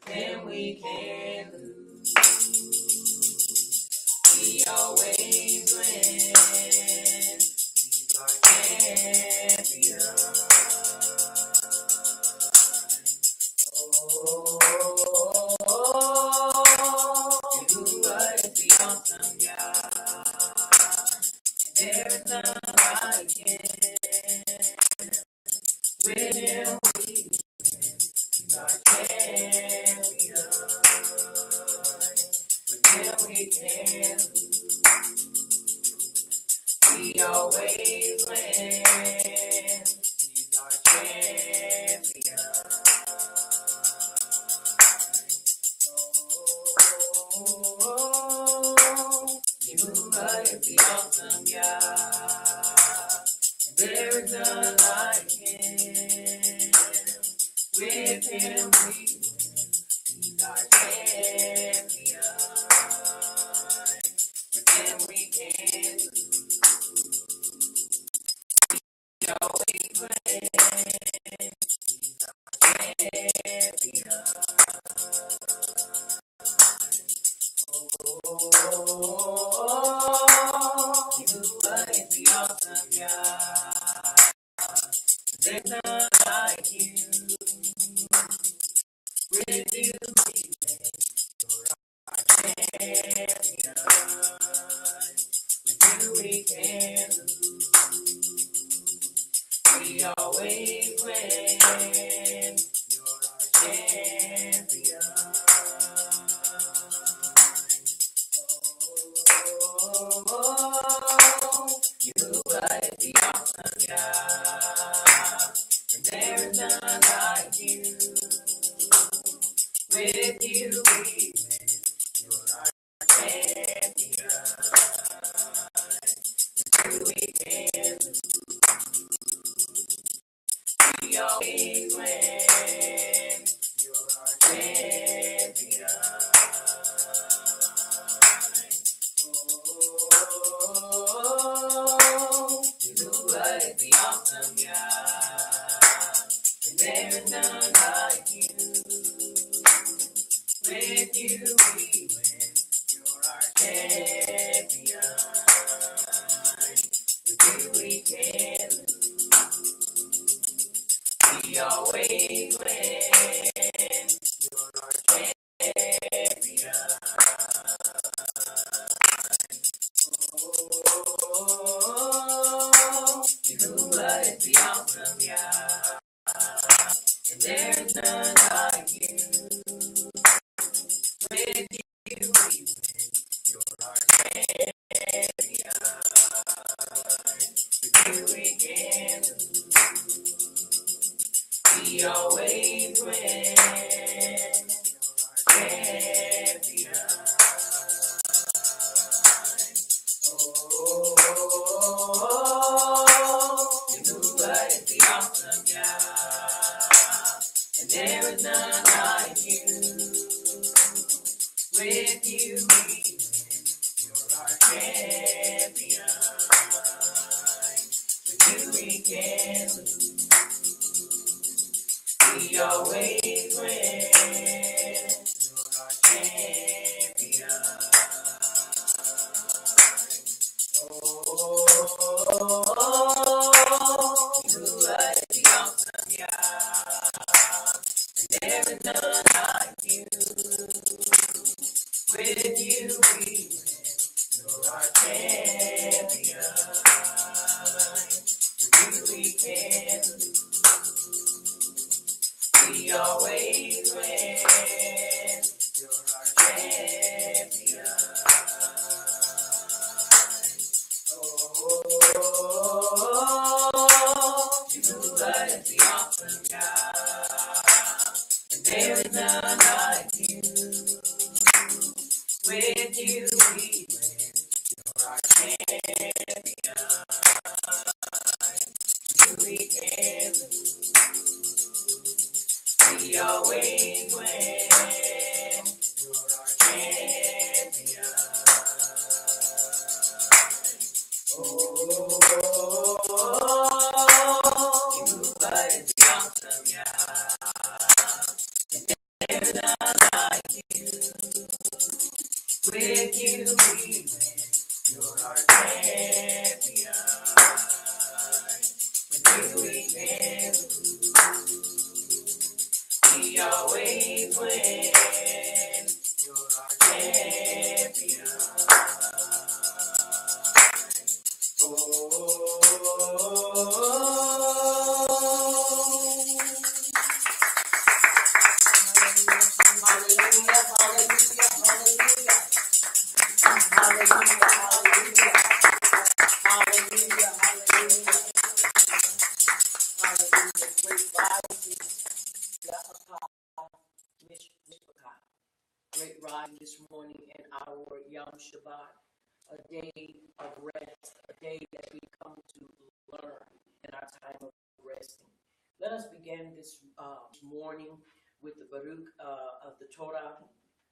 then we can lose. We always win. He's our champion. You are the awesome God. There is none like Him. With Him we He's our champion. With Him we can lose. We always win. He's our champion. You are the awesome God. There is none like Him. With Him we win. He's our champion. With Him we can lose. We always win. He's our champion. You are the awesome God. There's none like You. With You we win. You're our champion. With You we can lose. We always win. You're our champion. You are the awesome God. And there is none like You. With You we win. You're our champion. With You we can lose. We always win. You're our champion. You are the awesome God. And there is none like You. With You we win. You're our champion. With You we can lose. We always win. You're our champion. You are the awesome God. And there's none like You. With You we win. You're our champion. With You we can lose. We always win. You're our champion. You are the awesome God. And there is none like You. With You we win. You're our champion. With You we can lose. We always win. You're our champion. You are the awesome God. And there is none like You. With You we win. You're our champion. With You we can lose. We always win. You're our champion. You are the awesome God. And there is none like You. With You we win. You're our champion. With You we can lose. We always win. You're our champion. You are the awesome God. And there's none We always win. You're our champion. Hallelujah, hallelujah, hallelujah. Hallelujah, hallelujah. Hallelujah, hallelujah. Hallelujah. Great rising. Great rising this morning in our Yom Shabbat, a day of rest, a day that we come to learn in our time of resting. Let us begin this morning with the Baruch of the Torah.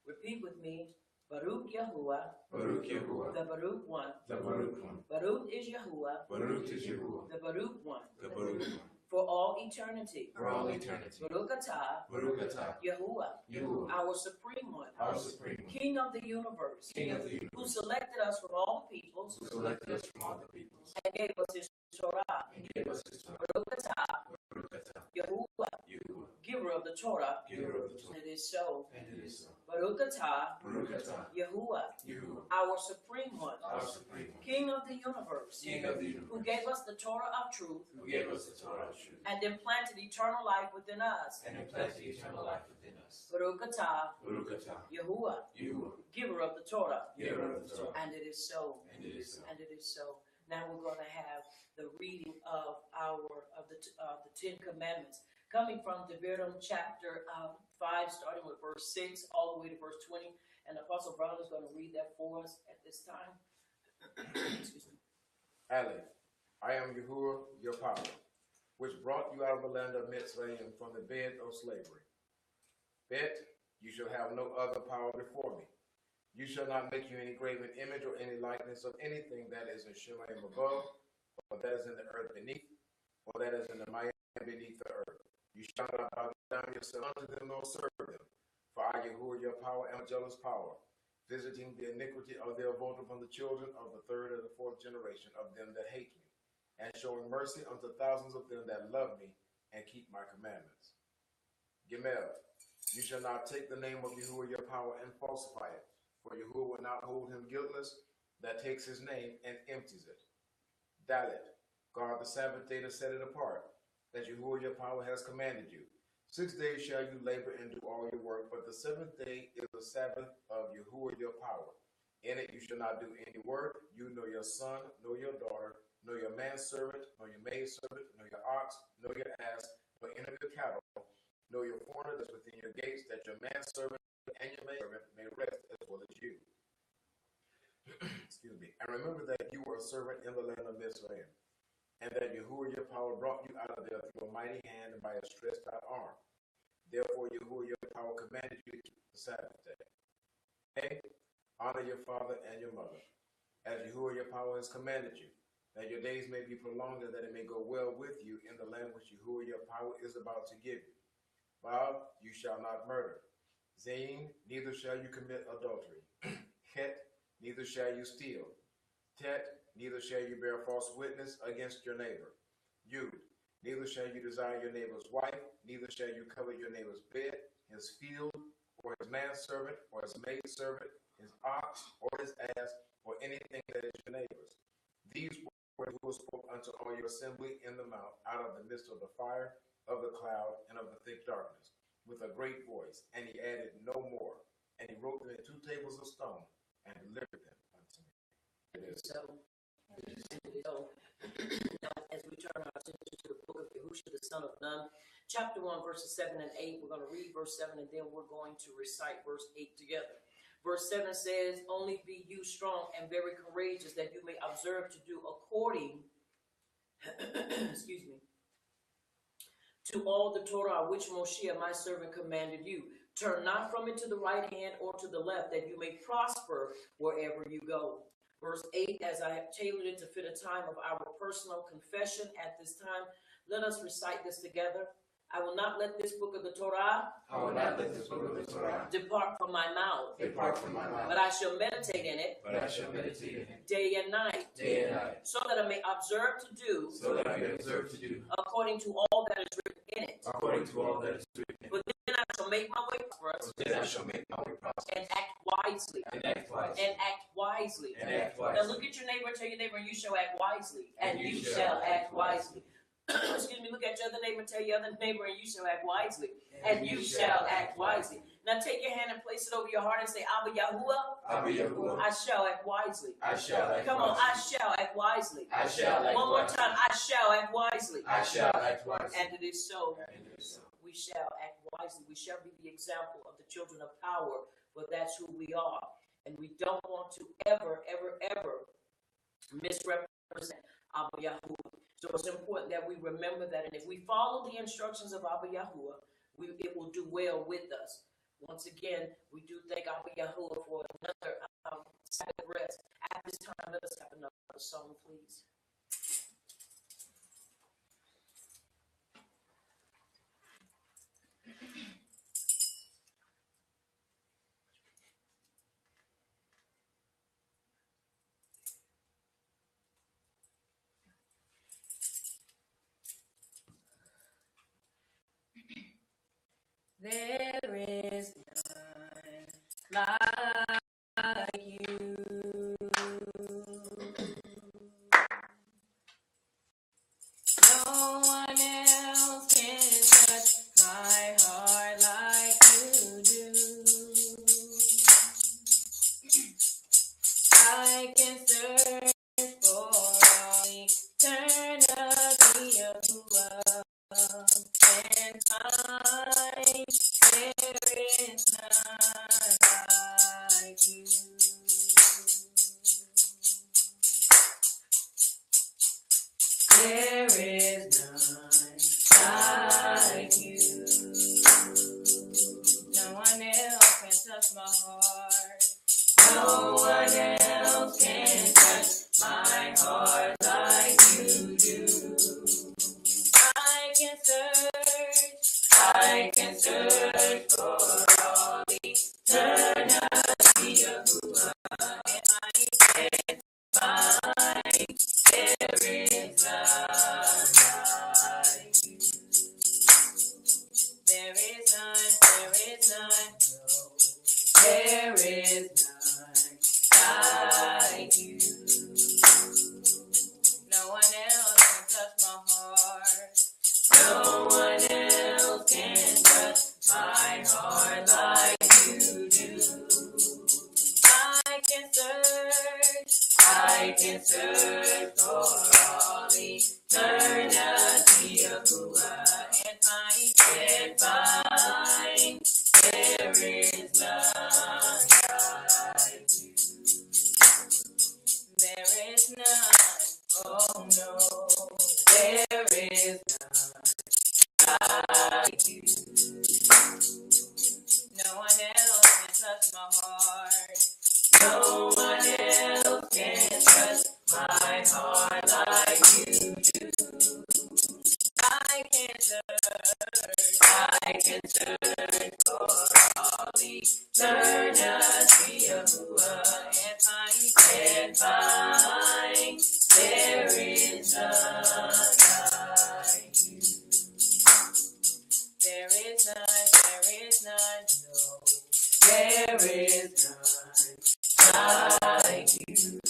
Repeat with me. Baruch Yahuwah. Baruch Yahuwah. The Baruch one. The Baruch one. Baruch is Yahuwah. Baruch is Yahuwah. The Baruch one. The Baruch one. For all eternity. For all eternity. Baruch atah. Baruch atah. Yahuwah. Yahuwah. Our supreme one. Our supreme one. King of the universe. King of the universe. Who selected us from all the peoples. Who selected us from all the peoples. And gave us his Torah. And gave us his Torah. Baruch atah. Baruch atah. Yahuwah. Yahuwah. Giver of the Torah. Giver of the Torah. And it is so. And it is so. Baruch atah. Baruch atah. Yahuwah. Yahuwah. Our supreme one. Our supreme one. King of the universe. King of the universe. Who gave us the Torah of truth. Who gave us the Torah of truth. And implanted eternal life within us. And implanted eternal life within us. Baruch atah. Baruch atah. Yahuwah. Yahuwah. Giver of the Torah. Giver of the Torah. And it is so. And it is so. And it is so. Now we're going to have the reading of the Ten Commandments, coming from Devarim chapter 5, starting with verse 6, all the way to verse 20. And Apostle Brown is going to read that for us at this time. Excuse me. Aleph, I am Yahuwah, your power, which brought you out of the land of Mitzrayim from the bed of slavery. Bet, you shall have no other power before me. You shall not make you any graven image or any likeness of anything that is in Shemayim above, or that is in the earth beneath, or that is in the Mayim beneath the earth. You shall not bow down yourself unto them nor serve them. For I, Yahuwah, your power, am a jealous power, visiting the iniquity of their vote upon the children of the third and the fourth generation of them that hate me, and showing mercy unto thousands of them that love me and keep my commandments. Gimel, you shall not take the name of Yahuwah, your power, and falsify it. For Yahuwah will not hold him guiltless that takes his name and empties it. Dalet, guard the Sabbath day to set it apart, as Yahuwah your power has commanded you. 6 days shall you labor and do all your work, but the seventh day is the Sabbath of Yahuwah your power. In it you shall not do any work, you nor your son, nor your daughter, nor your manservant, nor your maidservant, nor your ox, nor your ass, nor any of your cattle, nor your foreigner that's within your gates, that your manservant and your maidservant may rest as well as you. Excuse me. And remember that you were a servant in the land of Mitzrayim, and that Yahuwah your power brought you out of there through a mighty hand and by a stretched out arm. Therefore Yahuwah your power commanded you to keep the Sabbath day. Hey, honor your father and your mother, as Yahuwah your power has commanded you, that your days may be prolonged and that it may go well with you in the land which Yahuwah your power is about to give you. Vav, you shall not murder. Zain, neither shall you commit adultery. Het, neither shall you steal. Tet, neither shall you bear false witness against your neighbor. Yud, neither shall you desire your neighbor's wife, neither shall you covet your neighbor's bed, his field, or his manservant, or his maidservant, his ox, or his ass, or anything that is your neighbor's. These words Yahuwah spoke unto all your assembly in the mount, out of the midst of the fire, of the cloud, and of the thick darkness, with a great voice, and he added no more. And he wrote them in 2 tables of stone, and delivered them unto me. It is so. It is so. Now, as we turn our attention to the book of Yahushua, the son of Nun, chapter 1, verses 7 and 8, we're going to read verse 7, and then we're going to recite verse 8 together. Verse 7 says, only be you strong and very courageous, that you may observe to do according excuse me, to all the Torah which Moshe my servant commanded you. Turn not from it to the right hand or to the left, that you may prosper wherever you go. Verse 8, as I have tailored it to fit a time of our personal confession at this time, let us recite this together. I will not let this book of the Torah depart from my mouth. But I shall meditate in it. Day and night. So that I may observe to do. According to all that is written in it. But then I shall shall make my way prosperous. Then I shall make my way prosperous. And act wisely. And act wisely. And act wisely. And act Now wisely. look at your neighbor and tell your neighbor, you shall act wisely. And you shall act wisely. Excuse me, look at your other neighbor and tell your other neighbor, and you shall act wisely. And you shall act wisely. Now take your hand and place it over your heart and say, Abba Yahuwah, Abba Yahuwah, I shall act wisely. I shall act Come on, wisely. I shall act wisely. I shall act One more wisely. time, I shall act wisely. I shall act wisely. And it is so. And it is so. We shall act wisely. We shall be the example of the children of power, for that's who we are. And we don't want to ever, ever, ever misrepresent Abba Yahuwah. So it's important that we remember that. And if we follow the instructions of Abba Yahuwah, it will do well with us. Once again, we do thank Abba Yahuwah for another Sabbath rest. At this time, let us have another song, please. There is none like you. No one else can touch my heart like you do. I can search for all eternity of love and find there is none like you. There is none like you. No one else can touch my heart. No one else can touch my heart like you do. I can search for all eternity of love, and I can find there is none like you. There is none, there is none like you. No one else can touch my heart. No one else can touch my heart like you do. I can search for all eternity of Yahuwah, and find there is none like you. There is none, oh no, there is none like you. No one else can touch my heart. No one else can touch my heart like you do. I can search for all eternity of Yahuwah, and find there is none like you. There is none, no, there is none like you.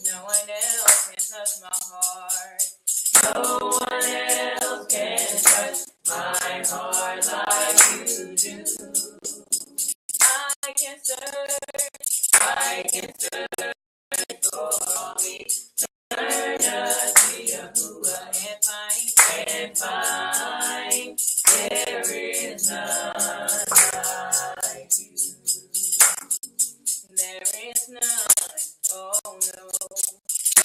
No one else can touch my heart. No one else can touch my heart like you do. I can search for all eternity of Yahuwah, and find there is none like you. There is none, oh no,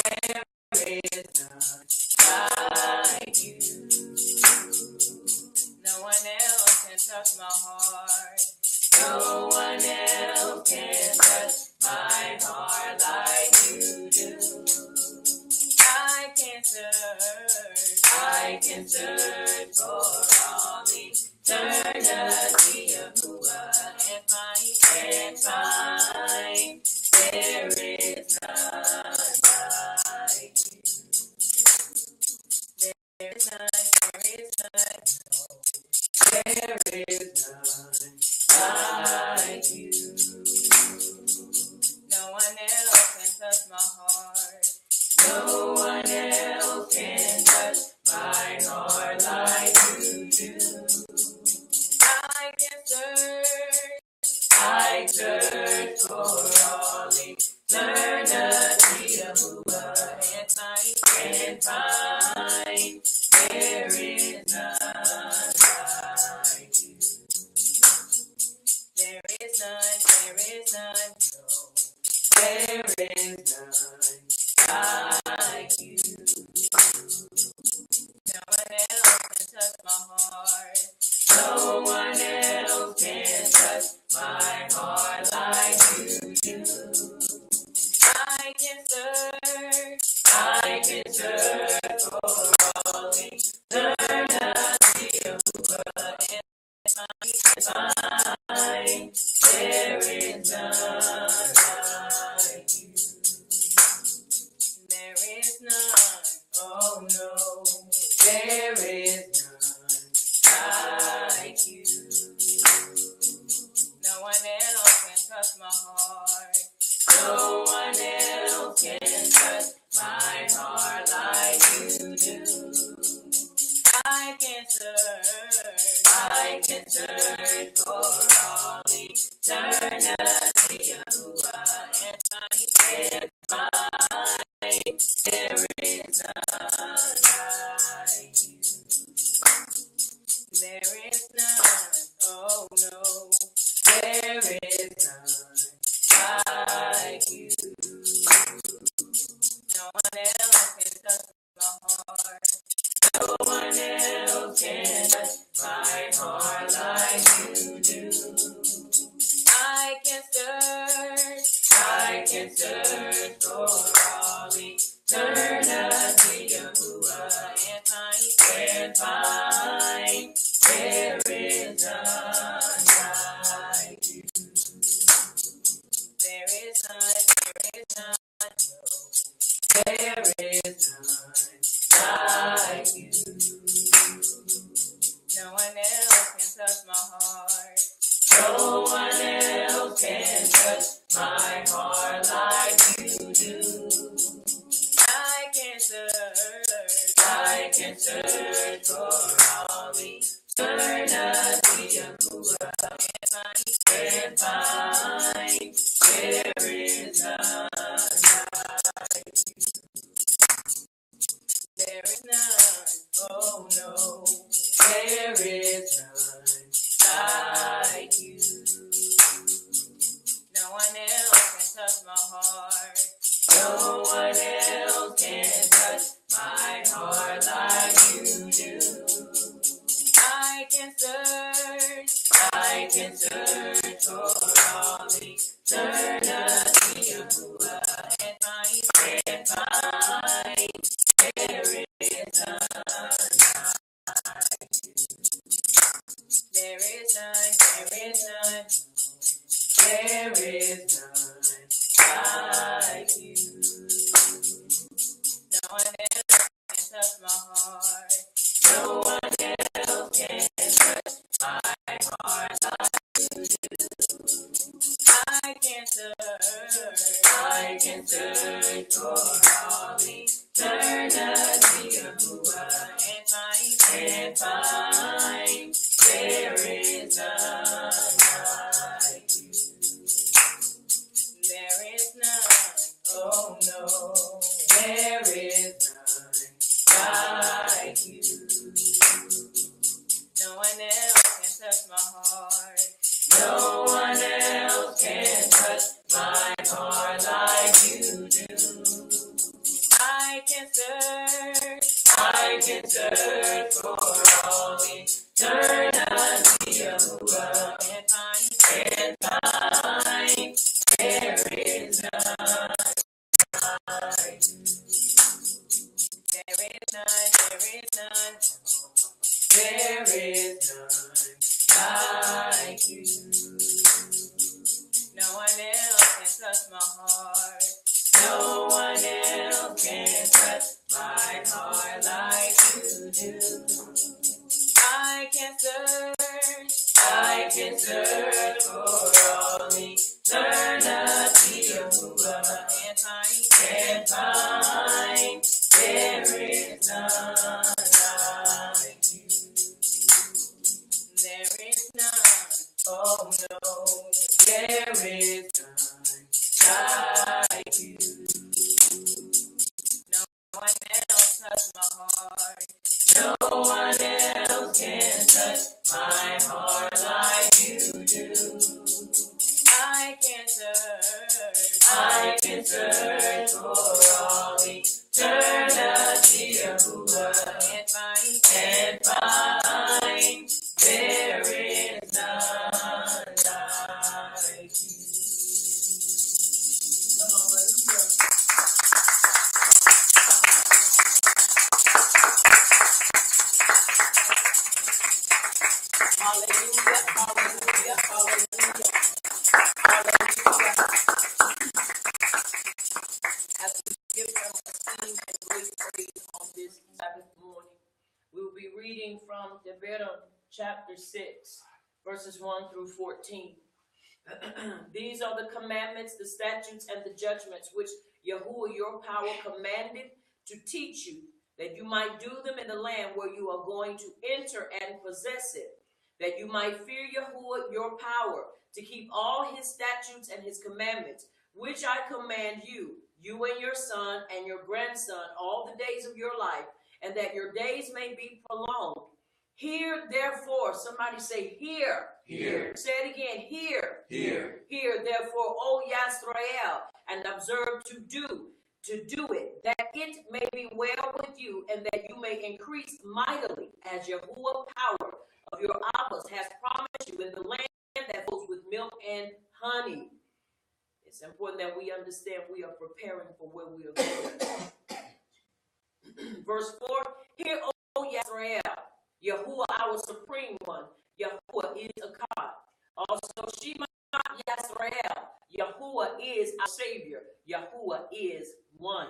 there is none like you. No one else can touch my heart. No one else can touch my heart like you do. I can search for all eternity of Yahuwah, and find there is none like you. There is none, there is none like you. No one else can touch my heart. No one else can touch my heart like you do. I can search for all eternity and find there is none like you. There is none, there is none like you. No one else can touch my heart. No one else can touch my heart like you do. I can search for all eternity and find there is none like you. There is none, oh no, there is none like you. No one else can touch my heart. No one else can touch my heart like you do. I can search for all eternity and find there is none like you. There is none, oh no, there is none like you. No one else can touch my heart. No one else can touch my heart like you do. I can search for all eternity and find there is none like you. There is none, there is none like you. No one else can touch my heart. No one else can touch my heart like you do. I can search for all eternity and find there is none like you. There is none, oh no, there is none like you. No one else can touch my heart. No one else can touch my heart like you do. I can search for all eternity and find there is none like you. There is none, there is none like you. No one else can touch my heart. No one else can touch my heart like you do. I can search for all eternity and find there is none like you. There is none, oh no, there is none like you. No one else can touch my heart. No one else can touch my heart like you do. I can search for all eternity and find there is none like you. There is none, there is none like you. No one else can touch my heart. No one else can touch my heart like you do. I can can search for all eternity and find there is none like you. There is none. Oh no, there is none like you. No one else touch my heart. No one else can touch my heart like you do. I can search for all eternity and find there is none like you. Come on, hallelujah, hallelujah, hallelujah, hallelujah. As we give them esteem and great praise on this Sabbath morning, we will be reading from Deuteronomy chapter 6, verses 1 through 14. These are the commandments, the statutes, and the judgments which Yahuwah your power commanded to teach you, that you might do them in the land where you are going to enter and possess it, that you might fear Yahuwah your power, to keep all his statutes and his commandments, which I command you, you and your son and your grandson, all the days of your life, and that your days may be prolonged. Hear, therefore, somebody say, hear. Hear. Say it again, hear. Hear. Hear, therefore, O Yisrael, and observe to do it, that it may be well with you, and that you may increase mightily, as Yahuwah power of your Abbas has promised you in the land that flows with milk and honey. It's important that we understand we are preparing for where we are going. Verse 4, hear, O Yisrael, Yahuwah our supreme one, Yahuwah is a God. Also, Shema Yisrael, Yahuwah is our Savior, Yahuwah is one.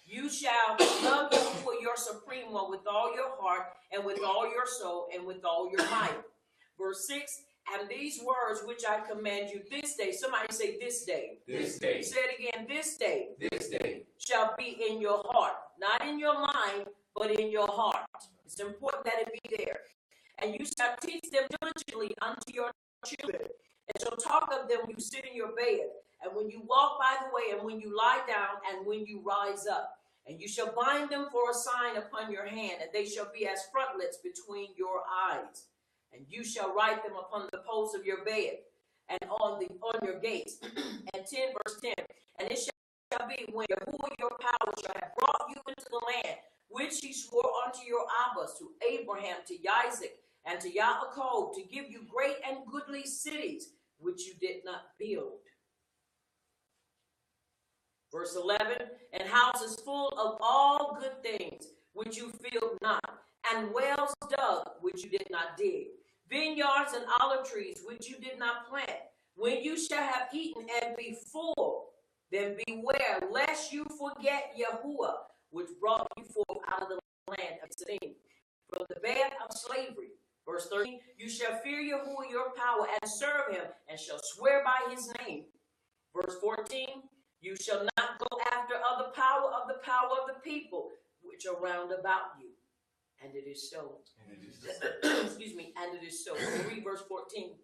You shall love Yahuwah your supreme one with all your heart, and with all your soul, and with all your might. Verse 6, and these words which I command you this day, somebody say this day. This day. Say it again, this day. This day. Shall be in your heart. Not in your mind, but in your heart. It's important that it be there. And you shall teach them diligently unto your children, and shall talk of them when you sit in your bed, and when you walk by the way, and when you lie down, and when you rise up. And you shall bind them for a sign upon your hand, and they shall be as frontlets between your eyes. And you shall write them upon the posts of your bed, and on your gates. And 10, verse 10, and it shall be when Yahuwah your power shall have brought you into the land, which he swore unto your Abbas, to Abraham, to Isaac, and to Yaakov, to give you great and goodly cities, which you did not build. Verse 11, and houses full of all good things, which you filled not, and wells dug, which you did not dig, vineyards and olive trees, which you did not plant. When you shall have eaten and be full, then beware, lest you forget Yahuwah, which brought you forth out of the land of Zidane, from the bed of slavery. Verse 13, you shall fear Yahuwah your power, and serve him, and shall swear by his name. Verse 14, you shall not go after the power of the people, which are round about you. And it is so. Excuse me, and it is so. Read verse 14.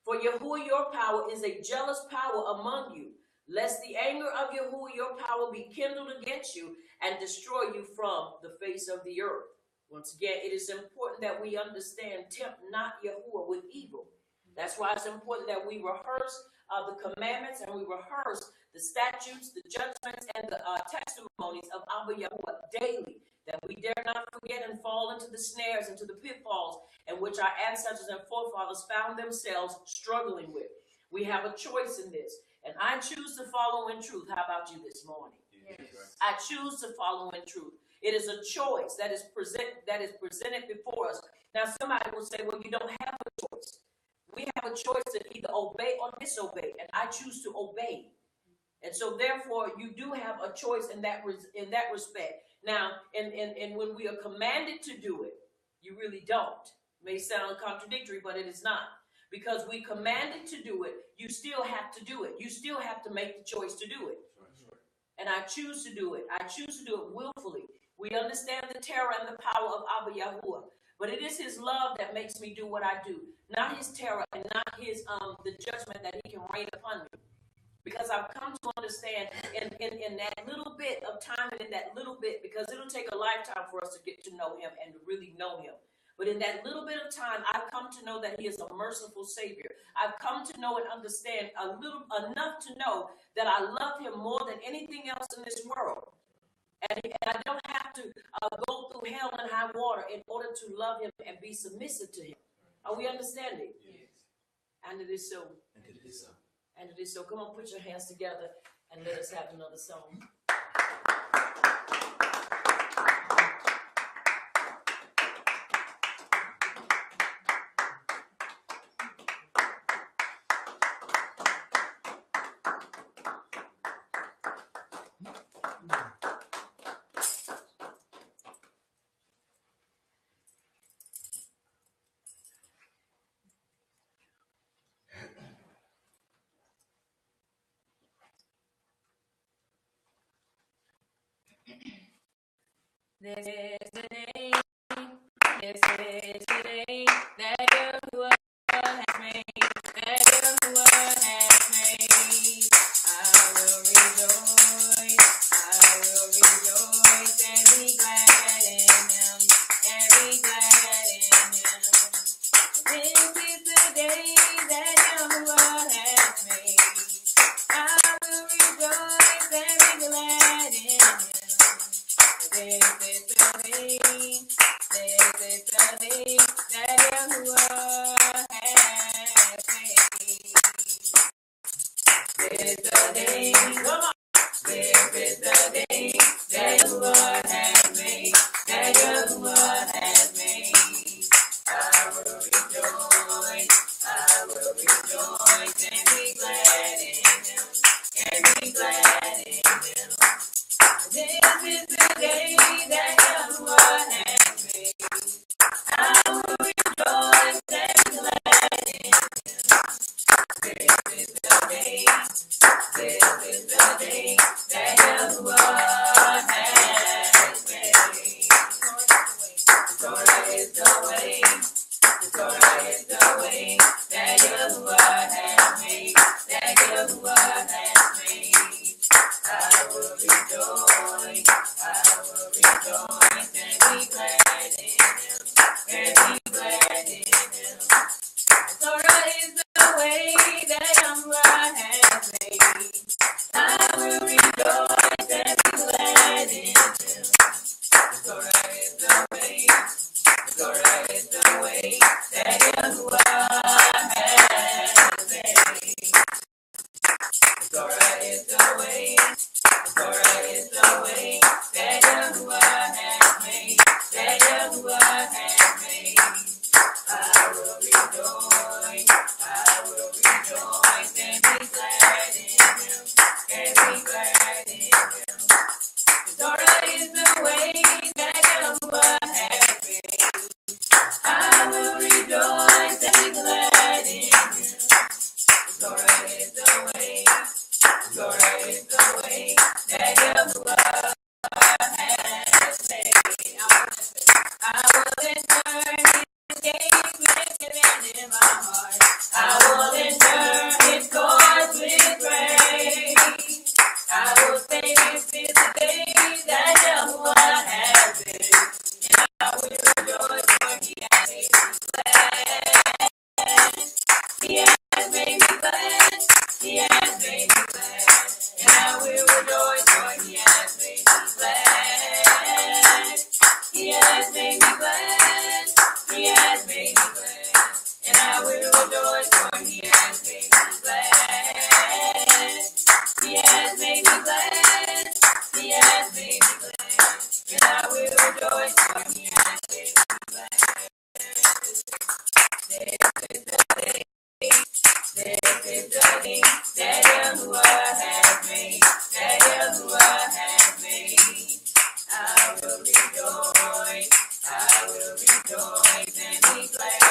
For Yahuwah your power is a jealous power among you, lest the anger of Yahuwah your power be kindled against you, and destroy you from the face of the earth. Once again, it is important that we understand, tempt not Yahuwah with evil. That's why it's important that we rehearse the commandments, and we rehearse the statutes, the judgments, and the testimonies of Abba Yahuwah daily, that we dare not forget and fall into the snares, into the pitfalls in which our ancestors and forefathers found themselves struggling with. We have a choice in this, and I choose to follow in truth. How about you this morning? Yes. I choose to follow in truth. It is a choice that is presented before us. Now, somebody will say, well, you don't have a choice. We have a choice to either obey or disobey, and I choose to obey. And so, therefore, you do have a choice in that respect. Now, and when we are commanded to do it, you really don't. May sound contradictory, but it is not. Because we commanded to do it, you still have to do it. You still have to make the choice to do it. And I choose to do it. I choose to do it willfully. We understand the terror and the power of Abba Yahuwah. But it is his love that makes me do what I do. Not his terror and not his the judgment that he can rain upon me. Because I've come to understand in that little bit of time and in that little bit, because it'll take a lifetime for us to get to know him and to really know him. But in that little bit of time, I've come to know that he is a merciful Savior. I've come to know and understand enough to know that I love him more than anything else in this world. And I don't have to go through hell and high water in order to love him and be submissive to him. Are we understanding? Yes. And it is so. And it is so. And it is so. Come on, put your hands together and let us have another song. This is the day, this is the day that Yahuwah has made, that Yahuwah has made. I will rejoice and be glad in him, and be glad in him. This is the day that Yahuwah has made. I will rejoice and be glad in him. This is the day that Yahuwah has made. This is the day, come on. This is the day that Yahuwah has made, that Yahuwah has made. I will rejoice and be glad in him, and be glad in him. This is the day that Yahuwah has made. I will rejoice and be glad in him. This is the day that Yahuwah has made. The Torah is the way, the Torah is the way that Yahuwah has made, that Yahuwah has made. I will rejoice and be glad in him, and be glad in him. The Torah is the way that Yahuwah has made. I will rejoice and be glad in him. The Torah is the way, the Torah is the way that Yahuwah has made. The Torah is the way, the Torah is the way that Yahuwah has made, that Yahuwah has made. I will rejoice and be glad in him, and be glad in him. The Torah is the way that Yahuwah has made. I will rejoice and be glad in him. The Torah is the way, the Torah is the way that Yahuwah has made. I will enter his gates with thanksgiving in my heart. I will enter his courts with praise. I will say this is the day that Yahuwah has made. And I will rejoice for he has made me glad. He has made me glad. He has made me glad. And I will rejoice for he has made me glad. He has made me glad. He has made me glad. And I will rejoice for he has made me glad. He has made me glad. He has made me glad. And I will rejoice for he has made me glad. This is the day. This is the day that Yahuwah has made, that Yahuwah has made. I will rejoice and be glad.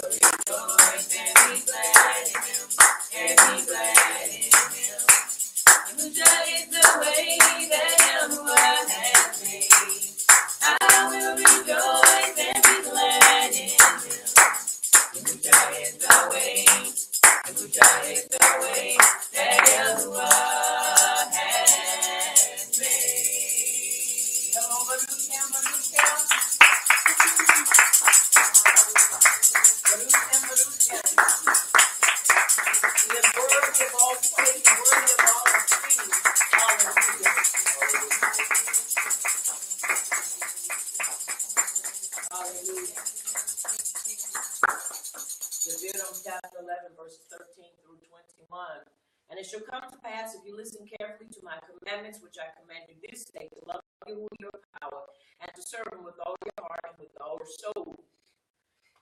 Rejoice and be glad in him. And be glad in him. That is the way that Yahuwah has made. I will rejoice and be glad in him. That is the way. That is the way that Yahuwah has made. Come on, Baruch him, Baruch him. Baruch him, Baruch him. He is worthy of all praise, worthy of all praise. Hallelujah. Hallelujah. Deuteronomy chapter 11, verses 13 through 21. And it shall come to pass, if you listen carefully to my commandments, which I command you this day, to love you with your power, and to serve him with all your heart and with all your soul,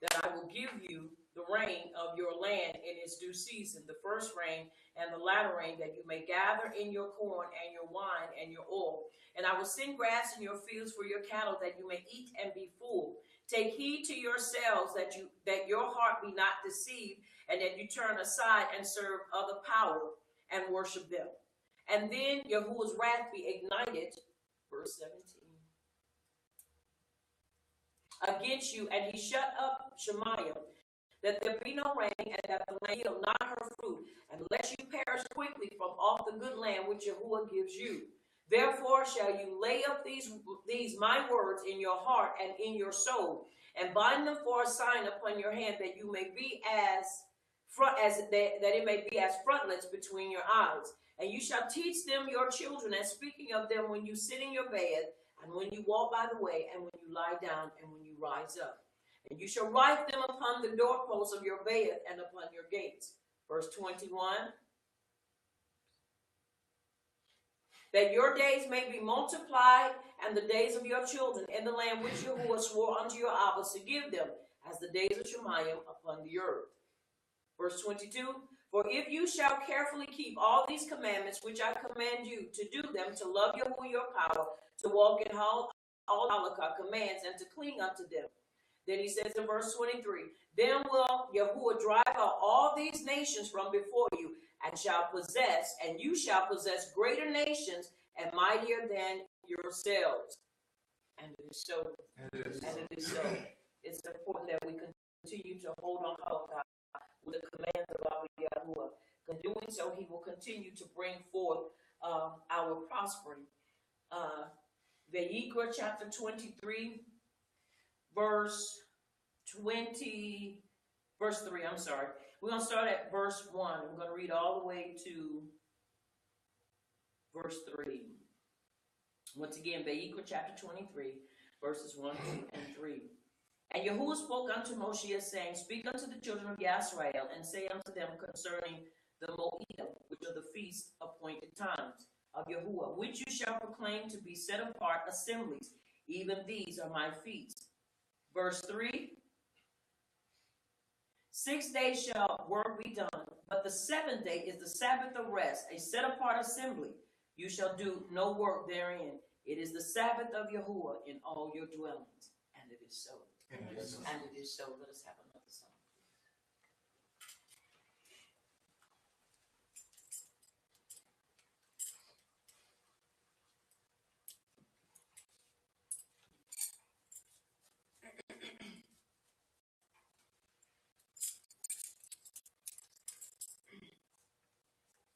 that I will give you the rain of your land in its due season, the first rain and the latter rain, that you may gather in your corn and your wine and your oil. And I will send grass in your fields for your cattle, that you may eat and be full. Take heed to yourselves that your heart be not deceived, and that you turn aside and serve other power and worship them. And then Yahuwah's wrath be ignited, verse 17, against you, and he shut up Shemaiah, that there be no rain, and that the land yield not her fruit, unless you perish quickly from off the good land which Yahuwah gives you. Therefore shall you lay up these my words in your heart and in your soul, and bind them for a sign upon your hand, that you may be that it may be as frontlets between your eyes. And you shall teach them your children, and speaking of them when you sit in your bed, and when you walk by the way, and when you lie down, and when you rise up. And you shall write them upon the doorposts of your bed and upon your gates. Verse 21. That your days may be multiplied, and the days of your children in the land which Yahuwah swore unto your fathers to give them, as the days of Shemayim upon the earth. Verse 22. For if you shall carefully keep all these commandments which I command you, to do them, to love Yahuwah your power, to walk in all halakha commands, and to cling unto them. Then he says in verse 23, then will Yahuwah drive out all these nations from before you, and you shall possess greater nations and mightier than yourselves. And it is so. And it is so. It's important that we continue to hold on halakha with the commands of our Yahuwah. In doing so, he will continue to bring forth our prospering. Vayikra chapter 23, verse 3. I'm sorry. We're going to start at verse 1. We're going to read all the way to verse 3. Once again, Vayikra chapter 23, verses 1, 2, and 3. And Yahuwah spoke unto Moshe, saying, speak unto the children of Yisrael, and say unto them concerning the Moedim, which are the feast appointed times of Yahuwah, which you shall proclaim to be set apart assemblies. Even these are my feasts. Verse 3. 6 days shall work be done, but the seventh day is the Sabbath of rest, a set apart assembly. You shall do no work therein. It is the Sabbath of Yahuwah in all your dwellings. And it is so. And it is so. And it is so. Let us have another song.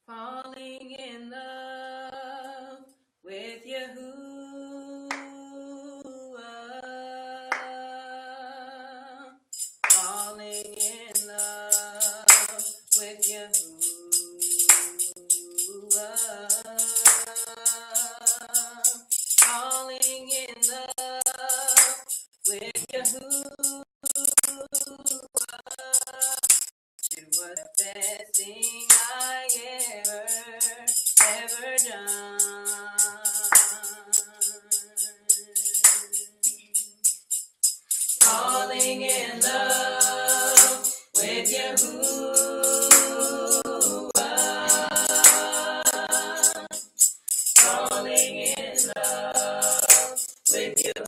Falling in love with Yahuwah. Falling in love with Yahuwah. Falling in love with Yahuwah. It was the best thing I ever done. Falling in love with Yahuwah. Falling in love with Yahuwah.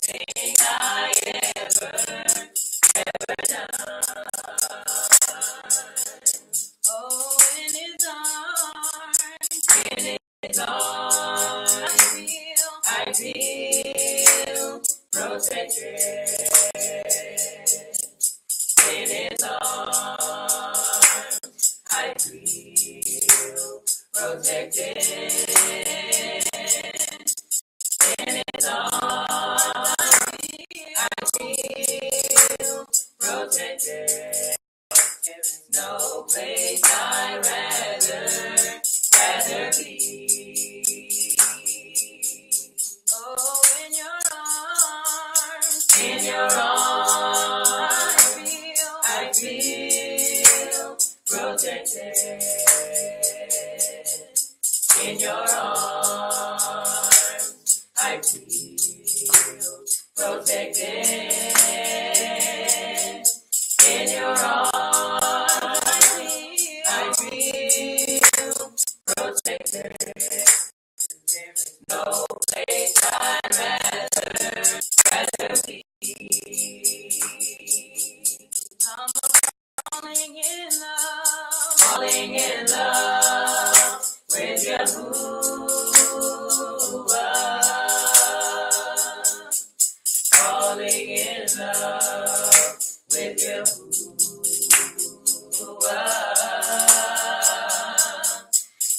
thing I ever done. Oh, in His arms, I feel protected. In His arms, I feel protected. In His arms, I feel protected. No place I'd rather be. Oh, in your arms, I feel protected. In your arms, I feel protected. In your arms, I feel protected. No place I'd rather be. I'm falling in love with Yahuwah. Falling in love with Yahuwah.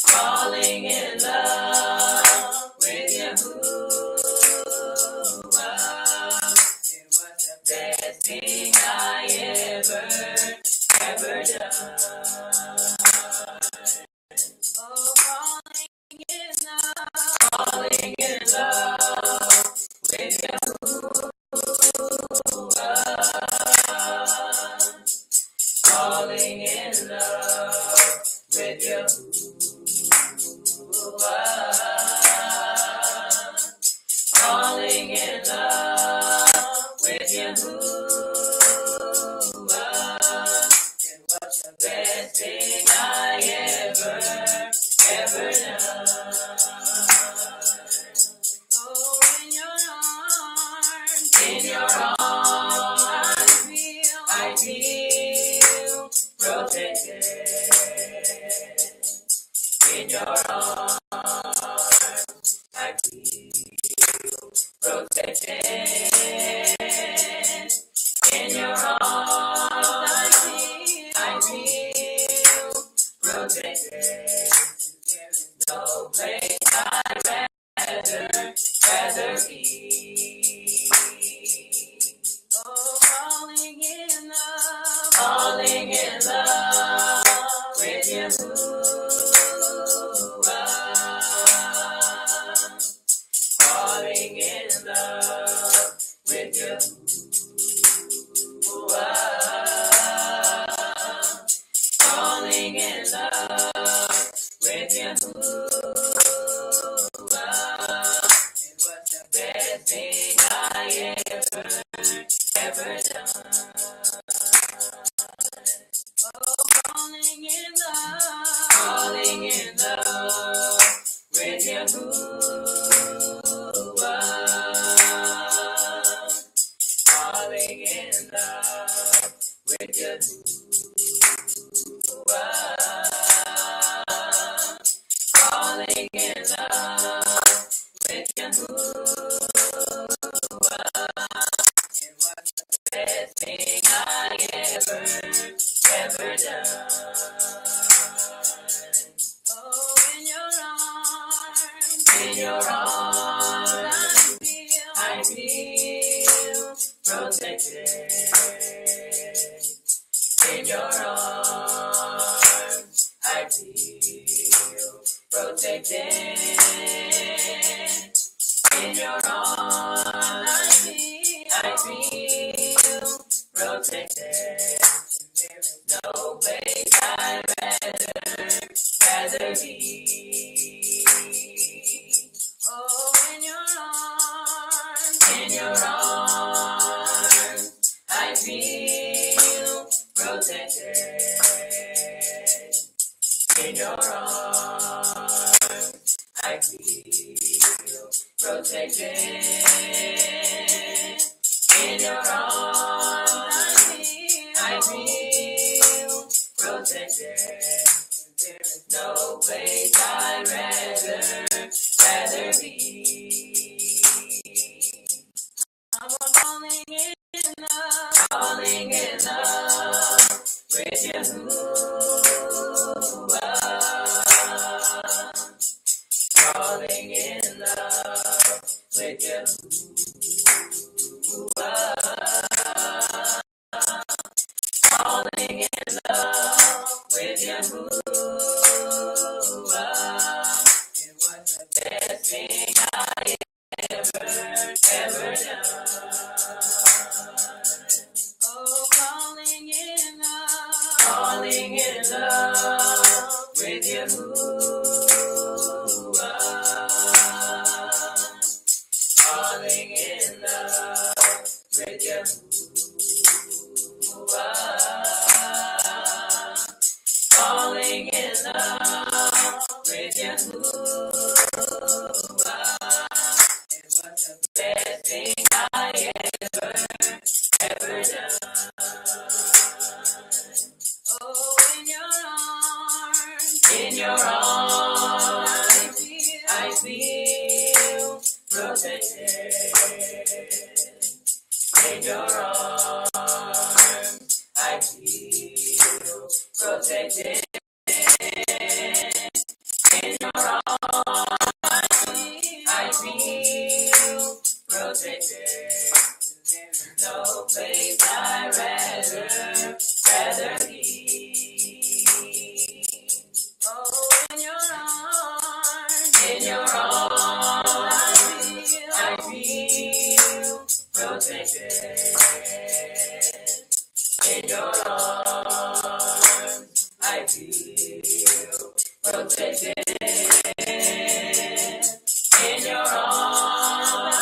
Falling in love with Yahuwah. It was the best thing I ever done. Oh, falling in love with Yahuwah. Falling in love with Yahuwah. Falling in love with Yahuwah. It was the best thing I ever done. Oh, in your arms, I feel protected. In your arms, I feel protected. In your arms, I feel protected. No place I'd rather be. Oh, falling in love with Yahuwah. Falling in love with Yahuwah. Falling in love with Yahuwah. It was the best thing I ever done. Oh, falling in love with Yahuwah. Falling in love with Yahuwah. Falling in love with Yahuwah. It was the best thing I ever done. Oh, in your arms, I feel protected. In your arms, I feel protected. In your arms, I feel protected. There is no place I'd rather be. Oh, in your arms, I feel protected. In your arms, I feel protected. with Yahuwah, falling in love with Yahuwah, falling in love with Yahuwah. It was the best thing I ever done. Oh, falling in love with Yahuwah, falling in love with Yahuwah, falling in love with Yahuwah. It was the best thing I ever done. Oh, in your arms, I feel protected. In your arms, I feel protected. In your arms, I feel protected. There's no place I'd rather be. Oh, in your arms, I feel protected. In your arms, I feel protected. In your arms,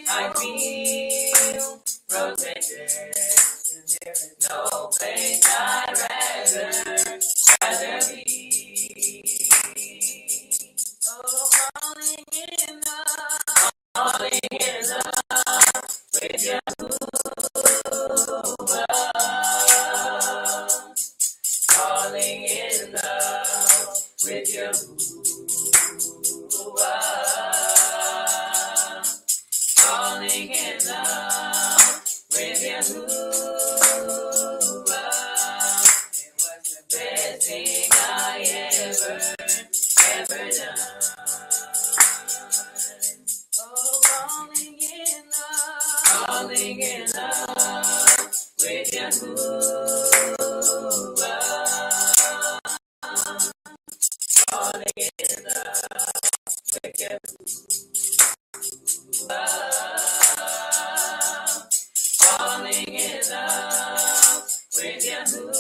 I feel protected. There is no place I'd rather be. Oh, falling in love with Yahuwah, falling in love with Yahuwah, falling in love with Yahuwah. It was the best thing I ever done. Oh, falling in love with Yahuwah, falling in love with Yahuwah, falling in love with Yahuwah.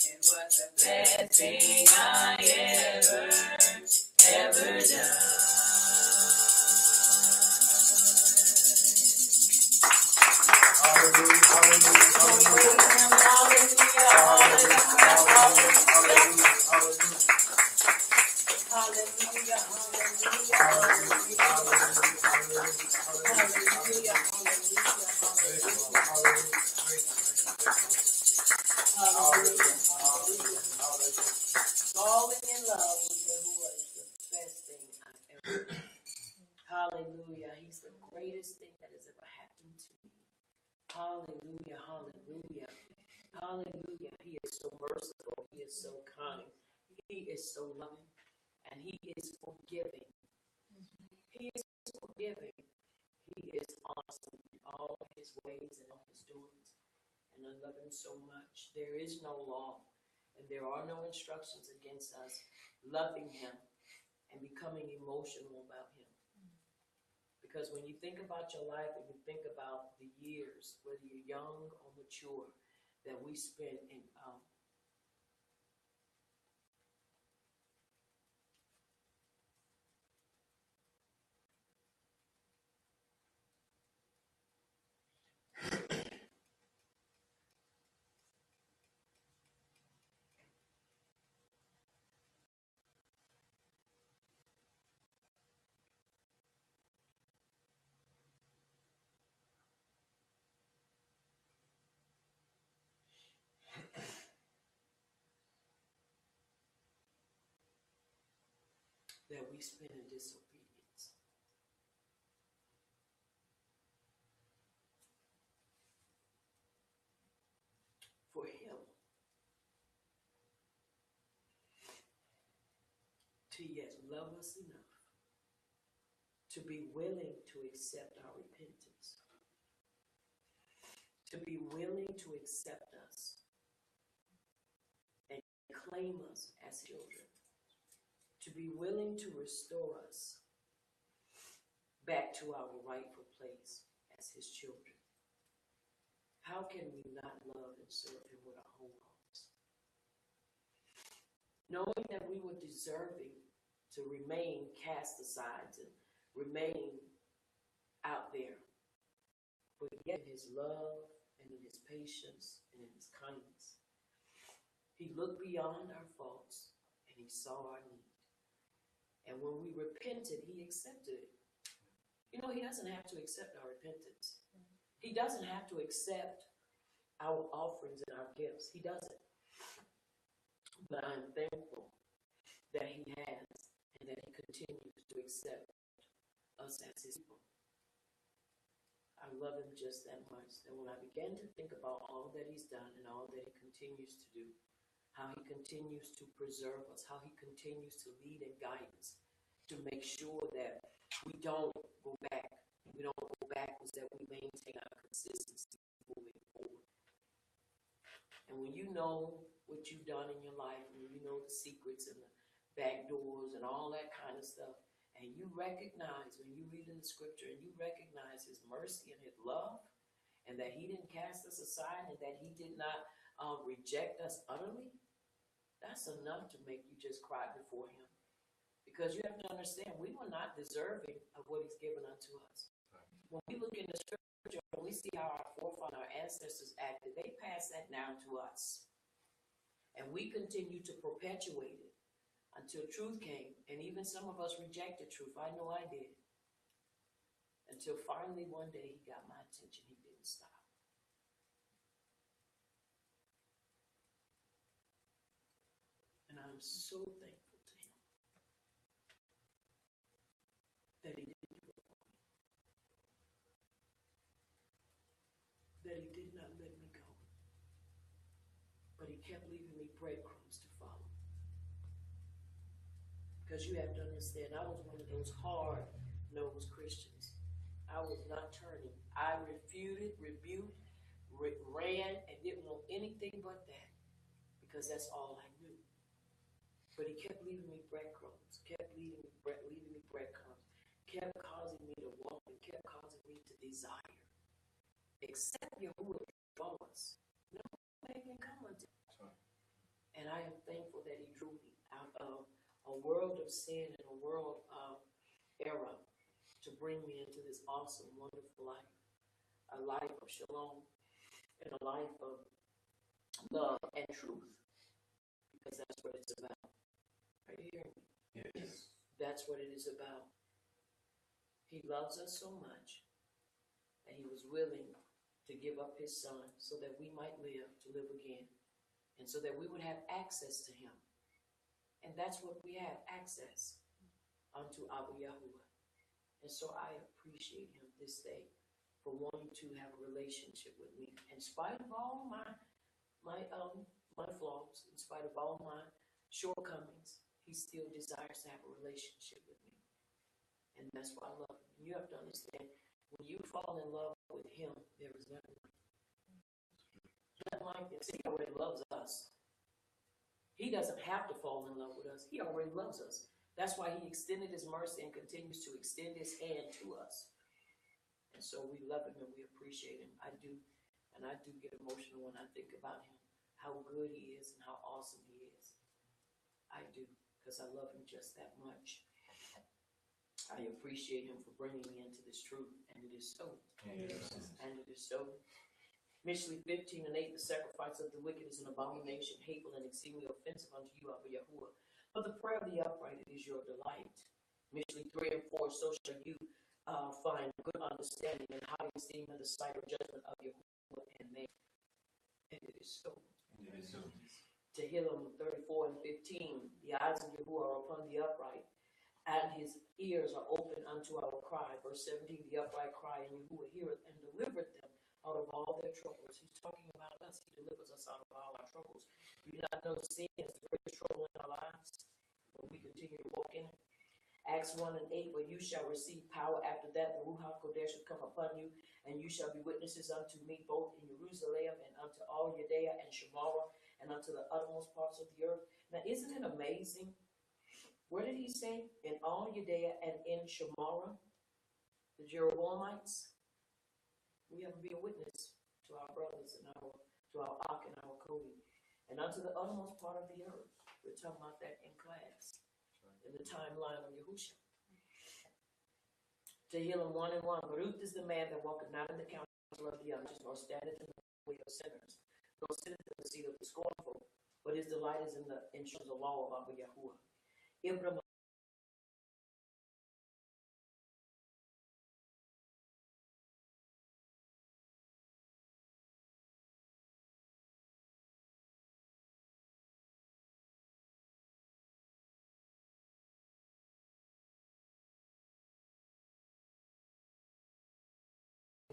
It was the best thing I ever done. Hallelujah, hallelujah, Falling in love with Yahuwah is the best thing I've ever done. Hallelujah. He's the greatest thing that has ever happened to me. Hallelujah, hallelujah, hallelujah. He is so merciful. He is so kind. He is so loving. And he is forgiving. He is forgiving. He is awesome in all his ways and all his doings. And I love him so much. There is no law. And there are no instructions against us loving him and becoming emotional about him. Because when you think about your life and you think about the years, whether you're young or mature, that we spend in that we spend in disobedience. to yet love us enough to be willing to accept our repentance, to be willing to accept us and claim us as children, to be willing to restore us back to our rightful place as his children. How can we not love and serve him with our whole hearts? Knowing that we were deserving to remain cast aside and remain out there, but yet in his love and in his patience and in his kindness, he looked beyond our faults and he saw our need. And when we repented, he accepted it. You know, he doesn't have to accept our repentance. He doesn't have to accept our offerings and our gifts. He doesn't. But I am thankful that he has and that he continues to accept us as his people. I love him just that much. And when I began to think about all that he's done and all that he continues to do, how he continues to preserve us, how he continues to lead and guide us, to make sure that we don't go back. We don't go backwards, that we maintain our consistency moving forward. And when you know what you've done in your life, and you know the secrets and the back doors and all that kind of stuff, and you recognize, when you read in the scripture, and you recognize his mercy and his love, and that he didn't cast us aside, and that he did not reject us utterly, that's enough to make you just cry before him. Because you have to understand, we were not deserving of what he's given unto us. When we look in the scripture, when we see how our forefathers, our ancestors acted, they passed that down to us. And we continue to perpetuate it until truth came. And even some of us rejected truth. I know I did. Until finally one day he got my attention. He didn't stop. And I'm so thankful to him that he didn't do it for me. That he did not let me go. But he kept leaving me breadcrumbs to follow. Because you have to understand, I was one of those hard-nosed Christians. I was not turning. I refuted, rebuked, ran, and didn't want anything but that. Because that's all I knew. But he kept leaving me breadcrumbs, kept leaving me breadcrumbs, kept causing me to walk, and kept causing me to desire. Except Yahuwah draw us. No man can come unto him. And I am thankful that he drew me out of a world of sin and a world of error to bring me into this awesome, wonderful life. A life of shalom and a life of love and truth. Because that's what it's about. Are you hearing me? Yes. That's what it is about. He loves us so much that he was willing to give up his son so that we might live, to live again, and so that we would have access to him. And that's what we have, access unto our Yahuwah. And so I appreciate him this day for wanting to have a relationship with me. In spite of all my flaws, in spite of all my shortcomings, he still desires to have a relationship with me. And that's why I love him. You have to understand, when you fall in love with him, there is nothing like it. Nothing like this. He already loves us. He doesn't have to fall in love with us. He already loves us. That's why he extended his mercy and continues to extend his hand to us. And so we love him and we appreciate him. I do. And I do get emotional when I think about him, how good he is and how awesome he is. I do, because I love him just that much. I appreciate him for bringing me into this truth. And it is so. Yes. And it is so. Mishlei 15:8, the sacrifice of the wicked is an abomination, hateful and exceedingly offensive unto you, Abba Yahuwah. But the prayer of the upright is your delight. Mishlei 3:4, so shall you find good understanding and high esteem in the sight of judgment of Yahuwah and man. And it is so. It is so. Tehillim 34:15, the eyes of Yahuwah are upon the upright, and his ears are open unto our cry. Verse 17, the upright cry, and Yahuwah heareth and delivereth them out of all their troubles. He's talking about us. He delivers us out of all our troubles. You not know sin is the greatest trouble in our lives. and we continue to walk in it. Acts 1:8, where you shall receive power after that, the Ruach Kodesh shall come upon you, and you shall be witnesses unto me both in Jerusalem and unto all Judea and Samaria and unto the uttermost parts of the earth. Now, isn't it amazing? Where did he say? In all Judea and in Samaria, the Jeroboamites. We have to be a witness to our brothers and to our Ak and our Cody, and unto the uttermost part of the earth. We're talking about that in class, in the timeline of Yahushua. To heal him 1 and 1. Baruch is the man that walketh not in the counsel of the unjust, nor standeth in the way of sinners, nor sitteth in the seat of the scornful, but his delight is in the law of Abba Yahuwah. Abraham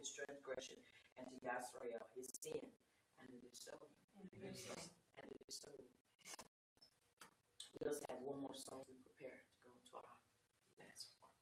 his transgression, and to Yasrael his sin, and it is so. And it is so. And it is so. Let us have one more song we prepare to go into our last part.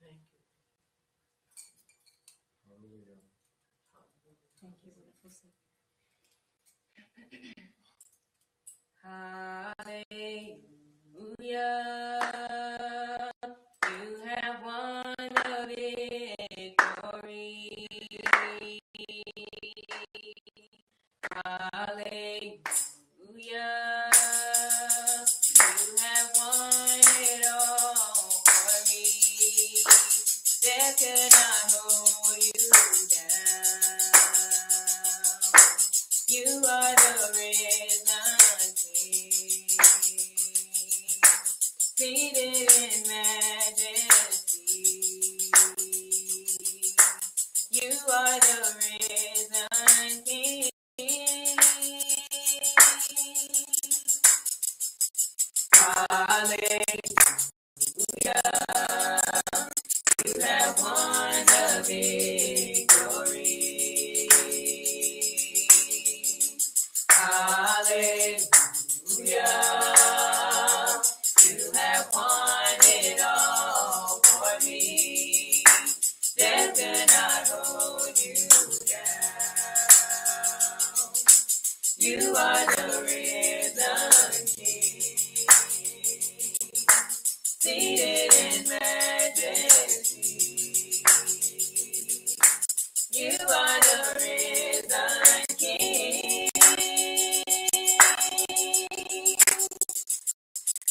Thank you. Hallelujah. Thank you, wonderful Savior. Hallelujah. You have won the victory. Hallelujah. You have won it all for me. Death cannot hold you down. You are the risen King, seated in majesty. You are the risen King. Hallelujah. You have won the victory. Hallelujah. You have won it all for me. Death cannot hold you down. You are the risen King, seated in majesty. You are the risen King.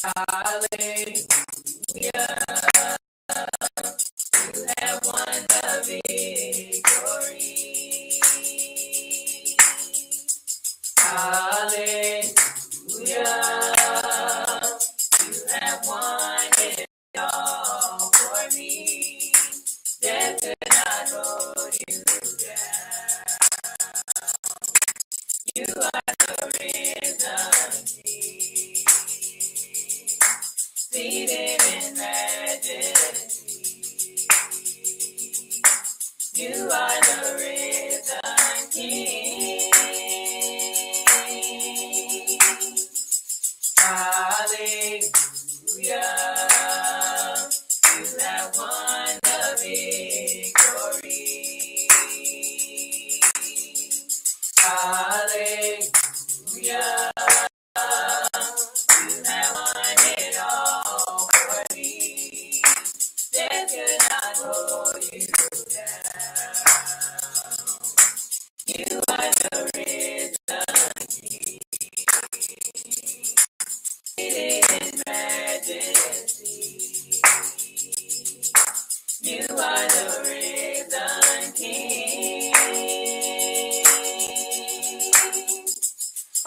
Hallelujah. You have won the victory. Hallelujah. You have won it all for me. Death cannot hold you down. You are the risen King, seated in majesty. You are the risen King. Hallelujah. You have won the victory. Hallelujah. You have won it all for me. Death cannot hold you down. You are the majesty. You are the risen King.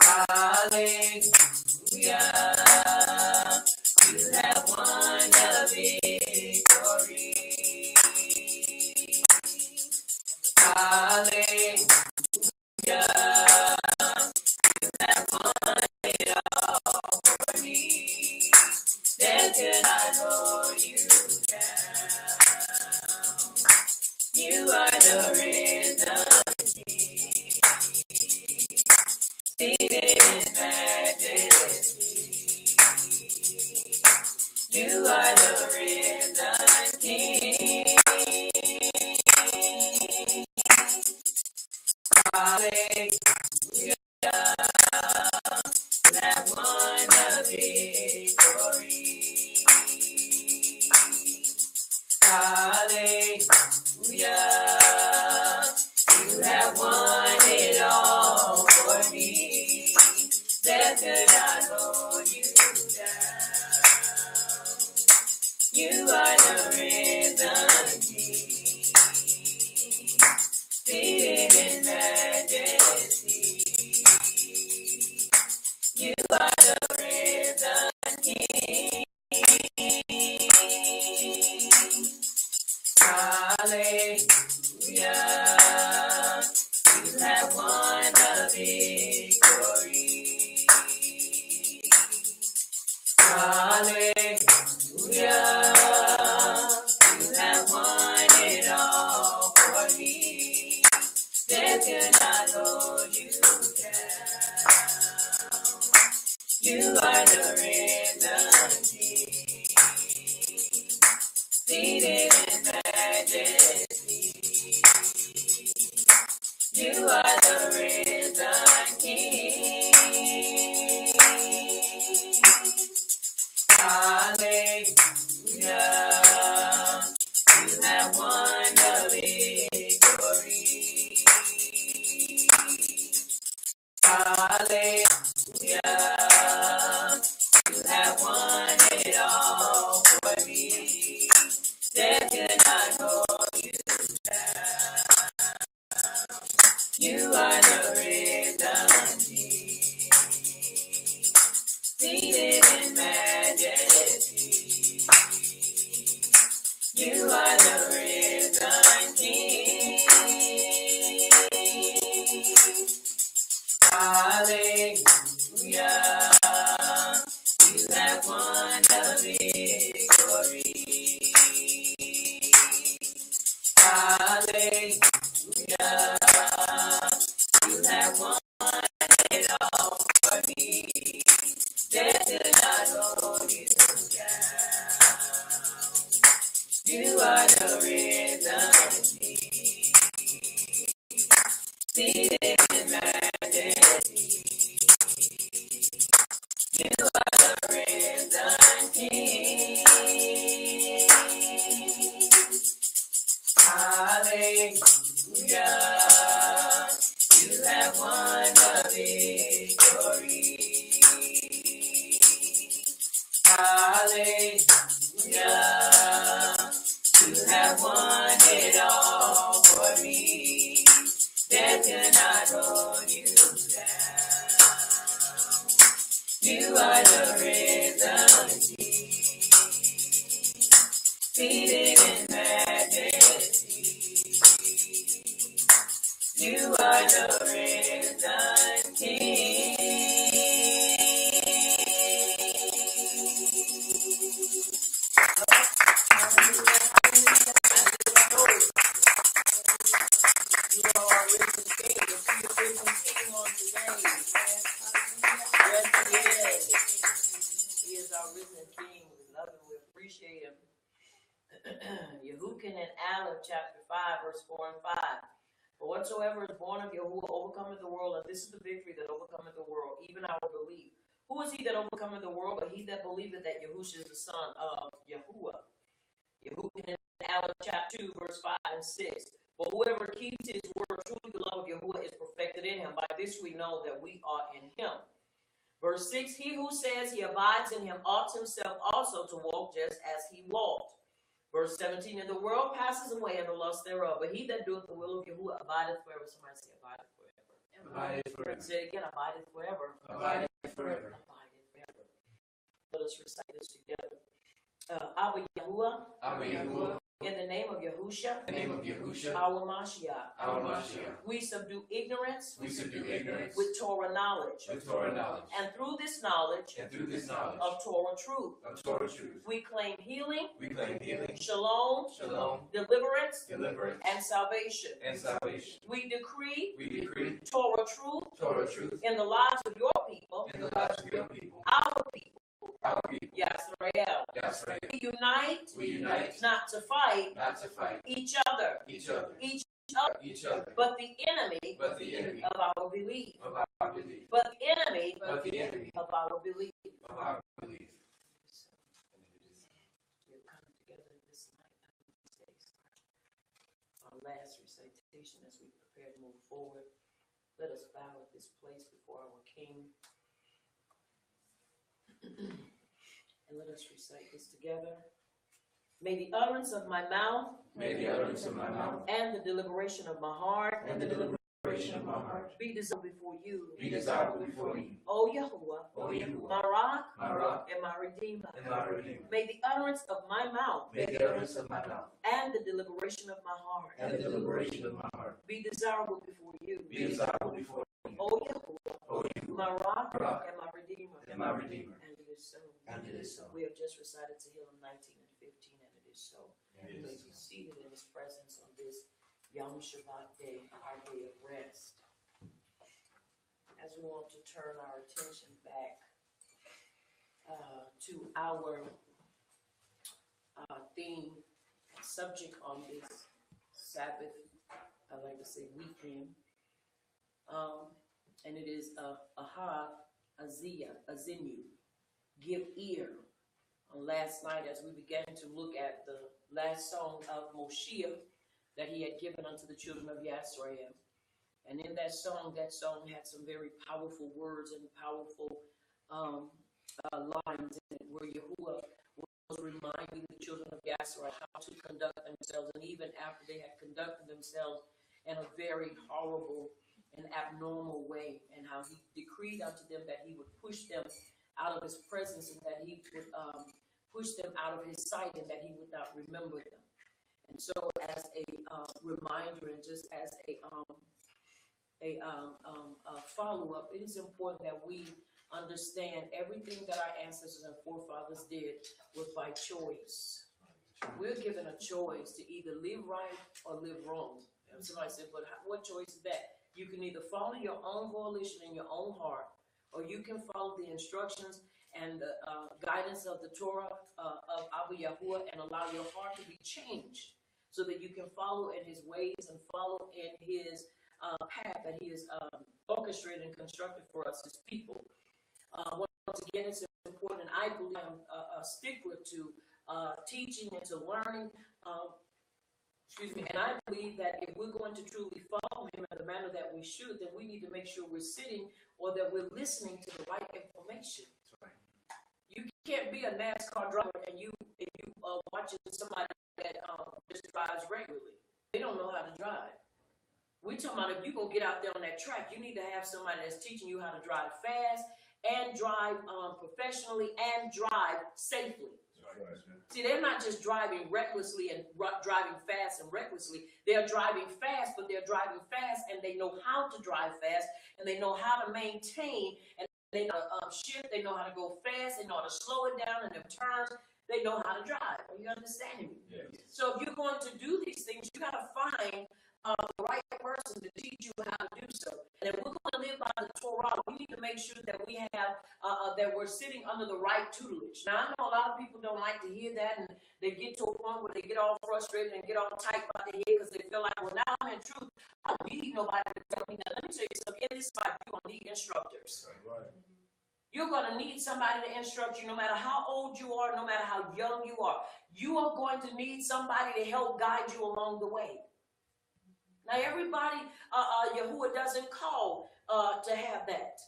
Hallelujah. You have won the victory. Hallelujah. You have won it all for me. Death cannot hold you down. You are the risen King. Seated in majesty. You are the risen King. Hallelujah. You have won the victory. Hallelujah. You have won it all for me. Death could not hold you down. You are the risen King. Seated in majesty. You are the risen King. Hallelujah. You have won the victory. Hallelujah. You have won it all for me. Death cannot hold you down. You are the risen King. Seated in majesty. You are the risen King. Hallelujah. You have won the victory. Hallelujah. You have won it all for me. Death cannot hold you down. You are the risen King. Seated in majesty. You are the risen King. Hallelujah. You have won the victory. Hallelujah. You have won it all for me. Death did not hold you down. You are the risen King. Seated in majesty. You are the risen King. Hallelujah. You have won the victory. Hallelujah. You have won it all for me. Death cannot hold you down. You are the risen King. Seated in majesty. You are the risen King. You are our risen King. Is he the risen King on today? Yes, he is. He is our risen King. We love him. We appreciate him. Yehukin and Aleph, chapter 5, verse 4 and 5. But whatsoever is born of Yahuwah overcometh the world, and this is the victory that overcometh the world, even our belief. Who is he that overcometh the world, but he that believeth that Yahushua is the son of Yahuwah? Yehukin and Aleph, chapter 2, verse 5 and 6. But whoever keeps his word, truly the love of Yahuwah is perfected in him. By this we know that we are in him. Verse 6, he who says he abides in him ought himself also to walk just as he walked. Verse 17, and the world passes away and the lust thereof, but he that doeth the will of Yahuwah abideth forever. Somebody say abideth forever. Abideth forever. Say it again, abideth forever. Abideth forever. Abideth forever. Let us recite this together. Abba Yahuwah. Abba Yahuwah. In the name of Yahusha. In the name of Yahusha. Our Mashiach. Our Mashiach. We subdue ignorance. We subdue ignorance. With Torah knowledge. With Torah knowledge. And through this knowledge. And through this knowledge. Of Torah truth. Of Torah truth. We claim healing. We claim healing. Shalom. Shalom. Deliverance. Deliverance. And salvation. And salvation. We decree. We decree. Torah truth. Torah truth. In the lives of your people. In the lives of your people. Our people. Our people. Yasrael. Yasrael. We unite. We unite. Not to fight. Not to fight. Each other. Each other. Each other. Each other. But the enemy. But the enemy. Of our belief. Of our belief. But the enemy. But the enemy. Of our belief. Of our belief. We've come together this night. These days. Our last recitation as we prepare to move forward. Let us bow at this place before our King. And let us recite this together. May the utterance of my mouth. May the utterance of my mouth. And the deliberation of my heart. And the deliberation of my heart. Be desirable before you. Be desirable before you. O Yahuwah. O Yahuwah. My rock. My rock. And my redeemer. And my redeemer. May the utterance of my mouth. May the utterance of my mouth. And the deliberation of my heart. And the deliberation of my heart. Be desirable before you. Be desirable before you. O Yahuwah. O Yahuwah. My rock. My rock. And my redeemer. And my redeemer. And it is so. And it is so. We have just recited Tehillim 19 and 15, and it is so. And We it may is be so. seated in His presence on this Yom Shabbat day, our day of rest. As we want to turn our attention back to our theme, subject on this Sabbath, I like to say weekend, and it is Aha Azinu, give ear. Last night, as we began to look at the last song of Moshiach that he had given unto the children of Yasrael. And in that song had some very powerful words and powerful lines in it, where Yahuwah was reminding the children of Yasrael how to conduct themselves. And even after they had conducted themselves in a very horrible and abnormal way, and how he decreed unto them that he would push them out of his presence, and that he would push them out of his sight, and that he would not remember them. And so, as a reminder, and just as a follow-up, it is important that we understand everything that our ancestors and forefathers did was by choice. We're given a choice to either live right or live wrong. And somebody said, but what choice is that? You can either follow your own volition in your own heart, or you can follow the instructions and the guidance of the Torah of Abba Yahuwah, and allow your heart to be changed so that you can follow in his ways and follow in his path that he has orchestrated and constructed for us as people. Once again, it's important, and I believe I'm a stickler to teaching and to learning. And I believe that if we're going to truly follow him in the manner that we should, then we need to make sure we're sitting or that we're listening to the right information. You can't be a NASCAR driver and you watching somebody that just drives regularly. They don't know how to drive. We're talking about if you go get out there on that track, you need to have somebody that's teaching you how to drive fast and drive professionally and drive safely. See, they're not just driving recklessly and driving fast and recklessly. They're driving fast, but they're driving fast and they know how to drive fast, and they know how to maintain, and they know how to shift, they know how to go fast, they know how to slow it down in them turns, they know how to drive. Are you understanding me? Yes. So if you're going to do these things, you got to find the right person to teach you how to do so. And if we're going to live by the Torah, we need to make sure that we have that we're sitting under the right tutelage. Now, I know a lot of people don't like to hear that, and they get to a point where they get all frustrated and get all tight by the head because they feel like, well, now I'm in truth. I don't need nobody to tell me that. Let me tell you something. In this life, you're going to need instructors. Right. You're going to need somebody to instruct you, no matter how old you are, no matter how young you are. You are going to need somebody to help guide you along the way. Now, everybody, Yahuwah doesn't call to have that.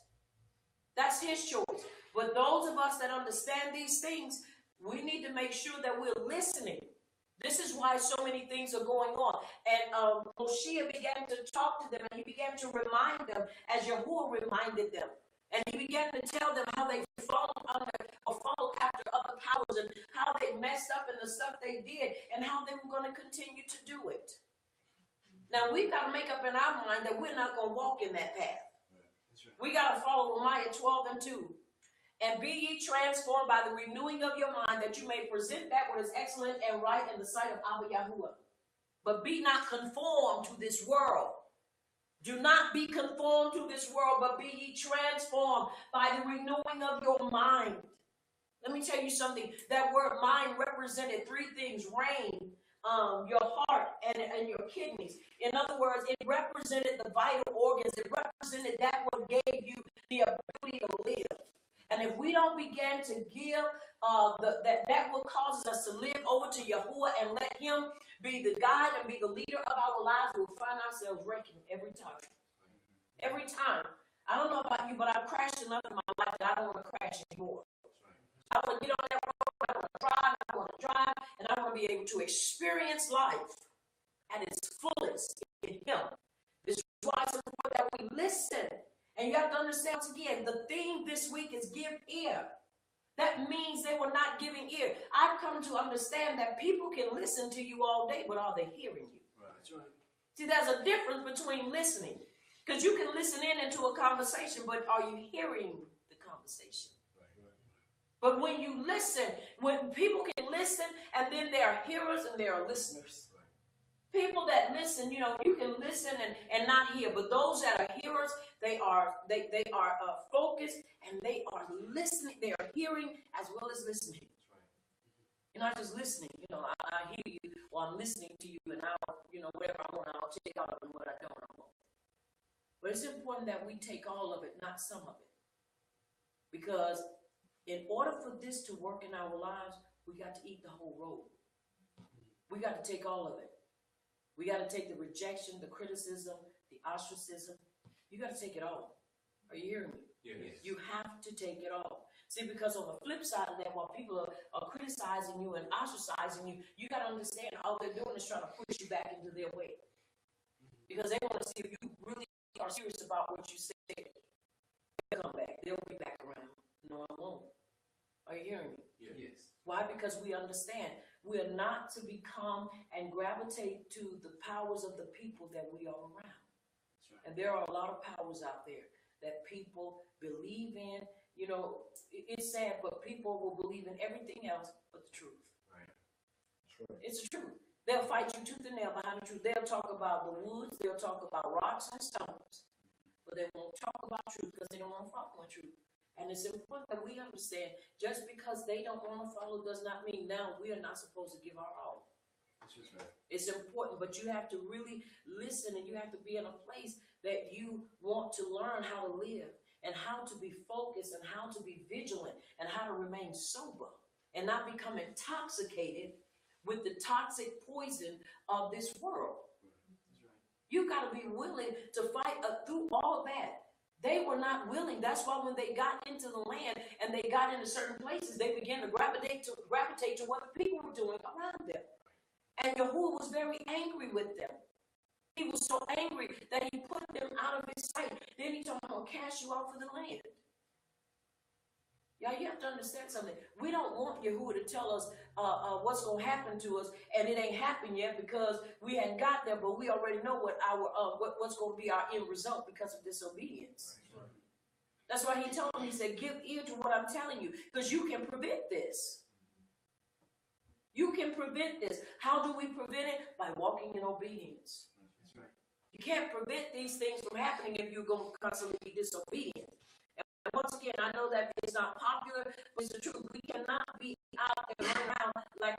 That's his choice. But those of us that understand these things, we need to make sure that we're listening. This is why so many things are going on. And Moshe began to talk to them, and he began to remind them, as Yahuwah reminded them. And he began to tell them how they followed after other powers, and how they messed up in the stuff they did, and how they were going to continue to do it. Now, we've got to make up in our mind that we're not going to walk in that path. We got to follow Romans 12:2. And be ye transformed by the renewing of your mind, that you may present that what is excellent and right in the sight of Abba Yahuwah. But be not conformed to this world. Do not be conformed to this world, but be ye transformed by the renewing of your mind. Let me tell you something. That word mind represented three things: rain, your heart, and your kidneys. In other words, it represented the vital organs. It represented that what gave you the ability to live. And if we don't begin to give, that will cause us to live over to Yahuwah and let him be the guide and be the leader of our lives, we'll find ourselves wrecking every time. Every time. I don't know about you, but I've crashed enough in my life that I don't want to crash anymore. I want to get on that road, I want to drive, and I want to be able to experience life at its fullest in him. This is why it's important that we listen. And you have to understand, once again, the theme this week is give ear. That means they were not giving ear. I've come to understand that people can listen to you all day, but are they hearing you? Right. That's right. See, there's a difference between listening. Because you can listen into a conversation, but are you hearing the conversation? But when you listen, when people can listen, and then there are hearers and there are listeners. People that listen, you can listen and not hear. But those that are hearers, they are focused, and they are listening. They are hearing as well as listening. You're not just listening. I hear you while I'm listening to you, and I'll, whatever I want, I'll take out of it, what I don't, I won't. But it's important that we take all of it, not some of it. Because in order for this to work in our lives, we got to eat the whole roll. We got to take all of it. We got to take the rejection, the criticism, the ostracism. You got to take it all. Are you hearing me? Yes. You have to take it all. See, because on the flip side of that, while people are criticizing you and ostracizing you, you got to understand all they're doing is trying to push you back into their way. Because they want to see if you really are serious about what you said. They'll come back. They'll be back around. No, I won't. Are you hearing me? Yes. Why? Because we understand we are not to become and gravitate to the powers of the people that we are around. That's right. And there are a lot of powers out there that people believe in. It's sad, but people will believe in everything else but the truth. Right. That's right. It's the truth. They'll fight you tooth and nail behind the truth. They'll talk about the woods. They'll talk about rocks and stones. But they won't talk about truth because they don't want to follow the truth. And it's important that we understand, just because they don't want to follow does not mean now we are not supposed to give our all. That's right. It's important, but you have to really listen, and you have to be in a place that you want to learn how to live and how to be focused and how to be vigilant and how to remain sober and not become intoxicated with the toxic poison of this world. That's right. You got to be willing to fight through all that. They were not willing. That's why when they got into the land and they got into certain places, they began to gravitate to what the people were doing around them. And Yahuwah was very angry with them. He was so angry that he put them out of his sight. Then he told them, I'm going to cast you off of the land. Y'all, you have to understand something. We don't want Yahuwah to tell us what's going to happen to us, and it ain't happened yet because we hadn't got there, but we already know what what's going to be our end result because of disobedience. Right. That's why he told them, he said, give ear to what I'm telling you, because you can prevent this. You can prevent this. How do we prevent it? By walking in obedience. That's right. You can't prevent these things from happening if you're going to constantly be disobedient. And once again, I know that it's not popular, but it's the truth. We cannot be out and run around like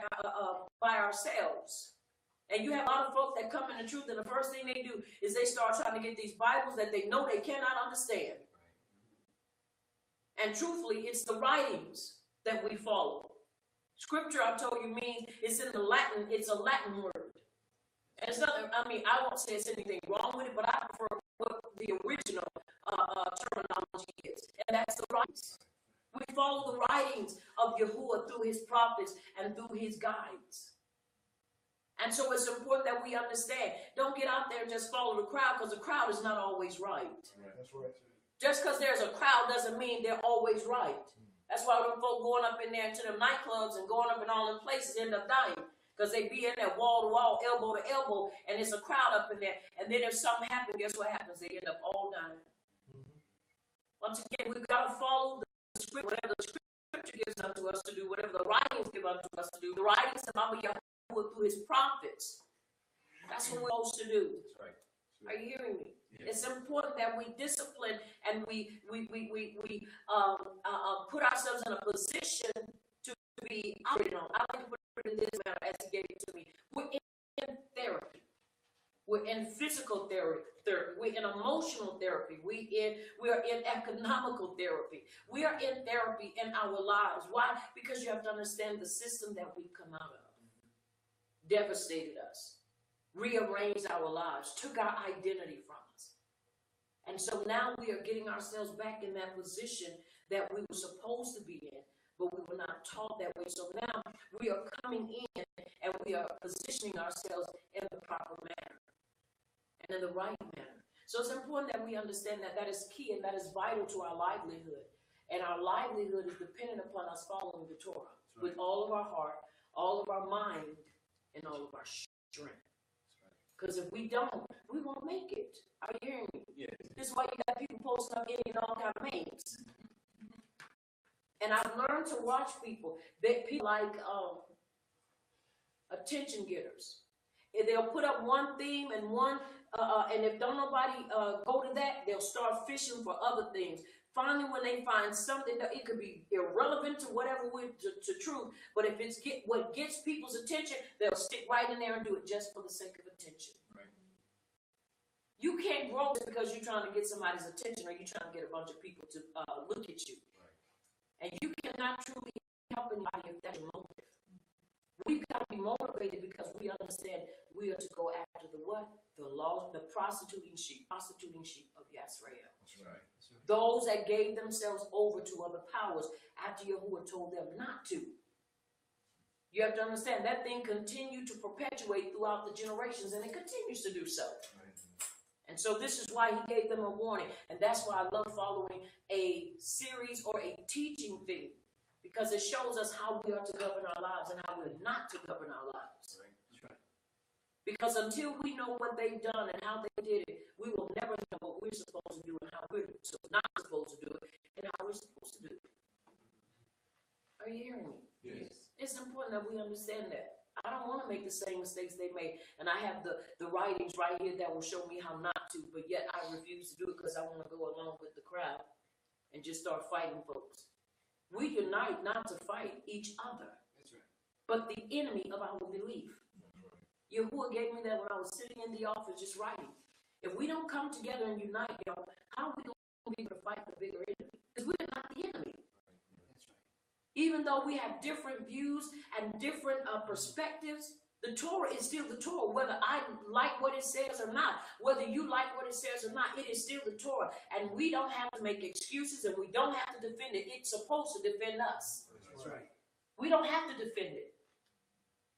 by ourselves. And you have a lot of folks that come in the truth, and the first thing they do is they start trying to get these Bibles that they know they cannot understand. And truthfully, it's the writings that we follow. Scripture, I've told you, means it's in the Latin, it's a Latin word. And it's nothing, I won't say it's anything wrong with it, but I prefer what the original terminology is, and that's the writings. We follow the writings of Yahuwah through his prophets and through his guides. And so it's important that we understand. Don't get out there and just follow the crowd, because the crowd is not always right. That's right. Just because there's a crowd doesn't mean they're always right. That's why them folk going up in there into them nightclubs and going up in all them places end up dying. Because they be in there wall to wall, elbow to elbow, and it's a crowd up in there. And then if something happens, guess what happens? They end up all dying. Once again, we've got to follow the script, whatever the scripture gives unto us to do, whatever the writings give unto us to do. The writings of Abba Yahuwah through his prophets. That's what we're supposed to do. That's right. Are you hearing me? Yeah. It's important that we discipline and we put ourselves in a position to be operated on. I like to put it in this manner as he gave it to me. We're in therapy. We're in physical therapy. We're in emotional therapy. We are in economical therapy. We are in therapy in our lives. Why? Because you have to understand the system that we've come out of devastated us, rearranged our lives, took our identity from us. And so now we are getting ourselves back in that position that we were supposed to be in, but we were not taught that way. So now we are coming in and we are positioning ourselves in the proper manner and in the right manner. So it's important that we understand that that is key and that is vital to our livelihood. And our livelihood is dependent upon us following the Torah with all of our heart, all of our mind, and all of our strength. Because if we don't, we won't make it. Are you hearing me? Yes. This is why you got people posting up in all kind of memes. And I've learned to watch people. People like attention getters. If they'll put up one theme and one, and if don't nobody go to that, they'll start fishing for other things. Finally, when they find something that it could be irrelevant to whatever to truth, but if it's what gets people's attention, they'll stick right in there and do it just for the sake of attention. Right. You can't grow just because you're trying to get somebody's attention or you're trying to get a bunch of people to look at you. Right. And you cannot truly help anybody if that's your motive. We've got to be motivated because we understand we are to go after the what? The law, the prostituting sheep of Yisrael. That's right. Those that gave themselves over to other powers after Yahuwah told them not to. You have to understand that thing continued to perpetuate throughout the generations, and it continues to do so. And so this is why he gave them a warning, and that's why I love following a series or a teaching thing, because it shows us how we are to govern our lives and how we're not to govern our lives. Because until we know what they've done and how they did it, we will never know what we're supposed to do and how we're not supposed to do it and how we're supposed to do it. Are you hearing me? Yes. It's important that we understand that. I don't want to make the same mistakes they made. And I have the writings right here that will show me how not to, but yet I refuse to do it because I want to go along with the crowd and just start fighting folks. We unite not to fight each other, That's right. but the enemy of our belief. Yahuwah gave me that when I was sitting in the office just writing. If we don't come together and unite, y'all, how are we going to be able to fight the bigger enemy? Because we're not the enemy. That's right. Even though we have different views and different perspectives, the Torah is still the Torah. Whether I like what it says or not, whether you like what it says or not, it is still the Torah. And we don't have to make excuses and we don't have to defend it. It's supposed to defend us. That's right. We don't have to defend it.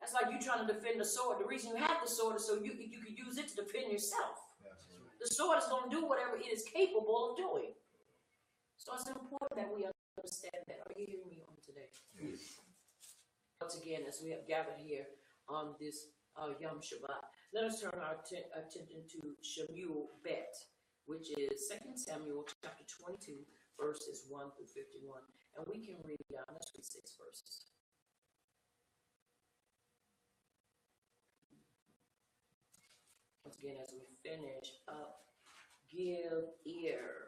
That's like you trying to defend the sword. The reason you have the sword is so you can use it to defend yourself. The sword is going to do whatever it is capable of doing. So it's important that we understand that. Are you hearing me on today? Yes. Once again, as we have gathered here on this Yom Shabbat, let us turn our attention to Shemuel Bet, which is 2 Samuel chapter 22, verses 1 through 51. And we can read, let's read 6 verses. Once again, as we finish up, give ear.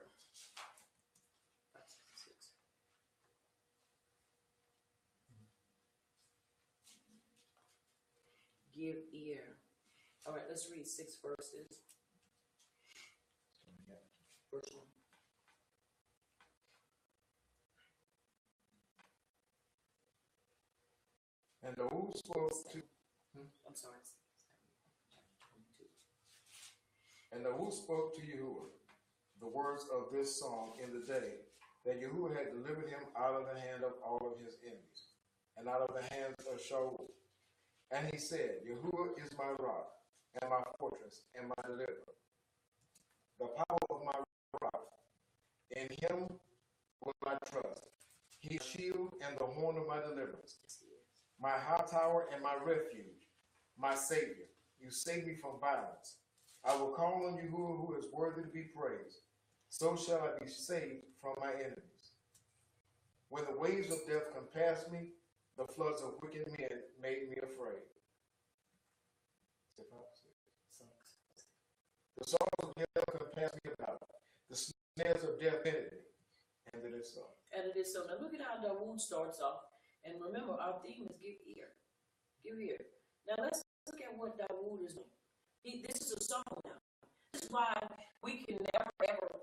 Give ear. All right, let's read 6 verses. Verse 1. And the who spoke to I'm sorry. And the who spoke to Yahuwah, the words of this song in the day that Yahuwah had delivered him out of the hand of all of his enemies, and out of the hands of Shaul. And he said, Yahuwah is my rock, and my fortress, and my deliverer, the power of my rock. In him will I trust. He is the shield and the horn of my deliverance, my high tower and my refuge, my Savior. You save me from violence. I will call on Yahuwah, who is worthy to be praised. So shall I be saved from my enemies. When the waves of death compassed me, the floods of wicked men made me afraid. The sorrows of death compassed me about. The snares of death entered me. And it is so. And it is so. Now look at how Dawood starts off. And remember, our theme is give ear. Give ear. Now let's look at what Dawood is doing. This is a song now. This is why we can never, ever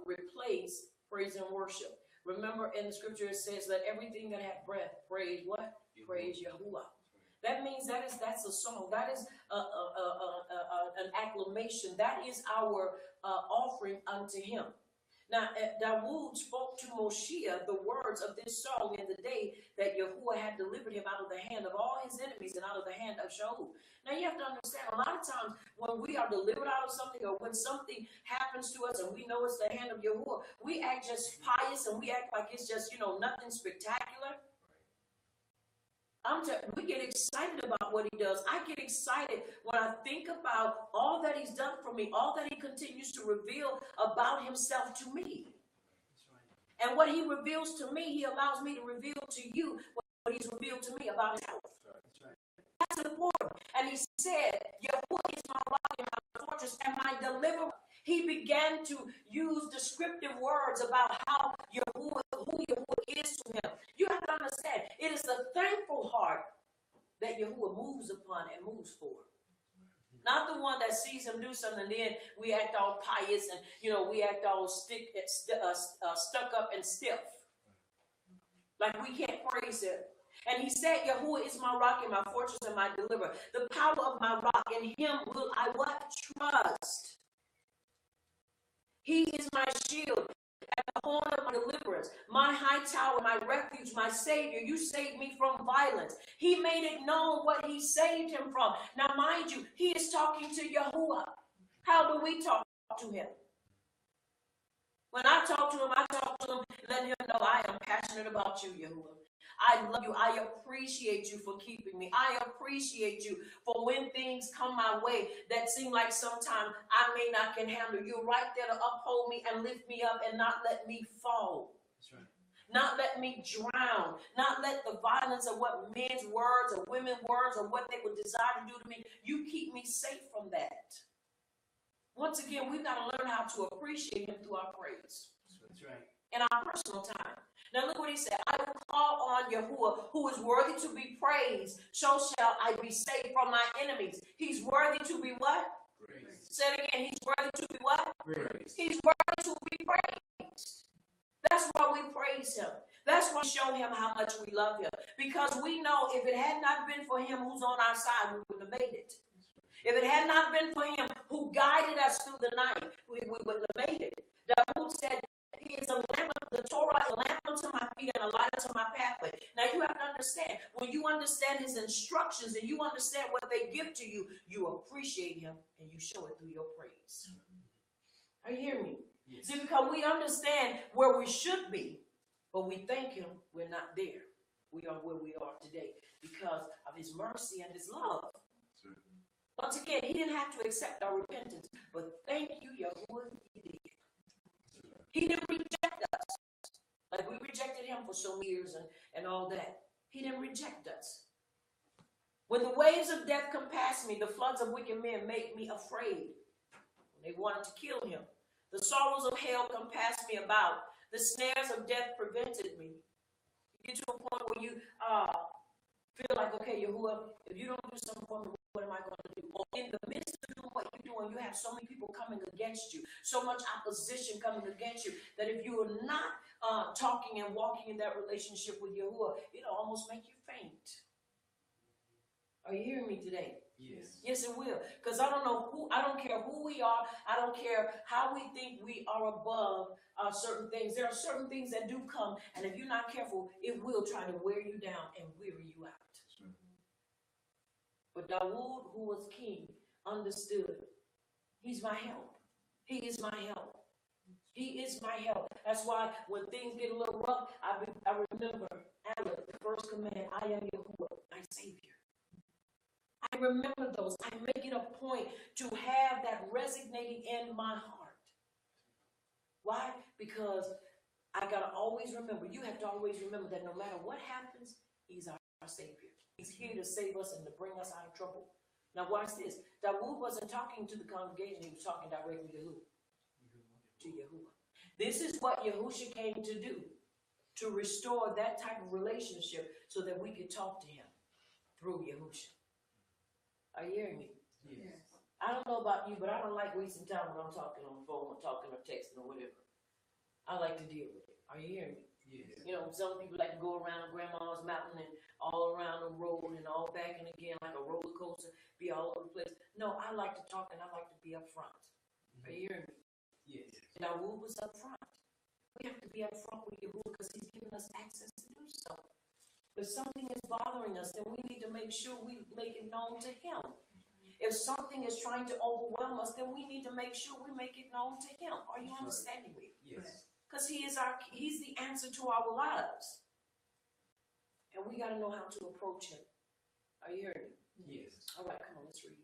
replace praise and worship. Remember in the scripture it says, let everything that hath breath praise what? Praise Yahuwah. That means that's a song. That is an acclamation. That is our offering unto him. Now, Dawood spoke to Moshe the words of this song in the day that Yahuwah had delivered him out of the hand of all his enemies and out of the hand of Shaul. Now, you have to understand, a lot of times when we are delivered out of something or when something happens to us and we know it's the hand of Yahuwah, we act just pious and we act like it's just, nothing spectacular. We get excited about what he does. I get excited when I think about all that he's done for me, all that he continues to reveal about himself to me. Right. And what he reveals to me, he allows me to reveal to you what he's revealed to me about himself. Right. That's important. And he said, Yahuwah is my rock and my fortress and my deliverer. He began to use descriptive words about how who Yahuwah is to him. You have to understand, it is the thankful heart that Yahuwah moves upon and moves for. Not the one that sees him do something and then we act all pious and, we act all stuck up and stiff. Like we can't praise him. And he said, Yahuwah is my rock and my fortress and my deliverer. The power of my rock, in him will I what? Trust. He is my shield and the horn of my deliverance, my high tower, my refuge, my Savior. You saved me from violence. He made it known what he saved him from. Now, mind you, he is talking to Yahuwah. How do we talk to him? When I talk to him, letting him know I am passionate about you, Yahuwah. I love you. I appreciate you for keeping me. I appreciate you for when things come my way that seem like sometimes I may not can handle. You're right there to uphold me and lift me up and not let me fall. That's right. Not let me drown. Not let the violence of what men's words or women's words or what they would desire to do to me. You keep me safe from that. Once again, we've got to learn how to appreciate him through our praise. That's right. In our personal time. Now look what he said. I will call on Yahuwah, who is worthy to be praised. So shall I be saved from my enemies. He's worthy to be what? Praised. Say it again. He's worthy to be what? Praised. He's worthy to be praised. That's why we praise him. That's why we show him how much we love him. Because we know if it had not been for him who's on our side, we wouldn't have made it. If it had not been for him who guided us through the night, we wouldn't have made it. Dawood said, he is a lamp, the Torah, a lamp unto my feet and a light unto my pathway. Now you have to understand, when you understand his instructions and you understand what they give to you, you appreciate him and you show it through your praise. Are you hearing me? Yes. See, because we understand where we should be, but we thank him we're not there. We are where we are today because of his mercy and his love. Sure. Once again, he didn't have to accept our repentance, but thank you, Yahuwah, he did. He didn't reject us. Like we rejected him for so many years and all that. He didn't reject us. When the waves of death compassed me, the floods of wicked men made me afraid. They wanted to kill him. The sorrows of hell compassed me about. The snares of death prevented me. You get to a point where you feel like, okay, Yahuwah, if you don't do something for me, what am I going to do? Or in the midst of doing what you're doing, you have so many people coming against you, so much opposition coming against you, that if you are not talking and walking in that relationship with Yahuwah, it'll almost make you faint. Are you hearing me today? Yes. Yes, it will. Because I don't care who we are. I don't care how we think we are above certain things. There are certain things that do come, and if you're not careful, it will try to wear you down and weary you out. But Dawood, who was king, understood. He's my help. He is my help. He is my help. That's why when things get a little rough, I remember the first command, I am Yahuwah, my Savior. I remember those. I make it a point to have that resonating in my heart. Why? Because I got to always remember, you have to always remember that no matter what happens, he's our Savior. He's here to save us and to bring us out of trouble. Now watch this. Dawood wasn't talking to the congregation. He was talking directly to who? To Yahuwah. This is what Yahusha came to do, to restore that type of relationship so that we could talk to him through Yahusha. Are you hearing me? Yes. I don't know about you, but I don't like wasting time when I'm talking on the phone or talking or texting or whatever. I like to deal with it. Are you hearing me? Yes. You know, some people like to go around Grandma's mountain and all around the road and all back and again like a roller coaster, be all over the place. No, I like to talk and I like to be up front. Are you hearing me? Yes. And Dawood was up front. We have to be up front with Yahuwah because he's given us access to do so. If something is bothering us, then we need to make sure we make it known to him. If something is trying to overwhelm us, then we need to make sure we make it known to him. Are you understanding me? Yes. Because he's the answer to our lives. And we got to know how to approach him. Are you hearing me? Yes. All right, come on, let's read.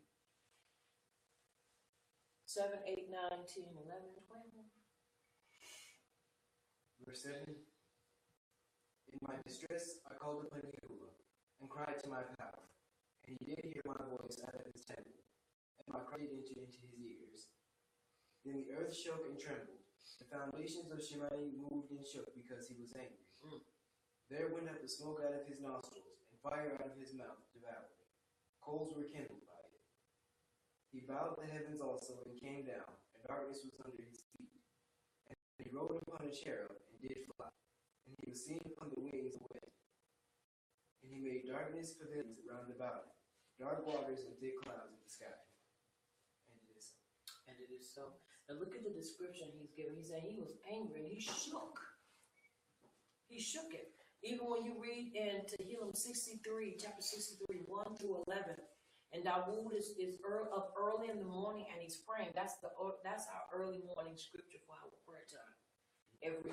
7, 8, 9, 10, 11, 12. Verse 7. In my distress, I called upon Yahuwah and cried to my power, and he did hear my voice out of his temple, and my cry entered into his ears. Then the earth shook and trembled. The foundations of Shemaiah moved and shook because he was angry. There went up the smoke out of his nostrils, and fire out of his mouth devoured it. Coals were kindled by it. He bowed the heavens also and came down, and darkness was under his feet. And he rode upon a cherub and did fly. And he was seen upon the wings of wind. And he made darkness pavilions round about him, dark waters and thick clouds in the sky. And it is so. And it is so. Now look at the description he's giving. He's saying he was angry and he shook. He shook it. Even when you read in Tehillim 63, chapter 63, 1 through 11, and Dawood is up early in the morning and he's praying. That's our early morning scripture for our prayer time. Every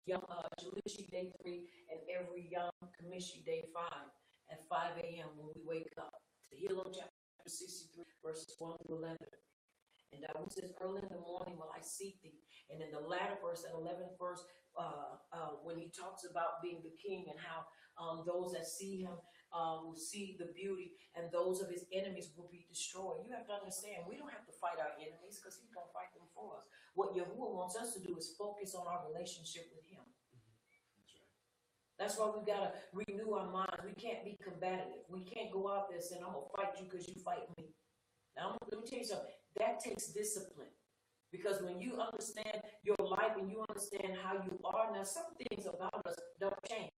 Yom Shalishi day 3 and every Yom Kamishi day 5 at 5 a.m. when we wake up. Tehillim chapter 63 verses 1 through 11. And Dawood says, early in the morning will I seek thee. And in the latter verse, that 11th verse, when he talks about being the king and how those that see him will see the beauty and those of his enemies will be destroyed. You have to understand, we don't have to fight our enemies because he's going to fight them for us. What Yahuwah wants us to do is focus on our relationship with him. That's right. That's why we've got to renew our minds. We can't be combative. We can't go out there saying, I'm going to fight you because you fight me. Now, let me tell you something. That takes discipline. Because when you understand your life and you understand how you are, now some things about us don't change.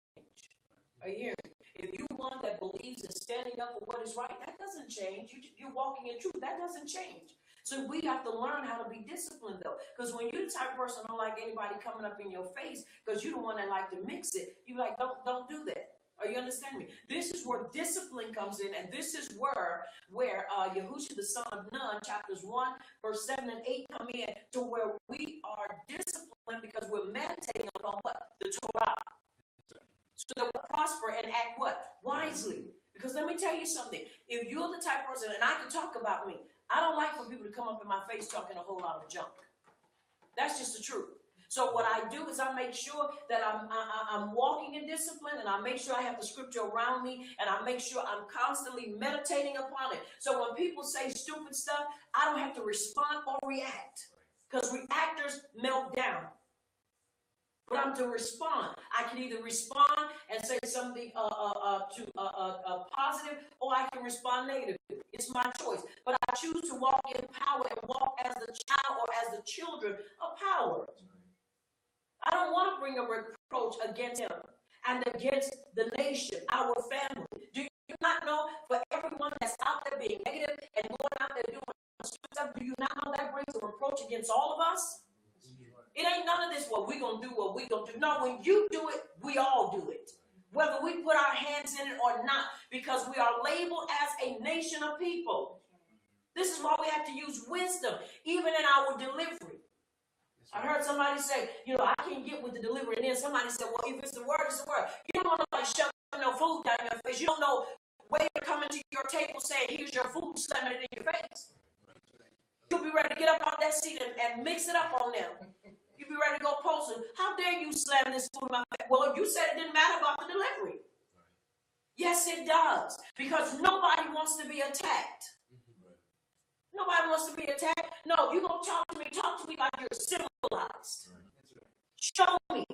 Are you hearing me? If you're one that believes in standing up for what is right, that doesn't change. You're walking in truth. That doesn't change. So we have to learn how to be disciplined, though. Because when you're the type of person who don't like anybody coming up in your face because you're the one that like to mix it, you're like, don't do that. Are you understanding me? This is where discipline comes in, and this is where Yahusha, the son of Nun, chapters 1, verse 7 and 8 come in to where we are disciplined because we're meditating upon what? The Torah. So that we prosper and act what? Wisely. Because let me tell you something. If you're the type of person, and I can talk about me, I don't like for people to come up in my face talking a whole lot of junk. That's just the truth. So what I do is I make sure that I'm walking in discipline, and I make sure I have the scripture around me, and I make sure I'm constantly meditating upon it. So when people say stupid stuff, I don't have to respond or react, because reactors melt down. But I'm to respond. I can either respond and say something positive, or I can respond negatively. It's my choice. But I choose to walk in power and walk as the child or as the children of power. I don't want to bring a reproach against him and against the nation, our family. Do you not know, for everyone that's there being negative and going out there doing stuff, do you not know that brings a reproach against all of us? It ain't none of this what we gonna do, what we gonna do. No, when you do it, we all do it. Whether we put our hands in it or not, because we are labeled as a nation of people. This is why we have to use wisdom, even in our delivery. I heard somebody say, I can't get with the delivery. And then somebody said, well, if it's the word, it's the word. You don't want nobody shoving no food down your face. You don't know waiter coming to your table saying, here's your food, slamming it in your face. You'll be ready to get up out that seat and mix it up on them. You'll be ready to go post it. How dare you slam this food in my face? Well, you said it didn't matter about the delivery. Yes, it does. Because nobody wants to be attacked. Nobody wants to be attacked. No, you're going to talk to me like you're civilized. Show me.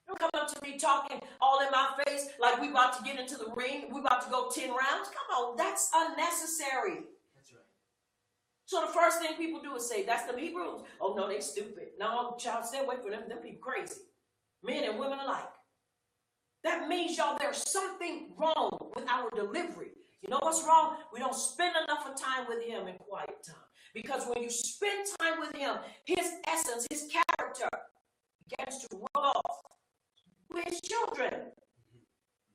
Don't come up to me talking all in my face like we about to get into the ring. We about to go 10 rounds. Come on, that's unnecessary. That's right. So the first thing people do is say, that's the Hebrews. Oh, no, they stupid. No, child, stay away from them. Them people crazy. Men and women alike. That means, y'all, there's something wrong with our delivery. You know what's wrong? We don't spend enough of time with him in quiet time. Because when you spend time with him, his essence, his character begins to rub off with his children.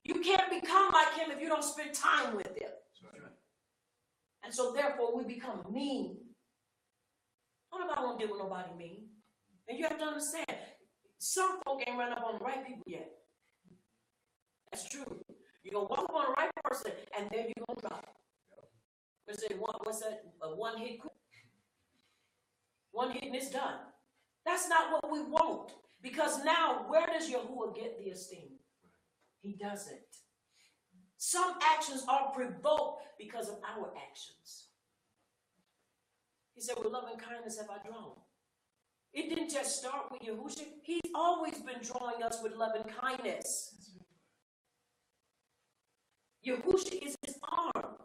You can't become like him if you don't spend time with him. And so therefore we become mean. Nobody won't deal with nobody mean. And you have to understand, some folk ain't run up on the right people yet. That's true. You're going to walk up on the right person, and then you're going to drop. What's that? A one-hit quick. One hit and it's done. That's not what we want. Because now, where does Yahuwah get the esteem? He doesn't. Some actions are provoked because of our actions. He said, with loving kindness have I drawn. It didn't just start with Yahushua. He's always been drawing us with loving kindness. Yahushua is his arm.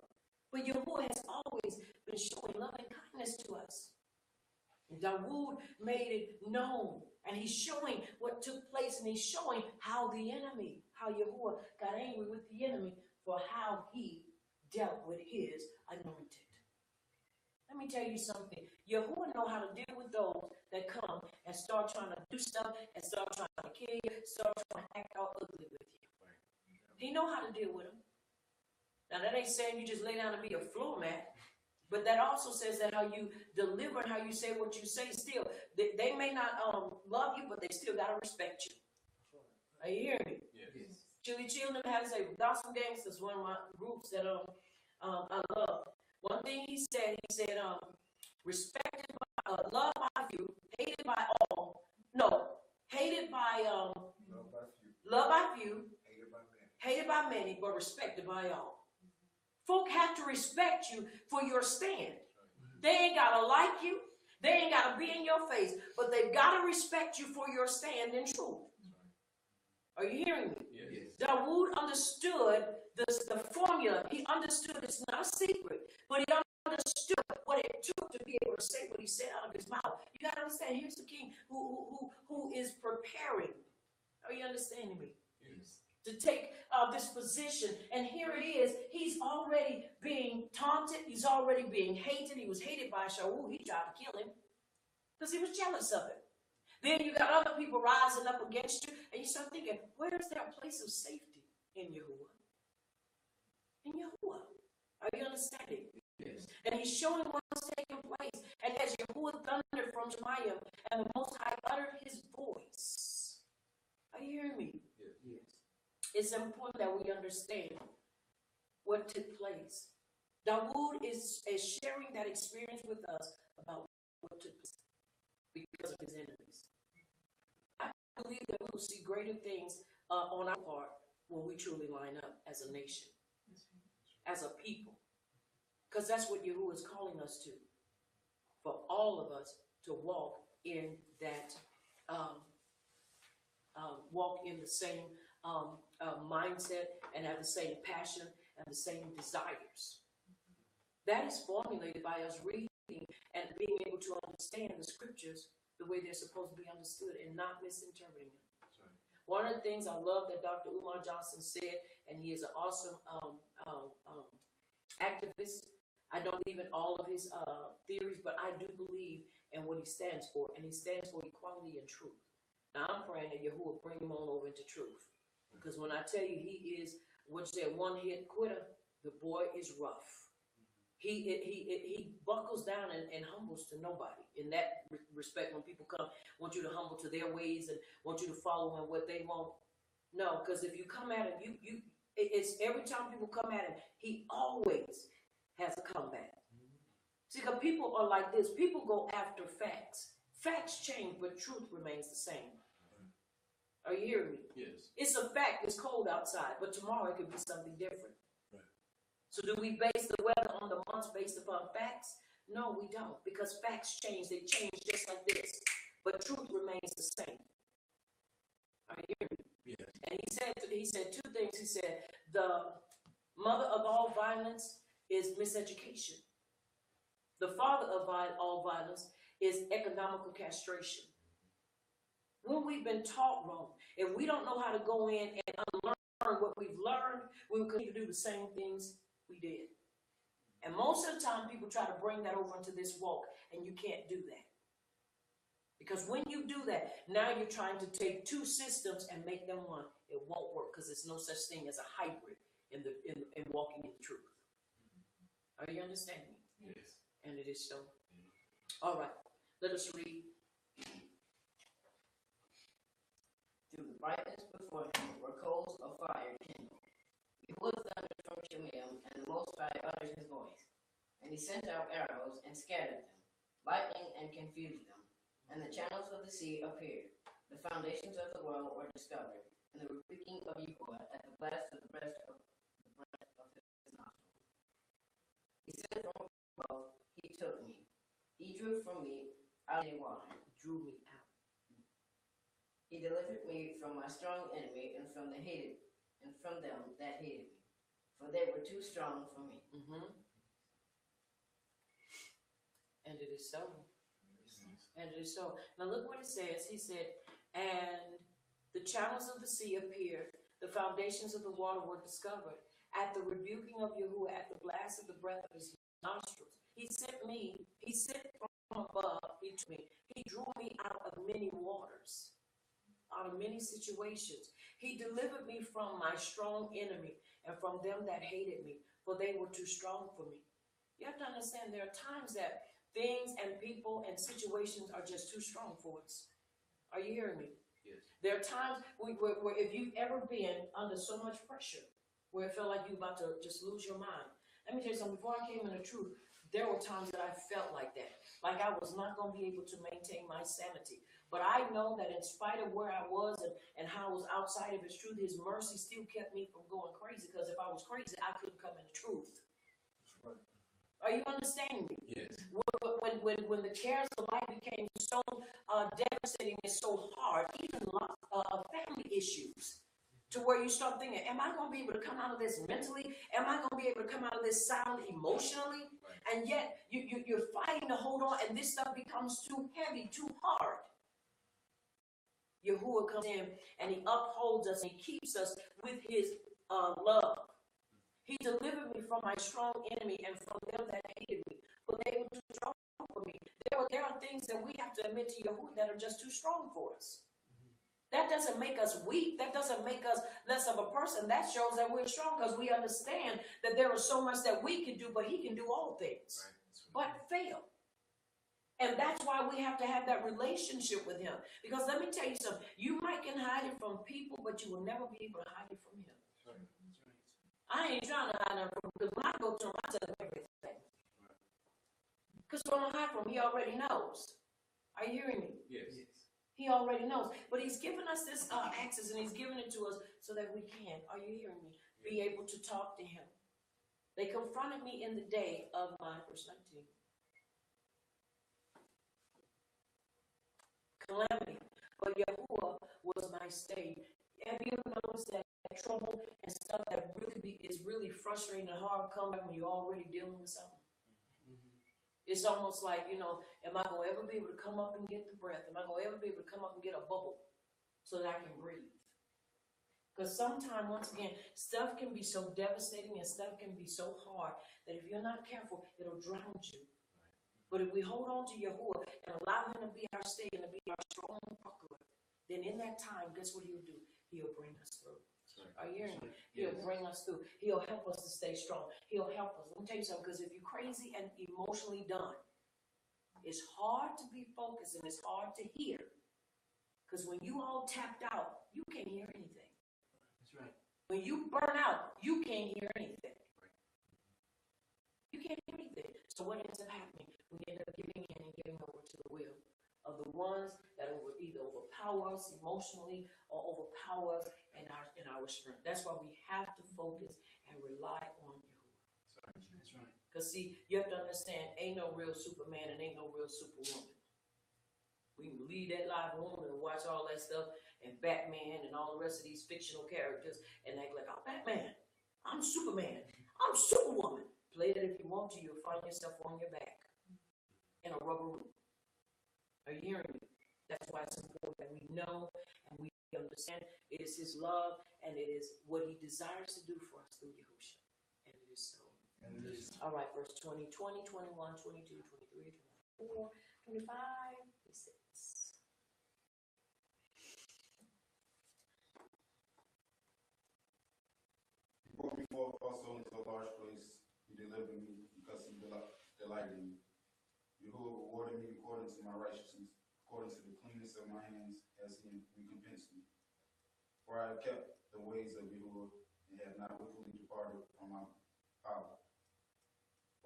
But Yahuwah has always been showing loving kindness to us. And Dawood made it known. And he's showing what took place. And he's showing how Yahuwah got angry with the enemy for how he dealt with his anointed. Let me tell you something. Yahuwah know how to deal with those that come and start trying to do stuff and start trying to kill you, start trying to act all ugly with you. He know how to deal with them. Now, that ain't saying you just lay down and be a floor mat, but that also says that how you deliver and how you say what you say still. They may not love you, but they still got to respect you. Are you hearing me? Yes. Chili Children has a Gospel Gangsters, one of my groups that I love. One thing he said, respected by, loved by few, hated by all. No, hated by, loved by few, hated by many, but respected by all. Folk have to respect you for your stand. They ain't got to like you. They ain't got to be in your face, but they've got to respect you for your stand in truth. Are you hearing me? Yes. Dawood understood the formula. He understood it's not a secret, but he understood what it took to be able to say what he said out of his mouth. You got to understand, here's the king who is preparing. Are you understanding me? Yes. To take this position, and here it is. He's already being taunted. He's already being hated. He was hated by Shaul. He tried to kill him because he was jealous of him. Then you got other people rising up against you, and you start thinking, where is there a place of safety in Yahuwah? In Yahuwah. Are you understanding? Yes. And he's showing what's taking place. And as Yahuwah thundered from Shemayim, and the Most High uttered his voice. Are you hearing me? Yes. It's important that we understand what took place. Dawood is sharing that experience with us about what took place because of his enemies. I believe that we will see greater things on our part when we truly line up as a nation, as a people. Because that's what Yahuwah is calling us to. For all of us to walk in that, walk in the same mindset and have the same passion and the same desires. That is formulated by us reading and being able to understand the scriptures the way they're supposed to be understood and not misinterpreting them. Right. One of the things I love that Dr. Umar Johnson said, and he is an awesome activist, I don't believe in all of his theories, but I do believe in what he stands for, and he stands for equality and truth. Now I'm praying that Yahuwah bring him on over into truth, because when I tell you he is what you say, one-hit quitter, the boy is rough. He buckles down and humbles to nobody. In that respect, when people come, want you to humble to their ways and want you to follow in what they want. No, because if you come at him, it's every time people come at him, he always has a comeback. See, because people are like this. People go after facts. Facts change, but truth remains the same. Are you hearing me? Yes. It's a fact. It's cold outside, but tomorrow it could be something different. Right. So do we base the weather on the months based upon facts? No, we don't, because facts change. They change just like this, but truth remains the same. Are you hearing me? Yes. And he said two things. He said the mother of all violence is miseducation. The father of all violence is economical castration. When we've been taught wrong, if we don't know how to go in and unlearn what we've learned, we will continue to do the same things we did. And most of the time, people try to bring that over into this walk, and you can't do that. Because when you do that, now you're trying to take two systems and make them one. It won't work, because there's no such thing as a hybrid in walking in the truth. Are you understanding me? Yes. And it is so. All right, let us read. Through the brightness before him were coals of fire kindled. He would thunder from Shemiam, and the Most High uttered his voice. And he sent out arrows and scattered them, lightning and confused them. And the channels of the sea appeared. The foundations of the world were discovered, and the rebuking of Yahuwah at the blast of the breath of his nostrils. He said from above, he took me. He drew from me out of water. Drew me out. He delivered me from my strong enemy and from them that hated me, for they were too strong for me. And it is so. And it is so. Now look what it says. He said, and the channels of the sea appeared, the foundations of the water were discovered. At the rebuking of Yahuwah, at the blast of the breath of his nostrils, he sent from above, he took me. He drew me out of many waters, out of many situations. He delivered me from my strong enemy and from them that hated me, for they were too strong for me. You have to understand, there are times that things and people and situations are just too strong for us. Are you hearing me? Yes. There are times where if you've ever been under so much pressure, where it felt like you're about to just lose your mind. Let me tell you something, before I came in the truth, there were times that I felt like that. Like I was not going to be able to maintain my sanity. But I know that in spite of where I was and how I was outside of his truth, his mercy still kept me from going crazy. Because if I was crazy, I couldn't come in the truth. Right. Are you understanding me? Yes. When the cares of life became so devastating and so hard, even family issues, to where you start thinking, am I going to be able to come out of this mentally? Am I going to be able to come out of this sound emotionally? Right. And yet you're fighting to hold on, and this stuff becomes too heavy, too hard. Yahuwah comes in and he upholds us and he keeps us with his love. He delivered me from my strong enemy and from them that hated me, for they were too strong for me. There are things that we have to admit to Yahuwah that are just too strong for us. That doesn't make us weak. That doesn't make us less of a person. That shows that we're strong, because we understand that there is so much that we can do, but he can do all things, but fail. And that's why we have to have that relationship with him. Because let me tell you something. You might can hide it from people, but you will never be able to hide it from him. I ain't trying to hide it from him, because when I go to him, I tell him everything. Because when I hide from him, he already knows. Are you hearing me? Yes. He already knows. But he's given us this access, and he's given it to us so that we can, are you hearing me, be able to talk to him. They confronted me in the day of my, verse 19, calamity, but Yahuwah was my stay. Have you ever noticed that trouble and stuff that is really frustrating and hard to come back when you're already dealing with something? It's almost like, am I going to ever be able to come up and get the breath? Am I going to ever be able to come up and get a bubble so that I can breathe? Because sometimes, once again, stuff can be so devastating and stuff can be so hard that if you're not careful, it'll drown you. But if we hold on to Yahuwah and allow him to be our stay and to be our strong buckler, then in that time, guess what he'll do? He'll bring us through. Are you hearing me? He'll bring us through. He'll help us to stay strong. He'll help us. Let me tell you something, because if you're crazy and emotionally done, it's hard to be focused and it's hard to hear. Because when you all tapped out, you can't hear anything. That's right. When you burn out, you can't hear anything. You can't hear anything. So what ends up happening? We end up giving in and giving over to the will of the ones that will either overpower us emotionally or overpower us in our strength. That's why we have to focus and rely on Yahuwah. That's right. Because see, you have to understand, ain't no real Superman and ain't no real Superwoman. We can believe that live woman and watch all that stuff and Batman and all the rest of these fictional characters and act like, I'm Batman, I'm Superman, I'm Superwoman. Play that if you want to, you'll find yourself on your back in a rubber room. Are you hearing me? That's why it's important that we know and we understand it is his love and it is what he desires to do for us through Yahushua. And it is so. And it is. All right, verse 20, 20, 21, 22, 23, 24, 25, 26. He brought me forth also into a large place. He delivered me because he delighted in me. Yahuwah rewarded me according to my righteousness, according to the cleanness of my hands, as he recompensed me. For I have kept the ways of Yahuwah, and have not wickedly departed from my power.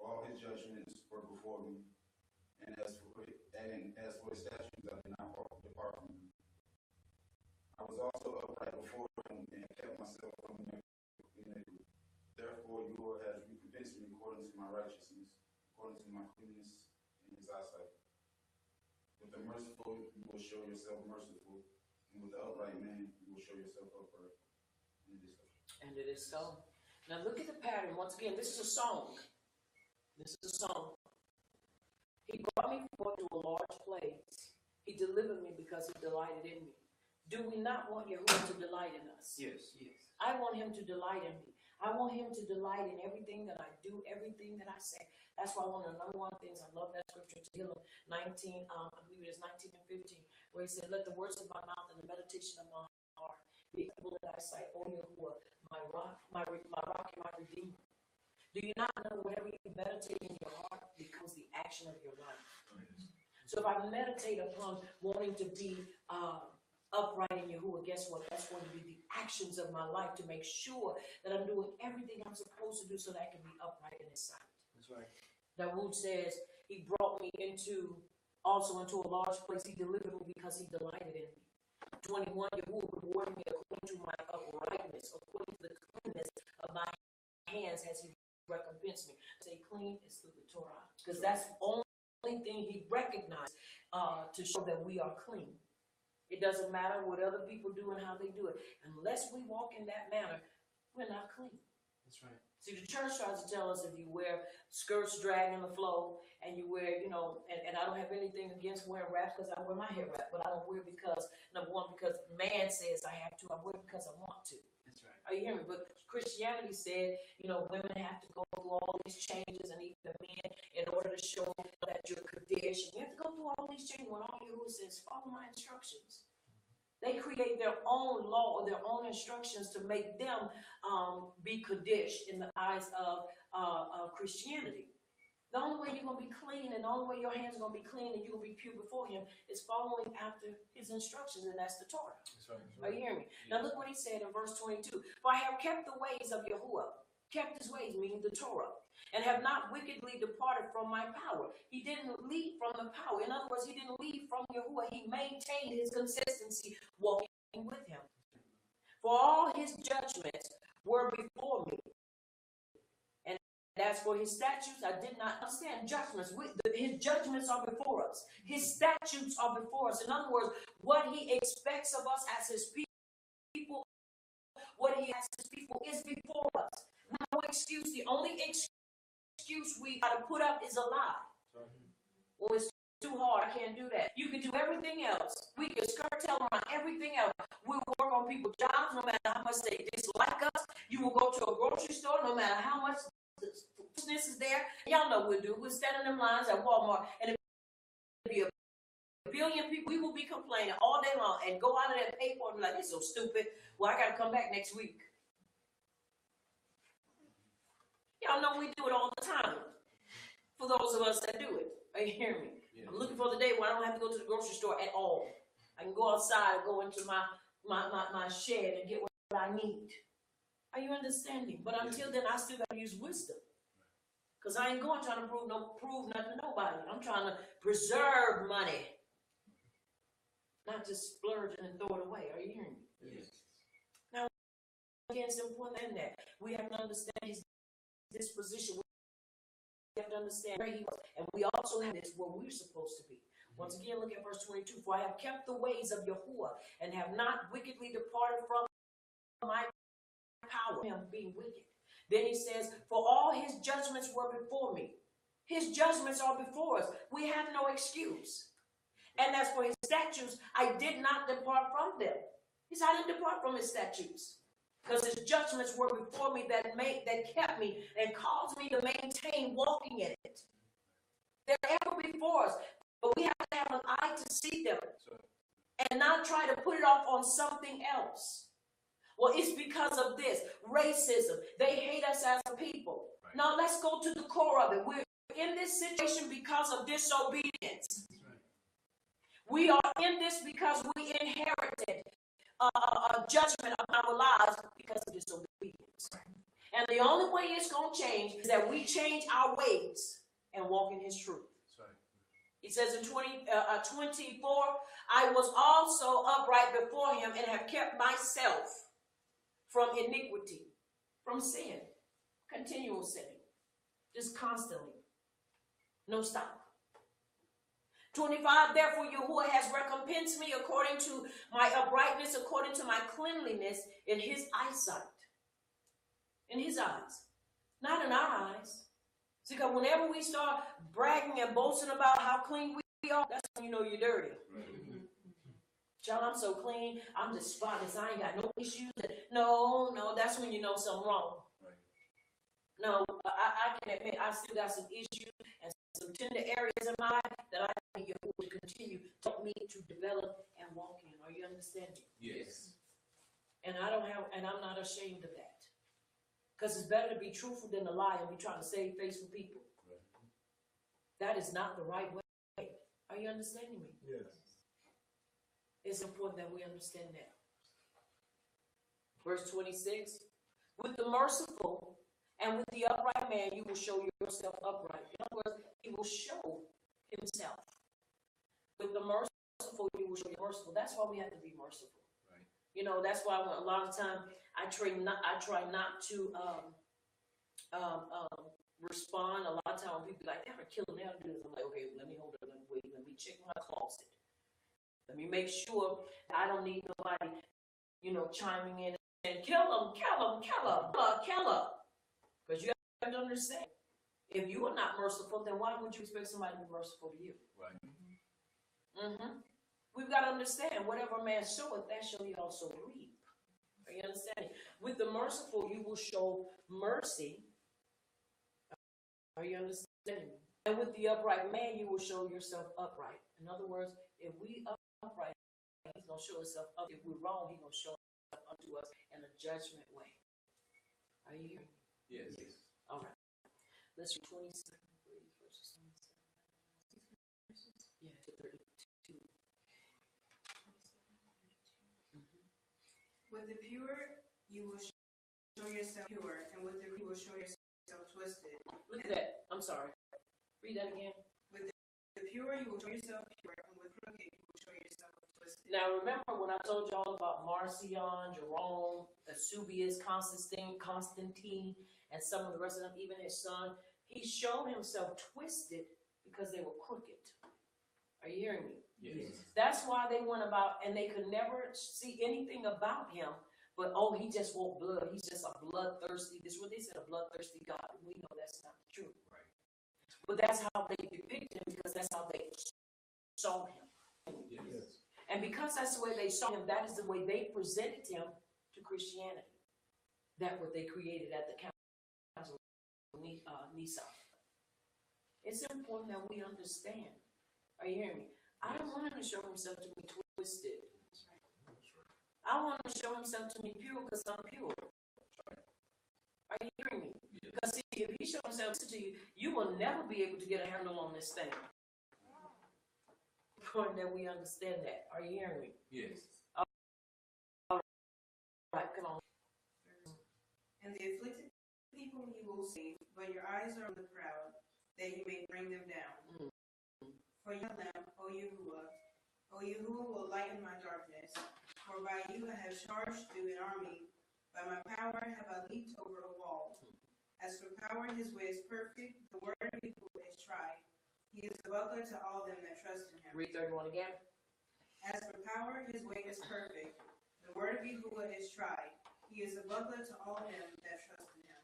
For all his judgments were before me, and as for his statutes, I did not depart from them. I was also upright before him, and have kept myself from iniquity. Therefore, Yahuwah has recompensed me according to my righteousness, according to my cleanness in his eyesight. With the merciful, you will show yourself merciful, and with the upright man, you will show yourself upright. And it is so. And it is so. Now look at the pattern. Once again, this is a song. This is a song. He brought me forth to a large place. He delivered me because he delighted in me. Do we not want Yahuwah to delight in us? Yes, yes. I want him to delight in me. I want him to delight in everything that I do, everything that I say. That's why one of the number one things, I love that scripture, Tehillim 19, I believe it is 19 and 15, where he said, let the words of my mouth and the meditation of my heart be acceptable in thy sight, O Yahuwah, my rock, my rock and my redeemer. Do you not know whatever you meditate in your heart becomes the action of your life? So if I meditate upon wanting to be upright in Yahuwah, guess what? That's going to be the actions of my life to make sure that I'm doing everything I'm supposed to do so that I can be upright in his sight. That's right. Dawood says, he brought me also into a large place. He delivered me because he delighted in me. 21, Yahuwah rewarded me according to my uprightness, according to the cleanness of my hands has he recompensed me. Say clean is through the Torah. Because that's the only thing he recognized to show that we are clean. It doesn't matter what other people do and how they do it. Unless we walk in that manner, we're not clean. That's right. See, the church tries to tell us if you wear skirts dragging the flow and you wear, and I don't have anything against wearing wraps because I wear my hair wrap, but I don't wear because, number one, because man says I have to. I wear it because I want to. That's right. Are you hearing me? But Christianity said, women have to go through all these changes and even men in order to show that you're Kaddish. You have to go through all these changes when all Yahuwah says, follow my instructions. They create their own law or their own instructions to make them be Kaddish in the eyes of Christianity. The only way you're going to be clean and the only way your hands are going to be clean and you're going to be pure before him is following after his instructions, and that's the Torah. That's right. Are you hearing me? Now look what he said in verse 22. For I have kept the ways of Yahuwah, kept his ways, meaning the Torah, and have not wickedly departed from my power. He didn't leave from the power. In other words, he didn't leave from Yahuwah. He maintained his consistency walking with him. For all his judgments were before me. And as for his statutes, I did not understand judgments. His judgments are before us. His statutes are before us. In other words, what he expects of us as his people, what he asks his people is before us. No excuse. The only excuse we got to put up is a lie. Well, it's too hard. I can't do that. You can do everything else. We can skirt tail around everything else. We will work on people's jobs no matter how much they dislike us. You will go to a grocery store no matter how much business is there. Y'all know we'll do. We'll stand in them lines at Walmart, and it'll be a billion people. We will be complaining all day long and go out of that pay for it and be like, it's so stupid. Well, I got to come back next week. Y'all know we do it all the time. For those of us that do it. Are you hearing me? Yeah. I'm looking for the day where I don't have to go to the grocery store at all. I can go outside and go into my shed and get what I need. Are you understanding? But until then, I still got to use wisdom. Because I ain't going trying to prove nothing to nobody. I'm trying to preserve money. Not just splurge and throw it away. Are you hearing me? Yes. Now, again, it's important than that. We have to understand his disposition. We have to understand where he was. And we also have this where we're supposed to be. Once again, look at verse 22. For I have kept the ways of Yahuwah and have not wickedly departed from my power, him being wicked. Then he says, for all his judgments were before me. His judgments are before us. We have no excuse. And as for his statutes, I did not depart from them. He said, I didn't depart from his statutes. Because his judgments were before me that kept me and caused me to maintain walking in it. They're ever before us. But we have to have an eye to see them. And not try to put it off on something else. Well, it's because of this. Racism. They hate us as a people. Right. Now, let's go to the core of it. We're in this situation because of disobedience. Right. We are in this because we inherited a judgment of our lives because of disobedience. Right. And the only way it's going to change is that we change our ways and walk in his truth. Right. He says in 24, I was also upright before him and have kept myself from iniquity, from sin, continual sin, just constantly, no stop. 25, therefore Yahuwah has recompensed me according to my uprightness, according to my cleanliness in his eyesight. In his eyes, not in our eyes. See, because whenever we start bragging and boasting about how clean we are, that's when you know you're dirty. John, I'm so clean. I'm just spotless. I ain't got no issues. No, that's when you know something wrong. Right. No, I can admit I still got some issues and some tender areas in my life that I need you to continue to help me to develop and walk in. Are you understanding? Yes. And I'm not ashamed of that. Because it's better to be truthful than to lie and be trying to save face for people. Right. That is not the right way. Are you understanding me? Yes. It's important that we understand that. Verse 26, with the merciful and with the upright man, you will show yourself upright. In other words, he will show himself. With the merciful, you will show yourself merciful. That's why we have to be merciful. Right. You know, that's why a lot of time I try not to respond. A lot of time when people be like, they're killing their dudes. I'm like, okay, let me hold it, let me check my closet. Let me make sure I don't need nobody, chiming in and kill them. Because you have to understand, if you are not merciful, then why would you expect somebody to be merciful to you? Right. Mm-hmm. We've got to understand, whatever man soweth, that shall he also reap. Are you understanding? With the merciful, you will show mercy. Are you understanding? And with the upright man, you will show yourself upright. In other words, if we upright, he's going to show himself up. If we're wrong, he's going to show up unto us in a judgment way. Are you hearing me? Yes. All right. Let's read 27 verses. Yeah, to 32. With the pure, you will show yourself pure, and with the you will show yourself twisted. Look at that. I'm sorry. Read that again. With the pure, you will show yourself pure, and with crooked, you will show yourself twisted. Now, remember when I told y'all about Marcion, Jerome, Eusebius, Constantine, and some of the rest of them, even his son, he showed himself twisted because they were crooked. Are you hearing me? Yes. That's why they went about, and they could never see anything about him, but, he just wants blood. He's just a bloodthirsty, this is what they said, a bloodthirsty God. We know that's not true. Right. But that's how they depicted him, because that's how they saw him. Yes. And because that's the way they saw him, that is the way they presented him to Christianity. That's what they created at the council of Nicaea. It's important that we understand. Are you hearing me? I don't want him to show himself to be twisted. I want him to show himself to me pure because I'm pure. Are you hearing me? Because see, if he shows himself to you, you will never be able to get a handle on this thing. Important that we understand that. Are you hearing me? Yes. All right, come on. And the afflicted people you will save, but your eyes are on the proud, that you may bring them down. For your lamp, O Yahuwah, will lighten my darkness. For by you I have charged through an army, by my power have I leaped over a wall. As for power, his way is perfect, the word of Yahuwah is tried. He is a buckler to all them that trust in him. Read 31 again. As for power, his way is perfect, the word of Yahuwah is tried. He is a buckler to all them that trust in him.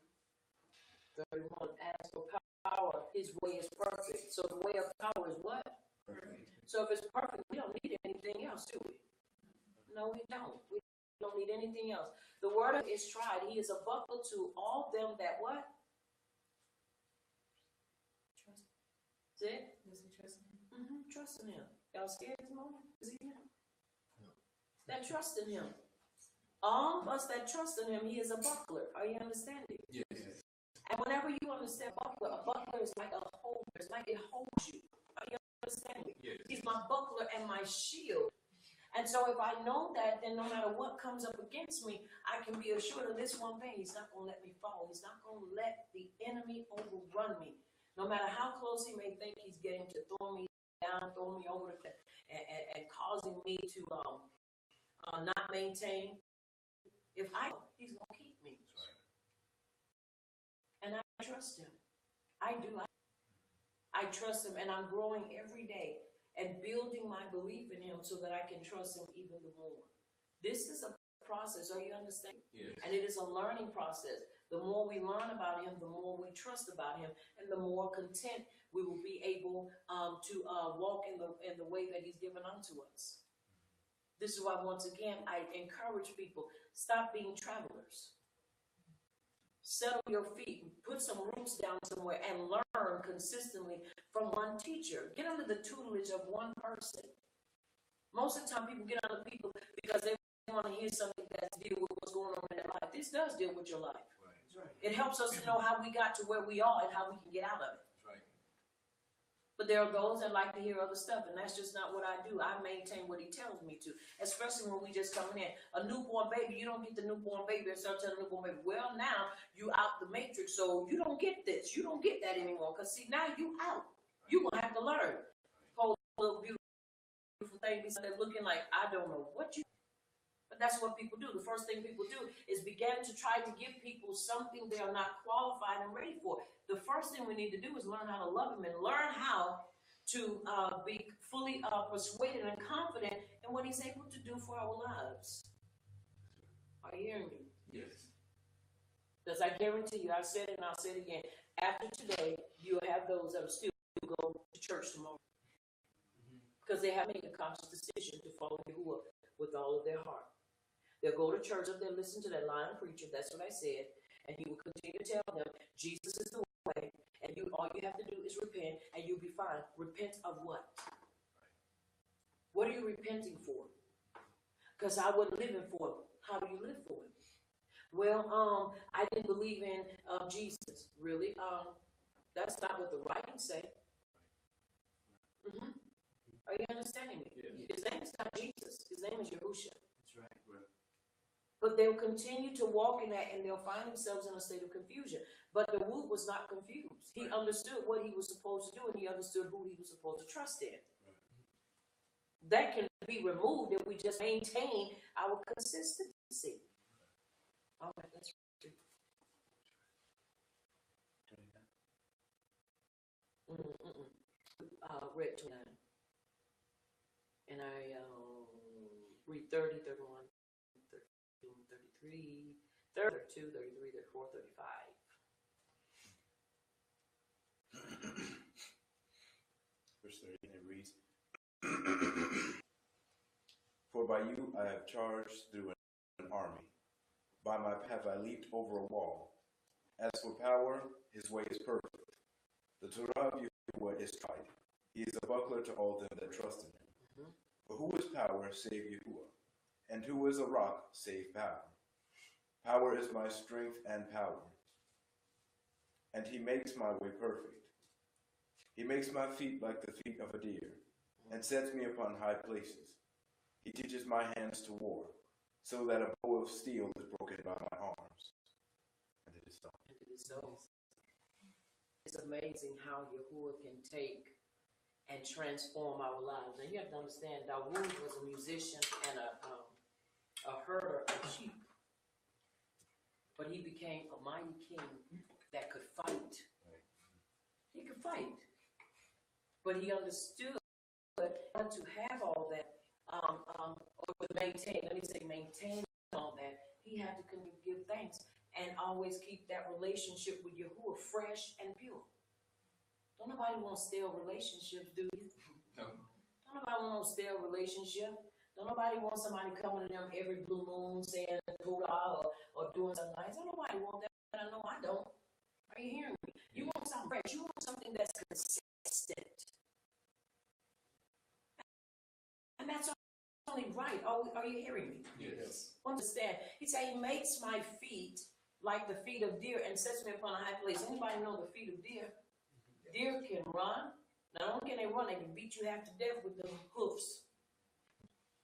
31. As for power, his way is perfect. So the way of power is what? Perfect. So if it's perfect, we don't need anything else, do we? No, we don't. We don't need anything else. The word is tried. He is a buckler to all them that what? Trust. Is it? Does he trust in him? Trust in him. Y'all scared this morning? Is he here? No. That trust in him. All of us that trust in him, he is a buckler. Are you understanding? Yes. And whenever you understand buckler, a buckler is like a holder. It's like it holds you. Are you understanding? Yes. He's my buckler and my shield. And so if I know that, then no matter what comes up against me, I can be assured of this one thing. He's not going to let me fall. He's not going to let the enemy overrun me. No matter how close he may think he's getting to throw me down, throw me over the cliff, and causing me to not maintain. If I know, he's going to keep me. And I trust him. I do. I trust him, and I'm growing every day and building my belief in him so that I can trust him even the more. This is a process. Are you understanding? Yes. And it is a learning process. The more we learn about him, the more we trust about him, and the more content we will be able to walk in the way that he's given unto us. This is why, once again, I encourage people, stop being travelers. Settle your feet, put some roots down somewhere, and learn consistently from one teacher. Get under the tutelage of one person. Most of the time, people get under people because they want to hear something that deals with what's going on in their life. This does deal with your life. Right. It helps us to know how we got to where we are and how we can get out of it. Right. But there are those that like to hear other stuff, and that's just not what I do. I maintain what he tells me to, especially when we just coming in. A newborn baby, you don't get the newborn baby and start telling the newborn baby, well, now you out the matrix, so you don't get this. You don't get that anymore, because see, now you out. You're going to have to learn. Whole little beautiful thing be looking like, I don't know what you. But that's what people do. The first thing people do is begin to try to give people something they are not qualified and ready for. The first thing we need to do is learn how to love him and learn how to be fully persuaded and confident in what he's able to do for our lives. Are you hearing me? Yes. Because I guarantee you, I said it and I'll say it again, after today, you'll have those that will still go to church tomorrow. Because they have made a conscious decision to follow Yahuwah with all of their heart. They'll go to church if they listen to that lying preacher. That's what I said. And he will continue to tell them Jesus is the way. And all you have to do is repent and you'll be fine. Repent of what? What are you repenting for? Because I wasn't living for it. How do you live for it? Well, I didn't believe in Jesus. Really? That's not what the writings say. Are you understanding me? Yes. His name is not Jesus. His name is Yahushua. That's right. But they'll continue to walk in that and they'll find themselves in a state of confusion. But the Wu was not confused. He understood what he was supposed to do and he understood who he was supposed to trust in. That can be removed if we just maintain our consistency. All right, let's read. Read 29. And I read 30, 31. 33, 32, 33, 34, 35. Verse 30, and it reads, by you I have charged through an army. By my path I leaped over a wall. As for power, his way is perfect. The Torah of Yahuwah is tried. He is a buckler to all them that trust in him. For who is power save Yahuwah? And who is a rock save power? Power is my strength and power. And he makes my way perfect. He makes my feet like the feet of a deer, and sets me upon high places. He teaches my hands to war, so that a bow of steel is broken by my arms. And it is so. And it is so. It's amazing how Yahuwah can take and transform our lives. And you have to understand, Dawood was a musician and a herder of sheep. But he became a mighty king that could fight. He could fight. But he understood that to have all that, or to maintain, let me say maintain all that, he had to give thanks and always keep that relationship with Yahuwah fresh and pure. Don't nobody want stale relationships, do you? No. Don't nobody want no stale relationship. Don't nobody want somebody coming to them every blue moon saying Torah or doing something nice. Don't nobody want that. I know I don't. Are you hearing me? You want something fresh. You want something that's consistent. And that's only right. Are you hearing me? Yes. Understand? He said, he makes my feet like the feet of deer and sets me upon a high place. Anybody know the feet of deer? Deer can run. Not only can they run, they can beat you half to death with their hoofs.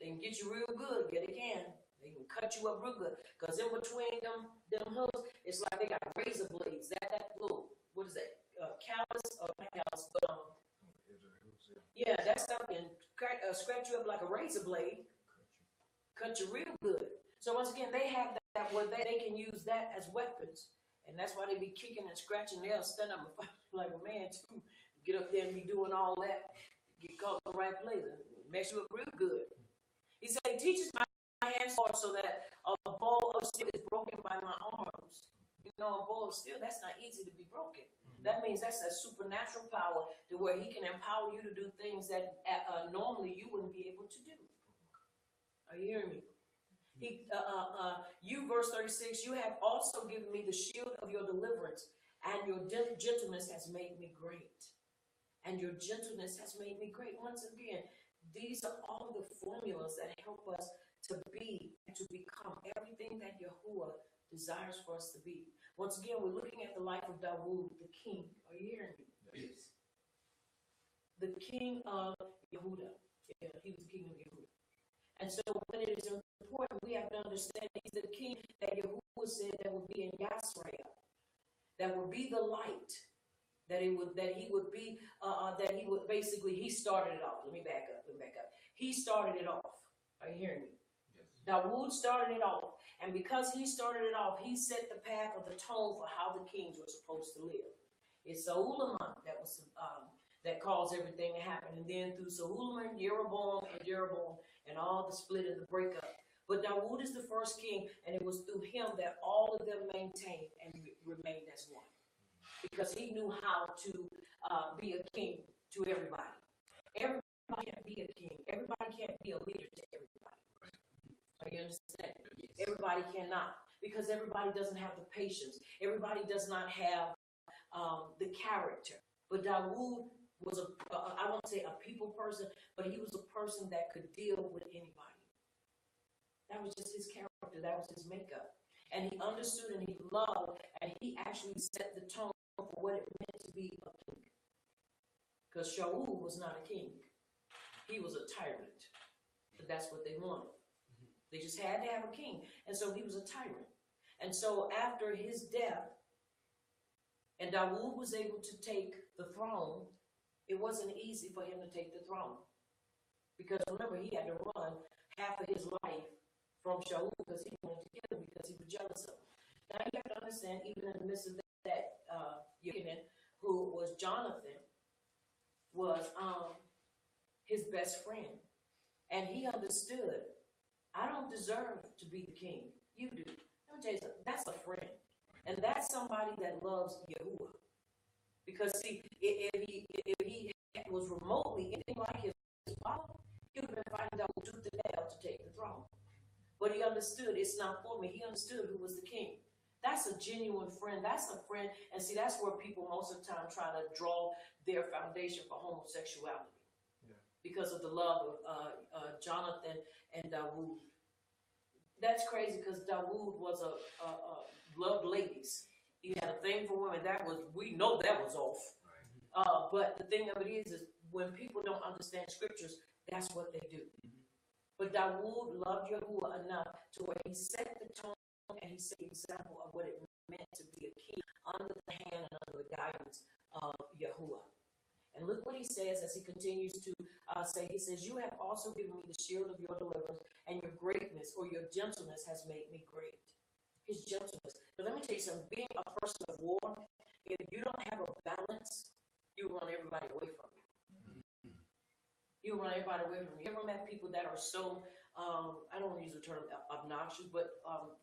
They can get you real good. Yeah, they can. They can cut you up real good. Because in between them hoofs, it's like they got razor blades. That little, what is that? Callus, or not callus, but yeah, that stuff can scratch you up like a razor blade. Cut you real good. So once again, they have that where they can use that as weapons. And that's why they be kicking and scratching. They'll stand up and fight like a man too. Get up there and be doing all that. Get caught in the right place. Mess you up real good. He said, he teaches my hands so that a bow of steel is broken by my arms. You know, a bow of steel, that's not easy to be broken. That means that's a supernatural power to where he can empower you to do things that normally you wouldn't be able to do. Are you hearing me? You, verse 36, you have also given me the shield of your deliverance, and your gentleness has made me great. And your gentleness has made me great. Once again, these are all the formulas that help us to be and to become everything that Yahuwah desires for us to be. Once again, we're looking at the life of Dawood, the king. Are you hearing me? Yes. The king of Yehuda. Yeah, he was the king of Yehuda. And so when it is important, we have to understand he's the king that Yahuwah said that would be in Yasrael, that would be the light, that he would basically, he started it off. Let me back up. He started it off. Are you hearing me? Yes. Dawood started it off. And because he started it off, he set the path of the tone for how the kings were supposed to live. It's Solomon that caused everything to happen. And then through Solomon, Jeroboam, and all the split and the breakup. But Dawood is the first king, and it was through him that all of them maintained and remained as one. Because he knew how to be a king to everybody. Everybody can't be a king. Everybody can't be a leader to everybody. Are you understand? Everybody cannot. Because everybody doesn't have the patience. Everybody does not have the character. But Dawood was I won't say a people person, but he was a person that could deal with anybody. That was just his character. That was his makeup. And he understood and he loved, and he actually set the tone for what it meant to be a king. Because Shaul was not a king. He was a tyrant. But that's what they wanted. They just had to have a king. And so he was a tyrant. And so after his death, and Dawood was able to take the throne, it wasn't easy for him to take the throne. Because remember, he had to run half of his life from Shaul because he wanted to kill him because he was jealous of him. Now you have to understand, even in the midst of that, who was Jonathan, was his best friend. And he understood, I don't deserve to be the king. You do. Let me tell you something. That's a friend. And that's somebody that loves Yahuwah. Because see, if he was remotely anything like his father, he would have been fighting Dawood tooth and nail to take the throne. But he understood it's not for me. He understood who was the king. That's a genuine friend. That's a friend. And see, that's where people most of the time try to draw their foundation for homosexuality. Yeah. Because of the love of Jonathan and Dawood. That's crazy because Dawood was a loved ladies. He had a thing for women. We know that was off. Right. But the thing of it is when people don't understand scriptures, that's what they do. Mm-hmm. But Dawood loved Yahuwah enough to where he set the tone and he set the example of what it meant to be a king under the hand and under the guidance of Yahuwah. And look what he says as he continues to say. He says, you have also given me the shield of your deliverance, and your greatness or your gentleness has made me great. His gentleness. But let me tell you something. Being a person of war, if you don't have a balance, you run everybody away from you. You run everybody away from you. You ever met people that are so, I don't want to use the term obnoxious, but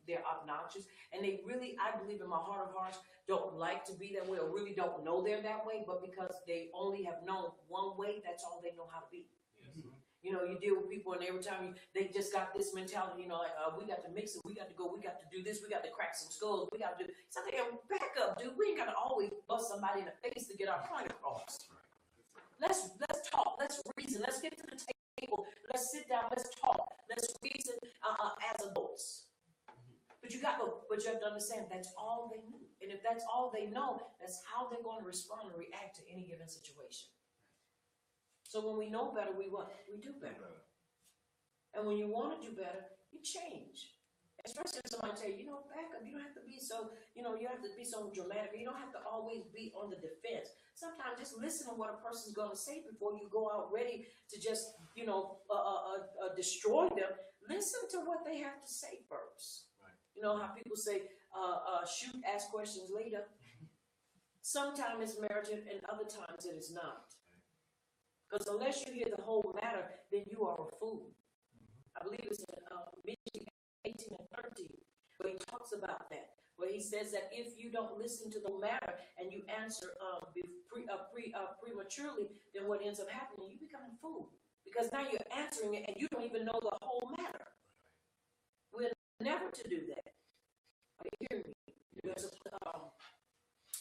they're obnoxious. And they really, I believe in my heart of hearts, don't like to be that way or really don't know they're that way. But because they only have known one way, that's all they know how to be. Yes. You know, you deal with people and every time they just got this mentality, you know, like, we got to mix it. We got to go. We got to do this. We got to crack some skulls. We got to do something. Back up, dude. We ain't got to always bust somebody in the face to get our point across. Let's talk. Let's reason. Let's get to the table. Let's sit down. Let's talk. Let's reason as adults. But you have to understand that's all they knew. And if that's all they know, that's how they're going to respond and react to any given situation. So when we know better, we do better. And when you want to do better, you change. Especially if somebody tell you, back up. You don't have to be so, you have to be so dramatic. You don't have to always be on the defense. Sometimes just listen to what a person's going to say before you go out ready to just, destroy them. Listen to what they have to say first. Right. You know how people say, shoot, ask questions later. Sometimes it's merited and other times it is not. Because unless you hear the whole matter, then you are a fool. I believe it's in Michigan 18 and 13, where he talks about that, where he says that if you don't listen to the matter and you answer prematurely, then what ends up happening, you become a fool. Because now you're answering it and you don't even know the whole matter. We're never to do that. Are you hearing me? We're to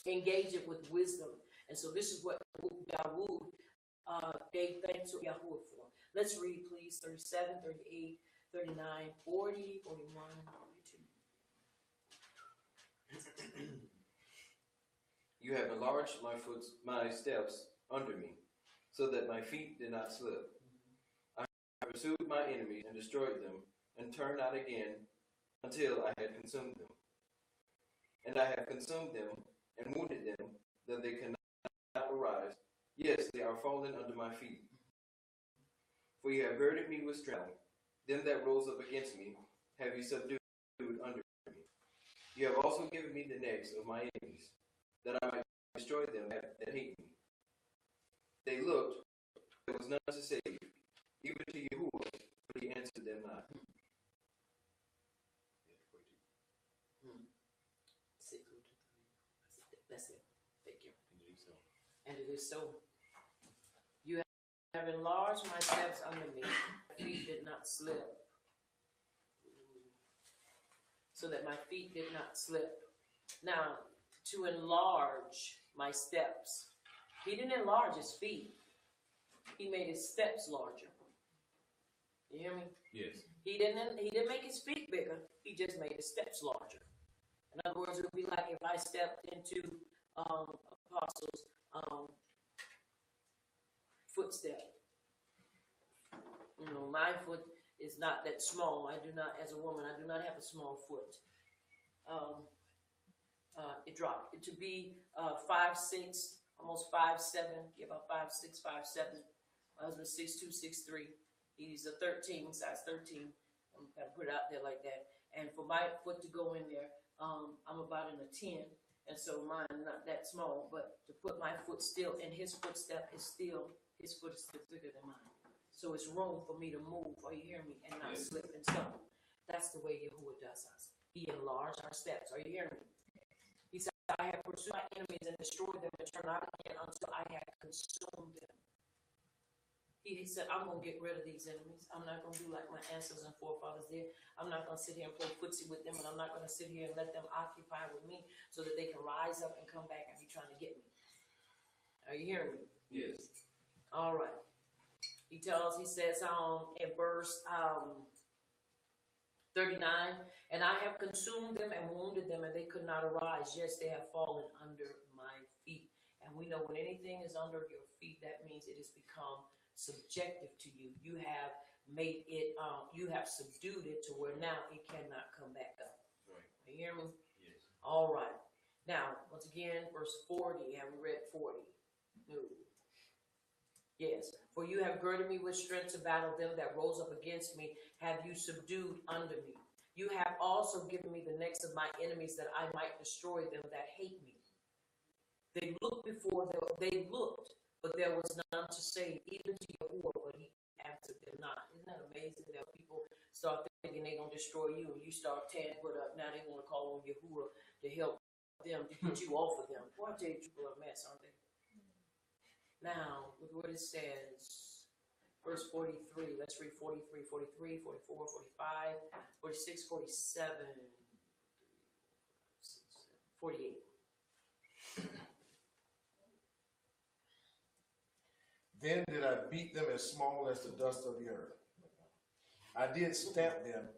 engage it with wisdom. And so this is what Dawood gave thanks to Yahuwah for. Let's read, please, 37, 38, 39, 40, 41, 42. You have enlarged my steps under me, so that my feet did not slip. I pursued my enemies and destroyed them, and turned not again until I had consumed them. And I have consumed them and wounded them, that they cannot arise. Yes, they are fallen under my feet. For you have girded me with strength. Them that rose up against me have you subdued under me. You have also given me the necks of my enemies, that I might destroy them that hate me. They looked, there was none to save, even to Yahuwah, but he answered them not. That's it. Thank you. And it is so. You have enlarged my steps under me. My feet did not slip. So that my feet did not slip. Now, to enlarge my steps. He didn't enlarge his feet. He made his steps larger. You hear me? Yes. He didn't make his feet bigger. He just made his steps larger. In other words, it would be like if I stepped into Apostles' footstep. My foot is not that small. I do not, as a woman, I do not have a small foot. It dropped to be 5'6", almost 5'7", about 5'6", 5'7". My husband's 6'2", 6'3". He's a 13, size 13. I'm gonna put it out there like that. And for my foot to go in there, I'm about in a 10, and so mine not that small. But to put my foot still, and his foot is still bigger than mine. So it's room for me to move. Are you hearing me? And not slip and stumble. That's the way Yahuwah does us. He enlarged our steps. Are you hearing me? He said, I have pursued my enemies and destroyed them and turned not again until I had consumed them. He said, I'm going to get rid of these enemies. I'm not going to do like my ancestors and forefathers did. I'm not going to sit here and play footsie with them, and I'm not going to sit here and let them occupy with me so that they can rise up and come back and be trying to get me. Are you hearing me? Yes. All right. He says in verse 39, and I have consumed them and wounded them, and they could not arise. Yes, they have fallen under my feet. And we know when anything is under your feet, that means it has become subjective to you. You have made it, you have subdued it to where now it cannot come back up. Right. You hear me? Yes. All right. Now, once again, verse 40. Have we read 40? No. Yes. For you have girded me with strength to battle them that rose up against me. Have you subdued under me? You have also given me the necks of my enemies that I might destroy them that hate me. They looked before they looked, but there was none to save, even to Yahuwah, but he answered them not. Isn't that amazing that people start thinking they're going to destroy you, and you start tearing put up. Now they want to call on Yahuwah to help them, to get you off of them. Boy, I tell you, people are a mess, aren't they? Now, look what it says. Verse 43. Let's read 43, 43, 44, 45, 46, 47, 48. Then did I beat them as small as the dust of the earth. I did stamp them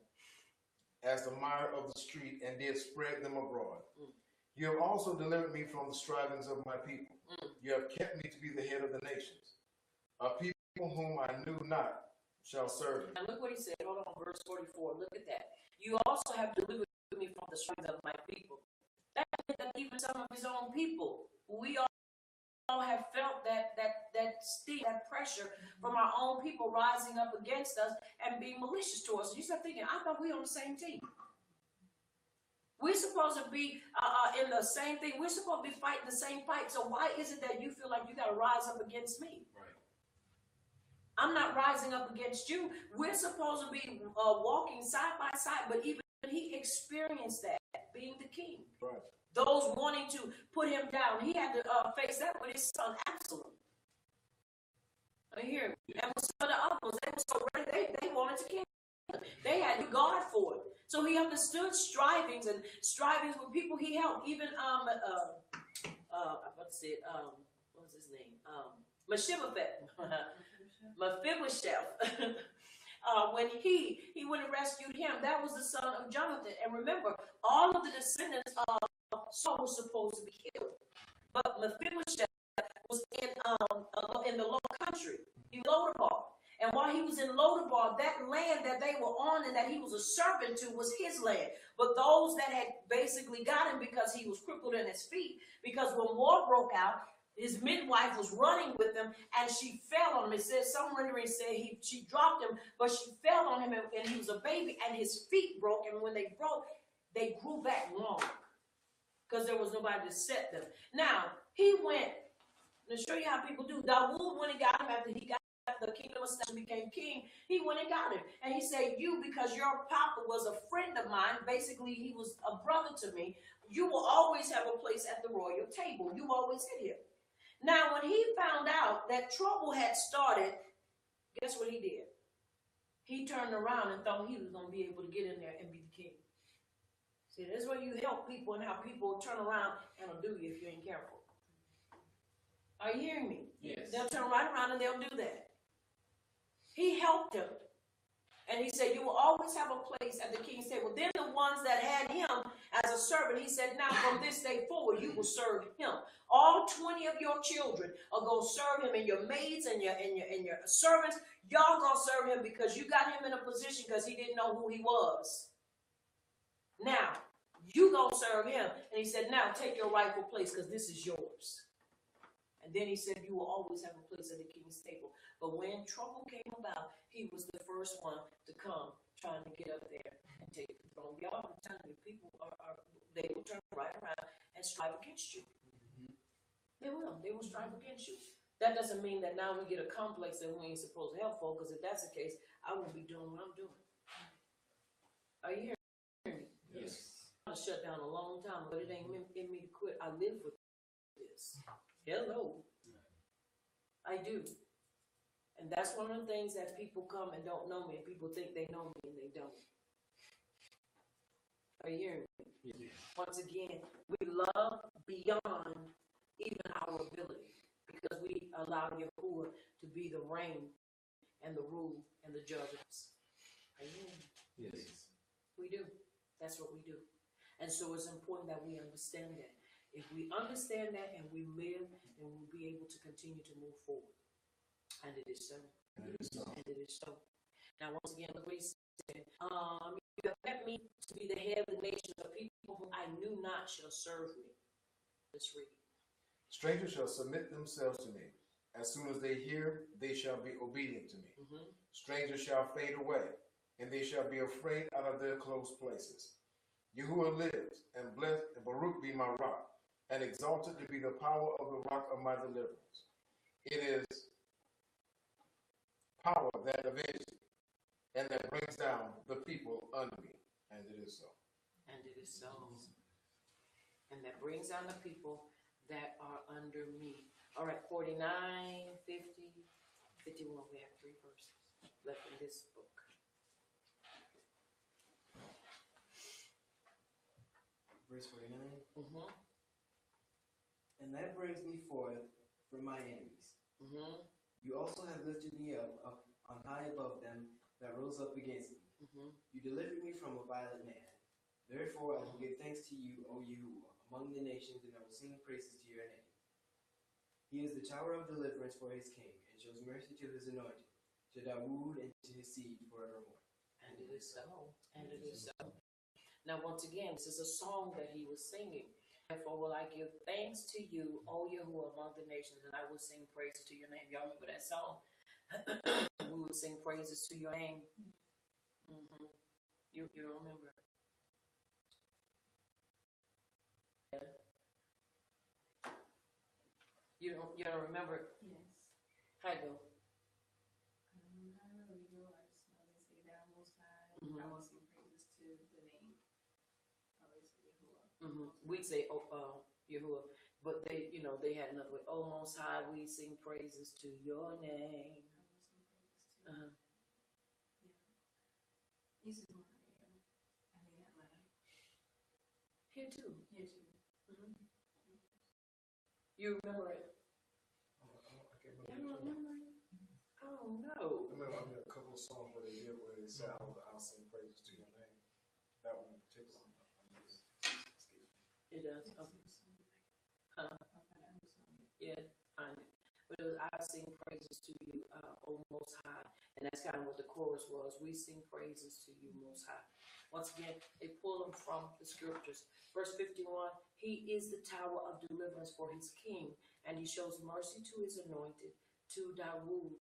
as the mire of the street, and did spread them abroad. You have also delivered me from the strivings of my people. You have kept me to be the head of the nations. A people whom I knew not shall serve me. And look what he said. Hold on, verse 44. Look at that. You also have delivered me from the strivings of my people. That meant that even some of his own people, we all have felt that sting, that pressure from our own people rising up against us and being malicious to us. And you start thinking, I thought we were on the same team. We're supposed to be in the same thing. We're supposed to be fighting the same fight. So why is it that you feel like you got to rise up against me? Right. I'm not rising up against you. We're supposed to be walking side by side, but even he experienced that, being the king. Right. Those wanting to put him down, he had to face that with his son Absalom. I hear me. And with some of the other ones, they were so ready, they wanted to kill him. They had regard for it. So he understood strivings with people he helped. Even what's his name? Mephibosheth. When he went and rescued him, that was the son of Jonathan. And remember, all of the descendants of Saul were supposed to be killed, but Mephibosheth was in the low country, in Lodabar. And while he was in Lodabar, that land that they were on and that he was a servant to was his land. But those that had basically got him because he was crippled in his feet, because when war broke out, his midwife was running with him and she fell on him. It says, some rendering said she dropped him, but she fell on him and he was a baby and his feet broke. And when they broke, they grew back long because there was nobody to set them. Now, he went, to show you how people do. Dawood, when he got him after he got the kingdom of Saul, became king, he went and got him. And he said, you, because your papa was a friend of mine, basically he was a brother to me, you will always have a place at the royal table. You always sit here. Now, when he found out that trouble had started, guess what he did? He turned around and thought he was going to be able to get in there and be the king. See, that's where you help people and how people turn around and will do you if you ain't careful. Are you hearing me? Yes. They'll turn right around and they'll do that. He helped him. And he said, you will always have a place at the king's table. Then the ones that had him as a servant, he said, now from this day forward, you will serve him. All 20 of your children are going to serve him, and your maids and your servants, y'all going to serve him because you got him in a position because he didn't know who he was. Now, you going to serve him. And he said, now take your rightful place because this is yours. And then he said, you will always have a place at the king's table. But when trouble came about, he was the first one to come trying to get up there and take the throne. Y'all, I'm telling you, people they will turn right around and strive against you. Mm-hmm. They will strive against you. That doesn't mean that now we get a complex that we ain't supposed to help for, because if that's the case, I won't be doing what I'm doing. Are you hearing me? Yes. I was shut down a long time, but it ain't in me to quit. I live with this. Hello. I do. And that's one of the things that people come and don't know me, and people think they know me and they don't. Are you hearing me? Yes. Once again, we love beyond even our ability because we allow Yahuwah to be the reign and the rule and the judge of us. Are you hearing me? Yes. We do. That's what we do. And so it's important that we understand that. If we understand that and we live, then we'll be able to continue to move forward. And it is so. And it is so. And it is so. Now, once again, look what he said. You have left me to be the head of the nation of people whom I knew not shall serve me. Let's read. Strangers shall submit themselves to me. As soon as they hear, they shall be obedient to me. Strangers shall fade away, and they shall be afraid out of their close places. Yahuwah lives, and blessed and Baruch be my rock, and exalted to be the power of the rock of my deliverance. It is power that avenges me, and that brings down the people under me. And it is so. And it is so. And that brings down the people that are under me. All right, 49, 50, 51. We have 3 verses left in this book. Verse 49. Mm-hmm. And that brings me forth from my enemies. Mm-hmm. You also have lifted me up on high above them that rose up against me. Mm-hmm. You delivered me from a violent man. Therefore I will give thanks to you, O Yahuwah, among the nations, and I will sing praises to your name. He is the tower of deliverance for his king, and shows mercy to his anointed, to Dawood and to his seed forevermore. And it is so. And it is so. Now, once again, this is a song that he was singing. Therefore will I give thanks to you, O Yahuwah, among the nations, and I will sing praises to your name. Y'all remember that song? We will sing praises to your name. Mm-hmm. You don't remember? Yeah. You don't remember? Yes. How it go? I will sing praises to the name. Always for Yahuwah. Mm-hmm. We'd say, Yahuwah, but they, they had another way. Oh, Most High, we sing praises to your name. I will sing praises to Uh-huh. This is one I mean Atlanta. Here too. Here too. Mm-hmm. You remember it? I can't I remember. don't remember it. Oh no. I remember a couple of songs where they did where they said, I'll sing praises to your name. That one in particular. It does. Okay. Huh? Yeah, I know. But it was, I sing praises to you, O Most High. And that's kind of what the chorus was. We sing praises to you, Most High. Once again, they pull them from the scriptures. Verse 51, he is the tower of deliverance for his king, and he shows mercy to his anointed, to Dawood,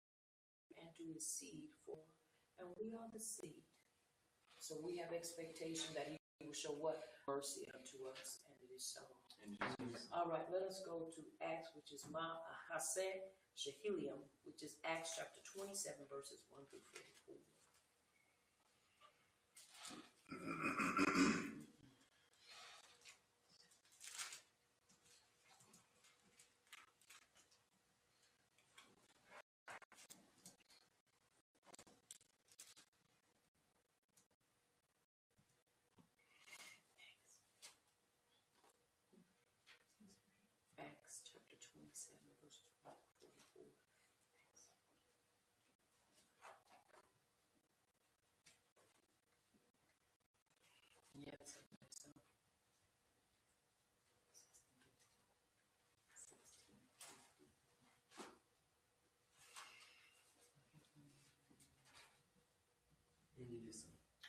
and to his seed. And we are the seed. So we have expectation that he will show what? Mercy unto us, and it is so. All right, let us go to Acts, which is Mahaseh Shehilium, which is Acts chapter 27, verses 1 through 44. Acts chapter 27, verses 1 through 44. Yes, so.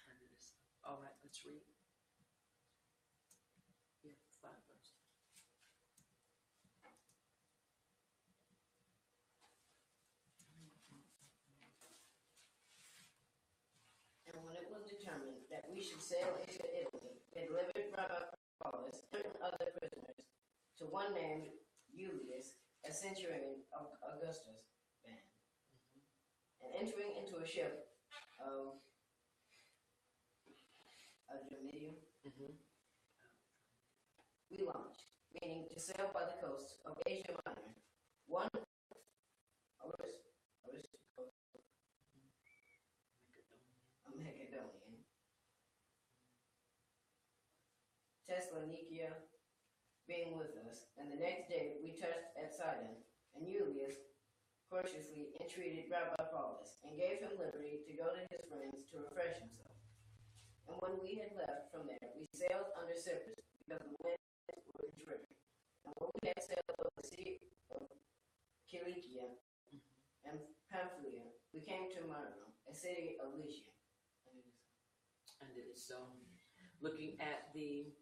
And it is so. All right, let's read. Yeah, 5 verses. And when it was determined that we should sail into Italy, they delivered from Paulus certain other prisoners, to one named Julius, a centurion of Augustus' band. And entering into a ship of Adramyttium, we launched, meaning to sail by the coast of Asia Minor. One Thessalonica being with us. And the next day we touched at Sidon, and Julius courteously entreated Rabbi Paulus, and gave him liberty to go to his friends to refresh himself. And when we had left from there, we sailed under Cyprus, because the winds were contrary. And when we had sailed over the sea of Cilicia and Pamphylia, we came to Myra, a city of Lycia. And it is so. Looking at the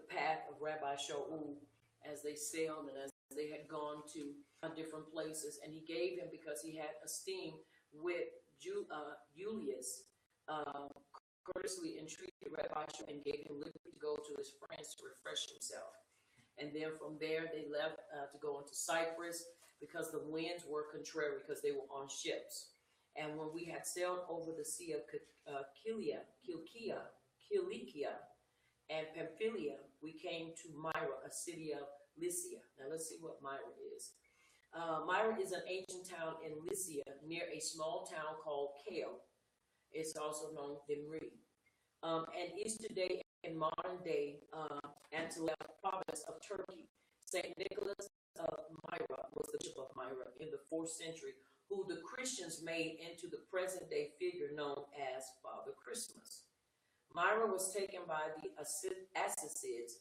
path of Rabbi Shaul as they sailed and as they had gone to different places, and he gave him, because he had esteem with Julius, courteously entreated Rabbi Shaul and gave him liberty to go to his friends to refresh himself. And then from there they left to go into Cyprus, because the winds were contrary, because they were on ships. And when we had sailed over the sea of Cilicia, and Pamphylia, we came to Myra, a city of Lycia. Now let's see what Myra is. Myra is an ancient town in Lycia, near a small town called Kale. It's also known as Dimri, and is today in modern day Antalya province of Turkey. Saint Nicholas of Myra was the bishop of Myra in the 4th century, who the Christians made into the present day figure known as Father Christmas. Myra was taken by the Assidids,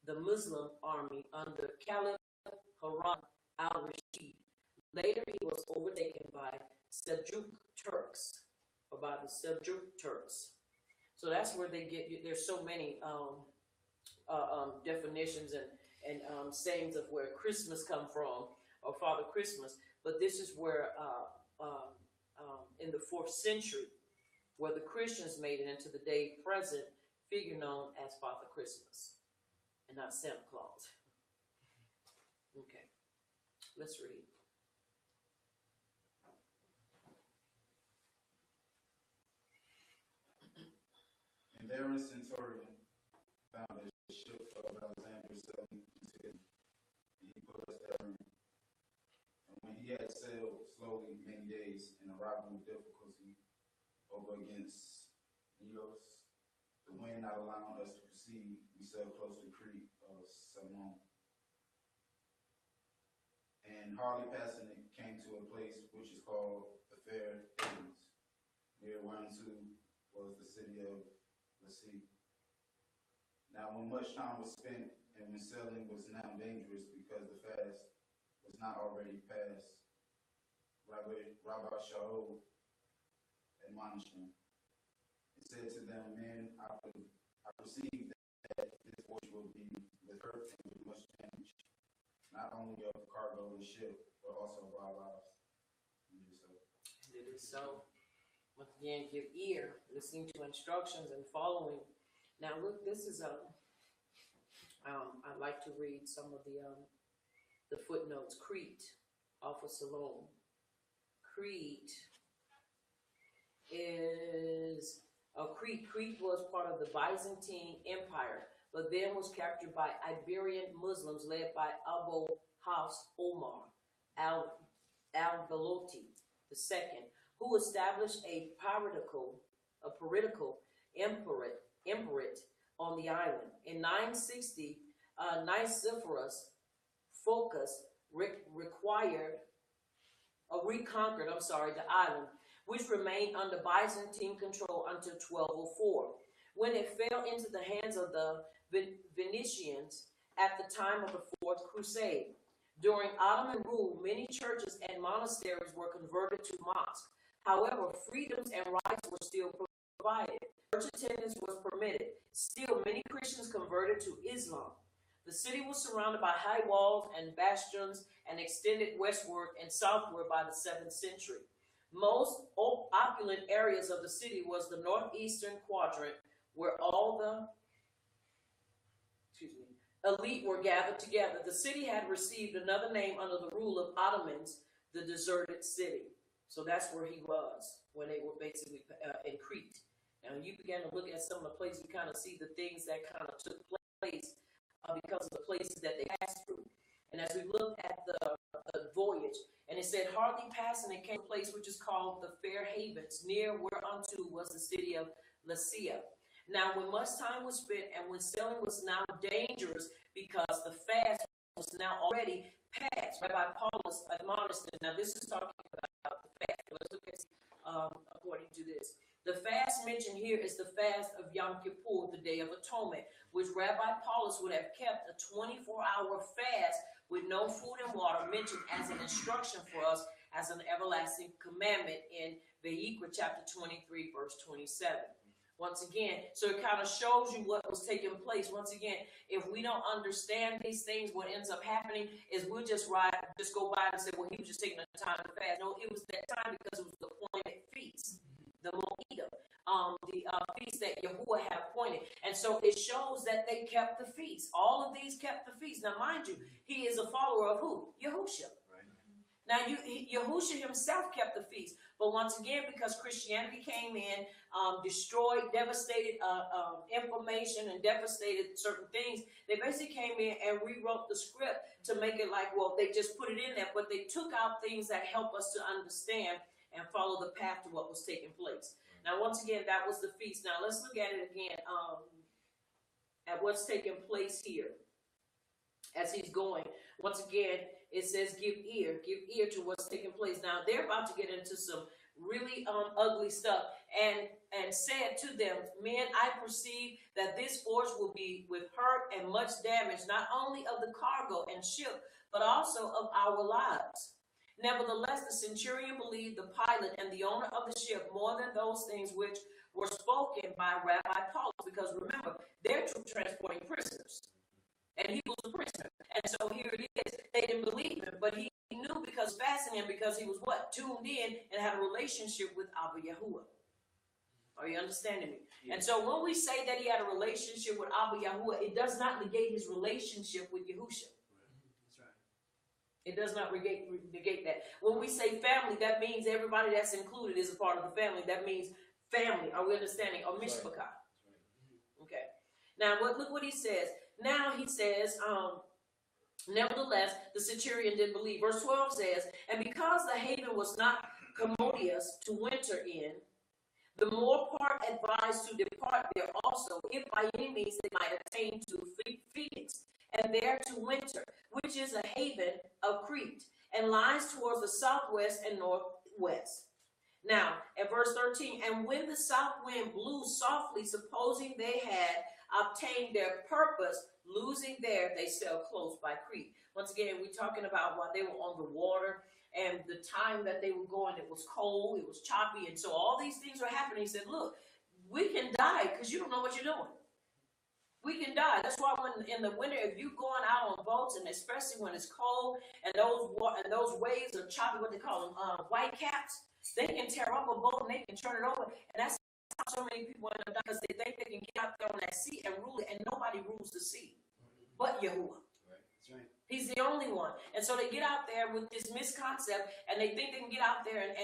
the Muslim army under Caliph Harun al-Rashid. Later he was overtaken by Seljuk Turks, or by the Seljuk Turks. So that's where they get, there's so many definitions and sayings of where Christmas come from, or Father Christmas. But this is where in the 4th century, where the Christians made it into the day present figure known as Father Christmas, and not Santa Claus. Okay, let's read. And there a centurion found a ship of Alexander sailing into it, and he put us therein. And when he had sailed slowly many days, and arrived with difficulty over against Neos, the wind not allowing us to proceed, we sailed close to Crete of Salmon. And hardly passing it, came to a place which is called the Fair Havens, near whereunto was the city of Lasea. Now when much time was spent, and when sailing was now dangerous, because the fast was not already past, Rabbi Shaul admonished them, and said to them, Men, I perceive that this voyage will be with hurt and with much damage, not only of cargo and ship, but also of our lives. And It is so. Once again, give ear, listening to instructions and following. Now look, this is I'd like to read some of the footnotes. Crete, off of Salome. Crete is Crete was part of the Byzantine Empire, but then was captured by Iberian Muslims led by Abu Hafs Omar al-Baloti II, who established a piratical emperate on the island. In 960, Nicephorus Phocas reconquered the island, which remained under Byzantine control until 1204, when it fell into the hands of the Venetians at the time of the Fourth Crusade. During Ottoman rule, many churches and monasteries were converted to mosques. However, freedoms and rights were still provided. Church attendance was permitted. Still, many Christians converted to Islam. The city was surrounded by high walls and bastions and extended westward and southward by the 7th century. Most opulent areas of the city was the northeastern quadrant, where all the elite were gathered together. The city had received another name under the rule of Ottomans, the deserted city. So that's where he was when they were basically in Crete. Now, you began to look at some of the places, you kind of see the things that kind of took place because of the places that they passed through. And as we look at the voyage, and it said, hardly passing, it came to a place which is called the Fair Havens, near whereunto was the city of Lasea. Now, when much time was spent and when selling was now dangerous because the fast was now already past, Rabbi Paulus admonished them. Now, this is talking about the fast. Let's look at according to this. The fast mentioned here is the fast of Yom Kippur, the Day of Atonement, which Rabbi Paulus would have kept a 24-hour fast with no food and water, mentioned as an instruction for us as an everlasting commandment in Vayikra chapter 23, verse 27. Once again, so it kind of shows you what was taking place. Once again, if we don't understand these things, what ends up happening is we'll just go by and say, well, he was just taking the time to fast. No, it was that time because it was the appointed feast, the Moedah, the feast that Yahuwah had appointed. And so it shows that they kept the feast. All of these kept the feast. Now, mind you, he is a follower of who? Yahushua. Now, Yahushua himself kept the feast. But once again, because Christianity came in, destroyed, devastated information and devastated certain things, they basically came in and rewrote the script to make it like, well, they just put it in there, but they took out things that help us to understand and follow the path to what was taking place. Now, once again, that was the feast. Now, let's look at it again at what's taking place here as he's going. Once again, it says, give ear to what's taking place. Now, they're about to get into some really ugly stuff. And said to them, men, I perceive that this force will be with hurt and much damage, not only of the cargo and ship, but also of our lives. Nevertheless, the centurion believed the pilot and the owner of the ship more than those things which were spoken by Rabbi Paulus, because remember, they're transporting prisoners. And he was a prisoner. And so here it is. They didn't believe him, but he knew because fasting him, because he was what? Tuned in and had a relationship with Abba Yahuwah. Are you understanding me? Yeah. And so when we say that he had a relationship with Abba Yahuwah, it does not negate his relationship with Yahushua. That's right. It does not negate that. When we say family, that means everybody that's included is a part of the family. That means family. Are we understanding? Or mishpachah. Right. Okay. Now, look what he says. Now he says, nevertheless, the centurion didn't believe. Verse 12 says, and because the haven was not commodious to winter in, the more part advised to depart there also, if by any means they might attain to Phoenix, and there to winter, which is a haven of Crete, and lies towards the southwest and northwest. Now, at verse 13, and when the south wind blew softly, supposing they had obtained their purpose, losing there, they sailed close by Crete. Once again, we're talking about while they were on the water, and the time that they were going, it was cold, it was choppy, and so all these things were happening. He said, look, we can die because you don't know what you're doing. We can die. That's why when in the winter, if you're going out on boats, and especially when it's cold, and those waves are choppy, what they call them, white caps, they can tear up a boat and they can turn it over. And that's how so many people end up dying, because they think they can get out there on that sea and rule it, and nobody rules the sea but Yahuwah. That's right. He's the only one. And so they get out there with this misconcept, and they think they can get out there and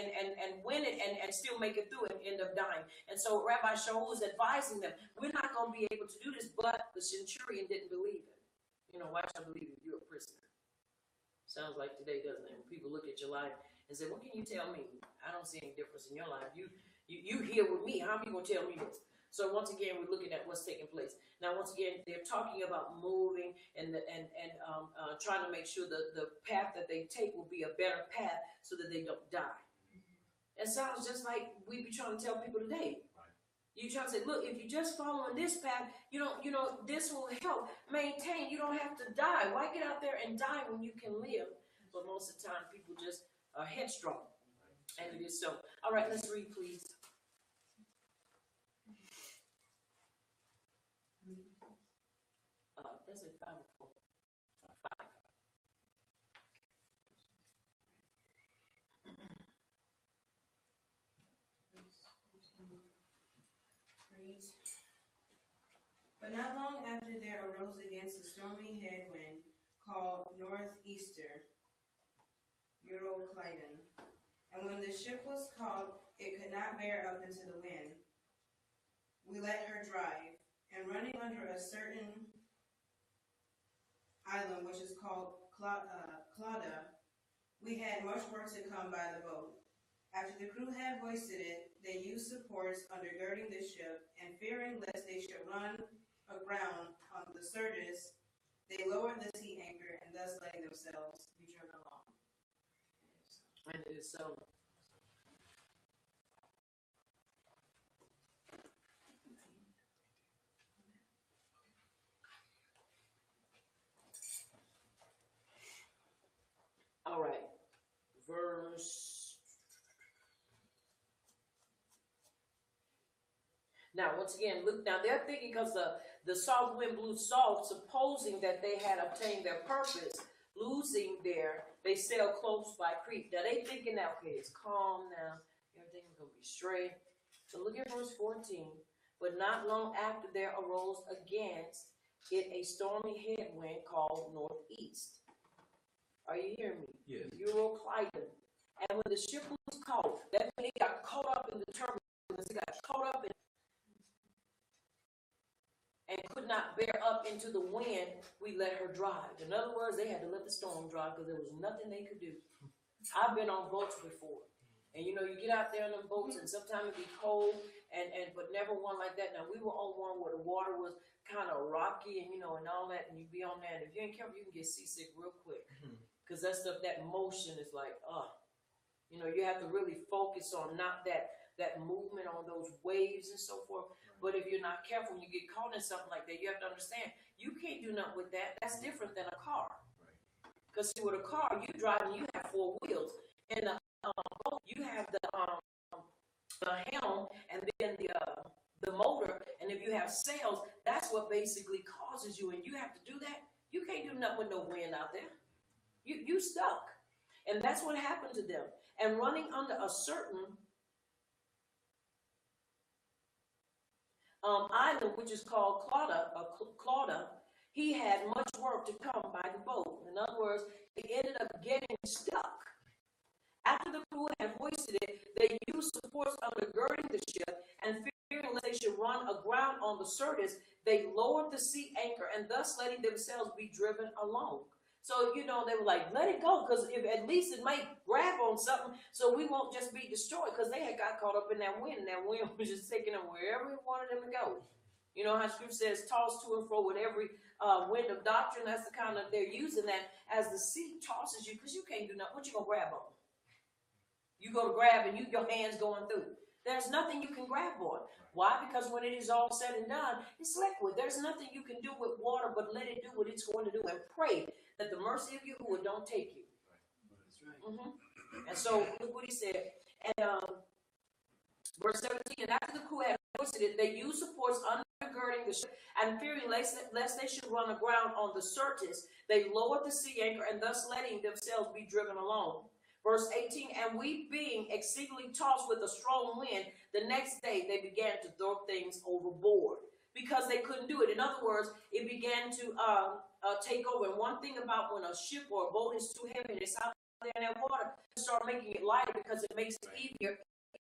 win it and still make it through and end up dying. And so Rabbi Shaul is advising them, we're not going to be able to do this, but the centurion didn't believe it. You know, why should I believe if you're a prisoner? Sounds like today, doesn't it? When people look at your life and say, what can you tell me? I don't see any difference in your life. You here with me. How are you going to tell me this? So once again, we're looking at what's taking place. Now, once again, they're talking about moving and trying to make sure that the path that they take will be a better path so that they don't die. It sounds just like we be trying to tell people today. You try to say, look, if you just following this path, you know, this will help maintain. You don't have to die. Why get out there and die when you can live? But most of the time, people just are headstrong. And it is so. All right, let's read, please. That's a 5 or 4. 5. But not long after there arose against a stormy headwind called Northeaster Euroclydon. And when the ship was called, it could not bear up into the wind. We let her drive, and running under a certain island, which is called Clauda, we had much work to come by the boat. After the crew had hoisted it, they used supports undergirding the ship, and fearing lest they should run aground on the surface, they lowered the sea anchor, and thus letting themselves be driven along. And it is so. All right, verse. Now, once again, look. Now they're thinking because the south wind blew soft, supposing that they had obtained their purpose, losing they sailed close by Crete. Now they thinking now, okay, it's calm now, everything's gonna be straight. So look at verse 14. But not long after there arose against it a stormy headwind called northeast. Are you hearing me? Yes. Euroclydon. And when the ship was caught, that means it got caught up in the turbulence, it got caught up in and could not bear up into the wind, we let her drive. In other words, they had to let the storm drive because there was nothing they could do. I've been on boats before. And you get out there on them boats and sometimes it be cold but never one like that. Now we were on one where the water was kind of rocky and and all that, and you'd be on that, and if you ain't careful you can get seasick real quick. Because that stuff, that motion is like, you have to really focus on not that movement on those waves and so forth. But if you're not careful, when you get caught in something like that, you have to understand, you can't do nothing with that. That's different than a car. Because see, with a car, you drive and you have four wheels. And the boat, you have the helm and then the motor. And if you have sails, that's what basically causes you. And you have to do that. You can't do nothing with no wind out there. You stuck. And that's what happened to them. And running under a certain island, which is called Clauda, he had much work to come by the boat. In other words, they ended up getting stuck. After the crew had hoisted it, they used supports undergirding the ship, and fearing lest they should run aground on the surface, they lowered the sea anchor, and thus letting themselves be driven along. So, they were like, let it go, because if at least it might grab on something, so we won't just be destroyed, because they had got caught up in that wind, and that wind was just taking them wherever it wanted them to go. You know how Scripture says, tossed to and fro with every wind of doctrine. That's the kind of, they're using that as the sea tosses you, because you can't do nothing. What you going to grab on? You go to grab, and your hand's going through. There's nothing you can grab on. Why? Because when it is all said and done, it's liquid. There's nothing you can do with water but let it do what it's going to do, and pray that the mercy of Yahuwah don't take you. That's right. And so look what he said. And verse 17, and after the crew had hoisted it, they used supports undergirding the ship, and fearing lest they should run aground on the surface, they lowered the sea anchor, and thus letting themselves be driven along. Verse 18, and we being exceedingly tossed with a strong wind, the next day they began to throw things overboard because they couldn't do it. In other words, it began to take over. And one thing about when a ship or a boat is too heavy and it's out there in that water, start making it lighter because it makes it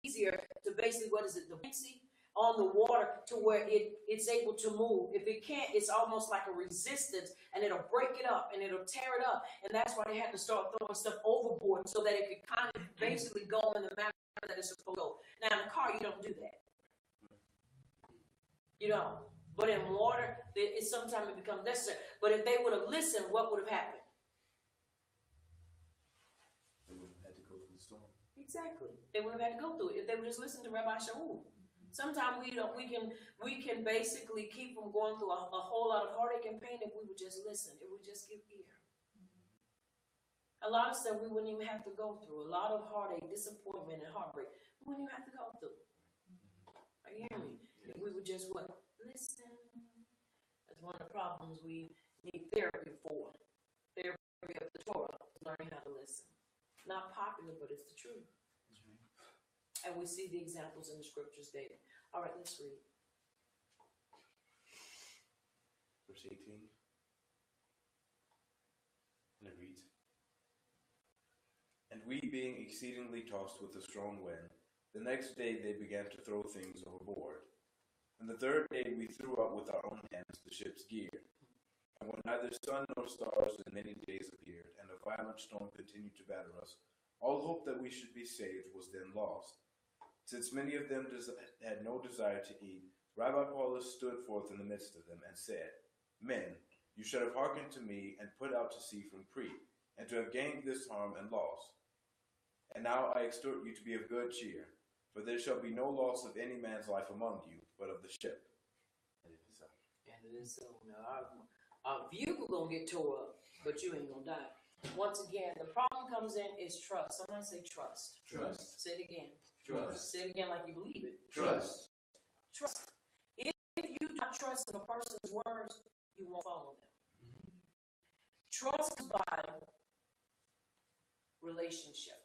easier to basically, the buoyancy on the water to where it's able to move. If it can't, it's almost like a resistance, and it'll break it up and it'll tear it up. And that's why they had to start throwing stuff overboard so that it could kind of basically go in the manner that it's supposed to go. Now in a car, you don't do that. You don't. But in water, sometimes it becomes necessary. But if they would have listened, what would have happened? They would have had to go through the storm. Exactly. They would have had to go through it if they would just listen to Rabbi Shaul. Sometimes we can basically keep from going through a whole lot of heartache and pain if we would just listen. If we just give ear. A lot of stuff we wouldn't even have to go through. A lot of heartache, disappointment, and heartbreak we wouldn't even have to go through. Are you hearing me? If we would just what? Listen. That's one of the problems we need therapy for. Therapy of the Torah, learning how to listen. Not popular, but it's the truth. And we see the examples in the scriptures there. All right, let's read. Verse 18. And it reads, and we being exceedingly tossed with a strong wind, the next day they began to throw things overboard. And the third day we threw up with our own hands the ship's gear. And when neither sun nor stars in many days appeared, and a violent storm continued to batter us, All hope that we should be saved was then lost. Since many of them had no desire to eat, Rabbi Paulus stood forth in the midst of them and said, Men, you should have hearkened to me and put out to sea from Crete, and to have gained this harm and loss. And now I exhort you to be of good cheer, for there shall be no loss of any man's life among you, but of the ship. And it is so. And it is so. Now, our vehicle gonna get tore up, but you ain't gonna die. Once again, the problem comes in is trust. Somebody say trust. Trust. Say it again. Trust. Say it again like you believe it. Trust. Trust. If you not trust in a person's words, you won't follow them. Trust by relationship.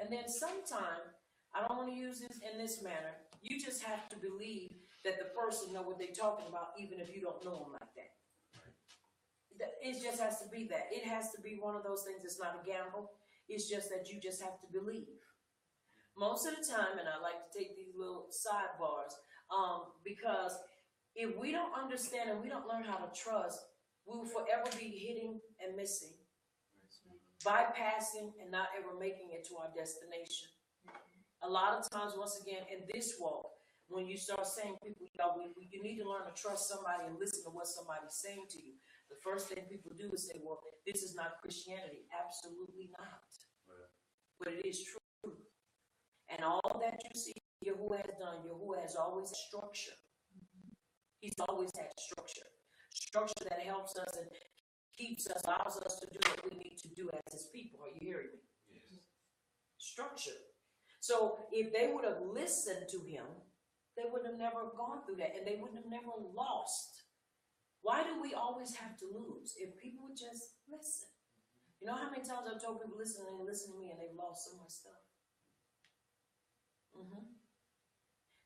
And then sometime, I don't want to use this in this manner, you just have to believe that the person know what they're talking about, even if you don't know them like that. It just has to be that. It has to be one of those things. It's not a gamble. It's just that you just have to believe. Most of the time, and I like to take these little sidebars, because if we don't understand and we don't learn how to trust, we will forever be hitting and missing, bypassing and not ever making it to our destination. A lot of times, once again, in this walk, when you start saying people, you need to learn to trust somebody and listen to what somebody's saying to you. The first thing people do is say, well, this is not Christianity. Absolutely not. Right. But it is true. And all that you see Yahuwah has done, Yahuwah has always had structure. He's always had structure. Structure that helps us and keeps us, allows us to do what we need to do as his people. Are you hearing me? Yes. Structure. So if they would have listened to him, they would have never gone through that, and they wouldn't have never lost. Why do we always have to lose? If people would just listen. You know how many times I've told people, listen to me, and they've lost so much stuff.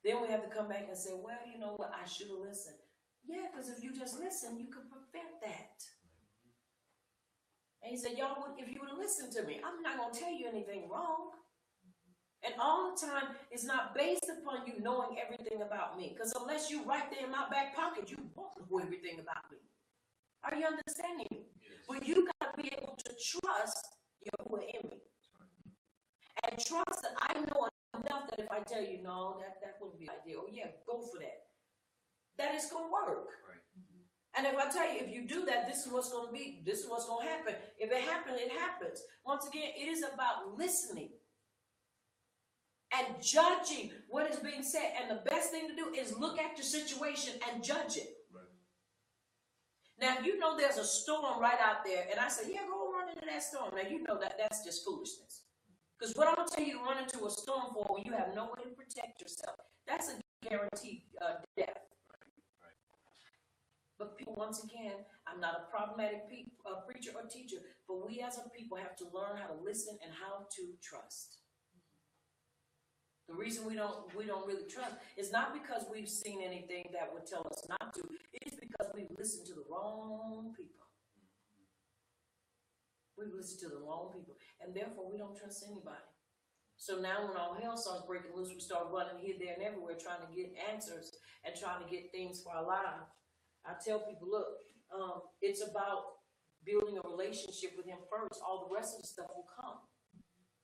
Then we have to come back and say, well, you know what, I should have listened. Yeah, because if you just listen, you could prevent that. And he said, y'all, if you would have listened to me, I'm not going to tell you anything wrong. And all the time, it's not based upon you knowing everything about me. Because unless you right there in my back pocket, you won't know everything about me. Are you understanding me? Yes. But you got to be able to trust Yahuwah in me. And trust that I know enough that if I tell you, no, that wouldn't be ideal. Yeah, go for that. That is going to work. Right. And if I tell you, if you do that, this is what's going to be. This is what's going to happen. If it happens, it happens. Once again, it is about listening and judging what is being said. And the best thing to do is look at your situation and judge it. Right. Now, you know there's a storm right out there, and I say, yeah, go run into that storm. Now, you know that's just foolishness. Because what I'm going to tell you to run into a storm for when you have no way to protect yourself, that's a guaranteed death. Right. But people, once again, I'm not a problematic preacher or teacher, but we as a people have to learn how to listen and how to trust. The reason we don't really trust is not because we've seen anything that would tell us not to. It is because we've listened to the wrong people. We've listened to the wrong people, and therefore we don't trust anybody. So now when all hell starts breaking loose, we start running here, there, and everywhere trying to get answers and trying to get things for our lives. I tell people, look, it's about building a relationship with him first. All the rest of the stuff will come.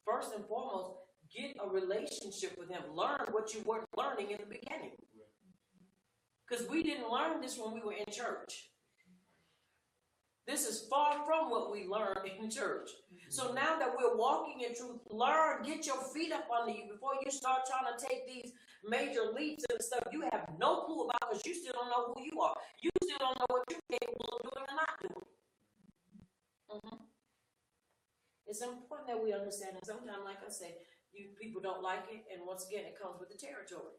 First and foremost, get a relationship with him. Learn what you weren't learning in the beginning. Because we didn't learn this when we were in church. This is far from what we learned in church. So now that we're walking in truth, learn, get your feet up under you before you start trying to take these major leaps and stuff you have no clue about, because you still don't know who you are. You still don't know what you're capable of doing or not doing. It's important that we understand that sometimes, like I said, people don't like it, and once again, it comes with the territory.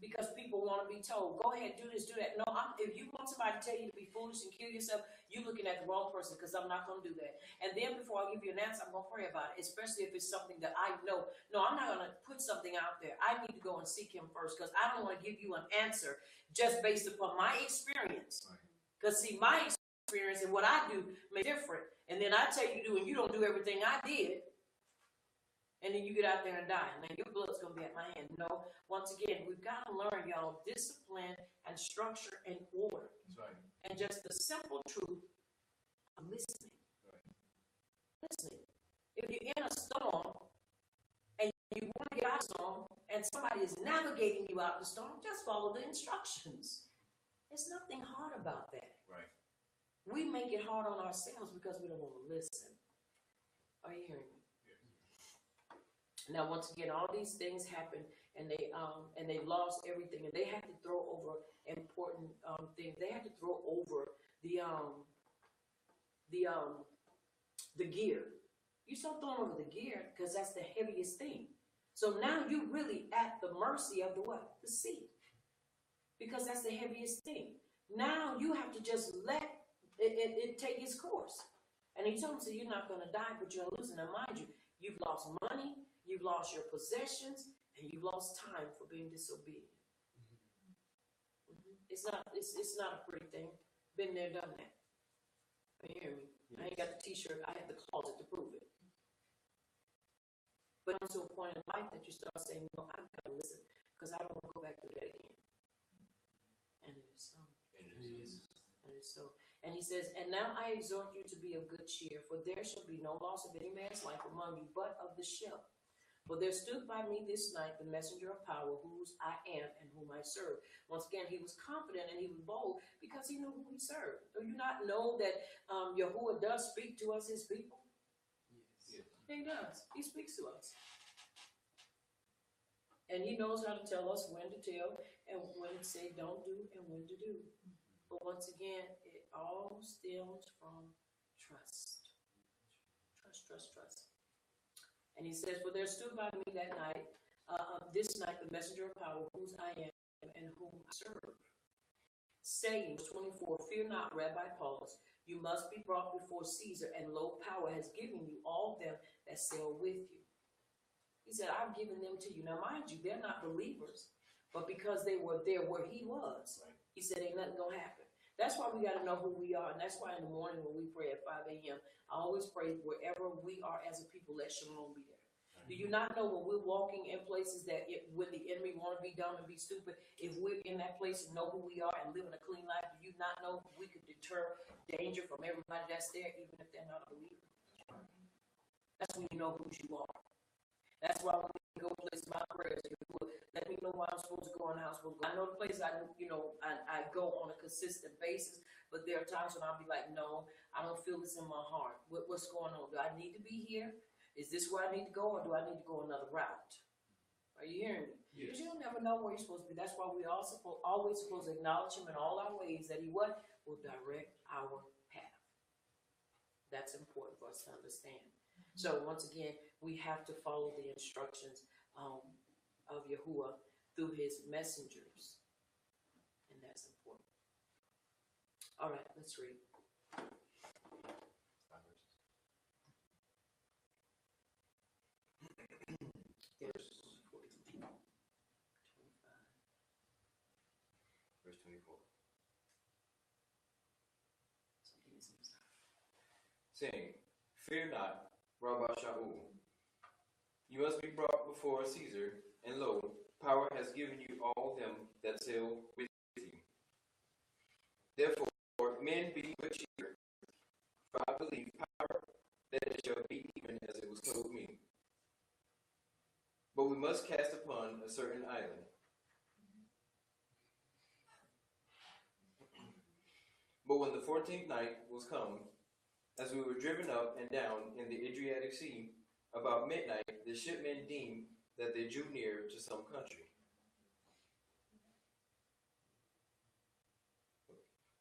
Because people want to be told, go ahead, do this, do that. No, if you want somebody to tell you to be foolish and kill yourself, you're looking at the wrong person, because I'm not going to do that. And then before I give you an answer, I'm going to pray about it, especially if it's something that I know. No, I'm not going to put something out there. I need to go and seek him first, because I don't want to give you an answer just based upon my experience. Because, see, my experience and what I do may be different. And then I tell you to do, and you don't do everything I did. And then you get out there and die. And then your blood's going to be at my hand. No, once again, we've got to learn, y'all, discipline and structure and order. That's right. And just the simple truth of listening. Right. Listening. If you're in a storm, and somebody is navigating you out the storm, just follow the instructions. There's nothing hard about that. Right. We make it hard on ourselves because we don't want to listen. Are you hearing me? Now, once again, all these things happen, and they've lost everything, and they had to throw over important things. They had to throw over the gear. You start throwing over the gear because that's the heaviest thing. So now you're really at the mercy of the what? The sea. Because that's the heaviest thing. Now you have to just let it take its course. And he told him, so you're not going to die, but you're losing. Now, mind you, you've lost money, you've lost your possessions, and you've lost time for being disobedient. It's not a pretty thing. Been there, done that. You hear me? I ain't got the t-shirt. I have the closet to prove it. But comes to a point in life that you start saying, no, I've got to listen because I don't want to go back to that again. And it is so. And it is so. And he says, and now I exhort you to be of good cheer, for there shall be no loss of any man's life among you, but of the ship. For there stood by me this night the messenger of power, whose I am and whom I serve. Once again, he was confident and he was bold because he knew who he served. Do you not know that Yahuwah does speak to us, his people? Yes. He does. He speaks to us. And he knows how to tell us when to tell and when to say don't do and when to do. But once again, it all stems from trust. Trust. And he says, for there stood by me that night, this night, the messenger of power, whose I am and whom I serve, saying, 24, fear not, Rabbi Paulus, you must be brought before Caesar, and lo, power has given you all them that sail with you. He said, I've given them to you. Now, mind you, they're not believers, but because they were there where he was, he said, ain't nothing going to happen. That's why we got to know who we are, and that's why in the morning when we pray at 5 a.m., I always pray wherever we are as a people, let Shalom be there. Do you not know when we're walking in places that when the enemy want to be dumb and be stupid, if we're in that place and know who we are and living a clean life, do you not know we could deter danger from everybody that's there, even if they're not a believer? That's when you know who you are. That's why when we go place my prayers, let me know why I'm supposed to go in the house. I know the place I go on a consistent basis, but there are times when I'll be like, no, I don't feel this in my heart. What's going on? Do I need to be here? Is this where I need to go, or do I need to go another route? Are you hearing me? Yes. Because you don't never know where you're supposed to be. That's why we always supposed to acknowledge him in all our ways, that he will direct our path. That's important for us to understand. So once again, we have to follow the instructions of Yahuwah through his messengers. And that's important. All right, let's read. Verse 24. Saying, fear not, Rabbi Shaul. You must be brought before Caesar, and lo, power has given you all them that sail with you. Therefore, men be good cheer, for I believe power that it shall be even as it was told me. But we must cast upon a certain island. But when the 14th night was come, as we were driven up and down in the Adriatic Sea, about midnight the shipmen deemed that they drew near to some country.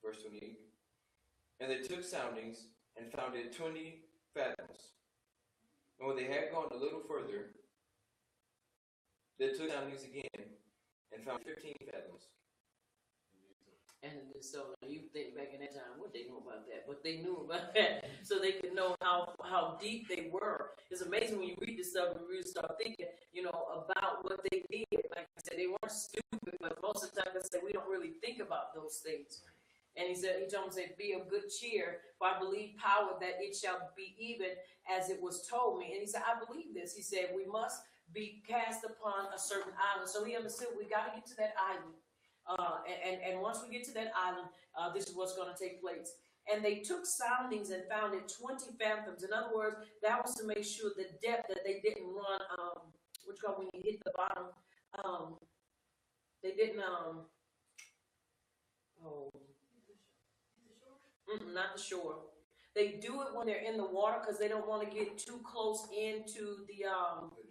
Verse 28. And they took soundings and found it 20 fathoms. And when they had gone a little further, they took soundings again and found 15 fathoms. And so you think back in that time, what they knew about that? But they knew about that, so they could know how deep they were. It's amazing when you read this stuff and really start thinking, about what they did. Like I said, they weren't stupid, but most of the time they say we don't really think about those things. And he told them, be of good cheer, for I believe power that it shall be even as it was told me. And he said, I believe this. He said, we must be cast upon a certain island. So he understood we got to get to that island. And once we get to that island, this is what's going to take place. And they took soundings and found it 20 fathoms. In other words, that was to make sure the depth that they didn't run, when you hit the bottom They didn't, not the shore. They do it when they're in the water because they don't want to get too close into the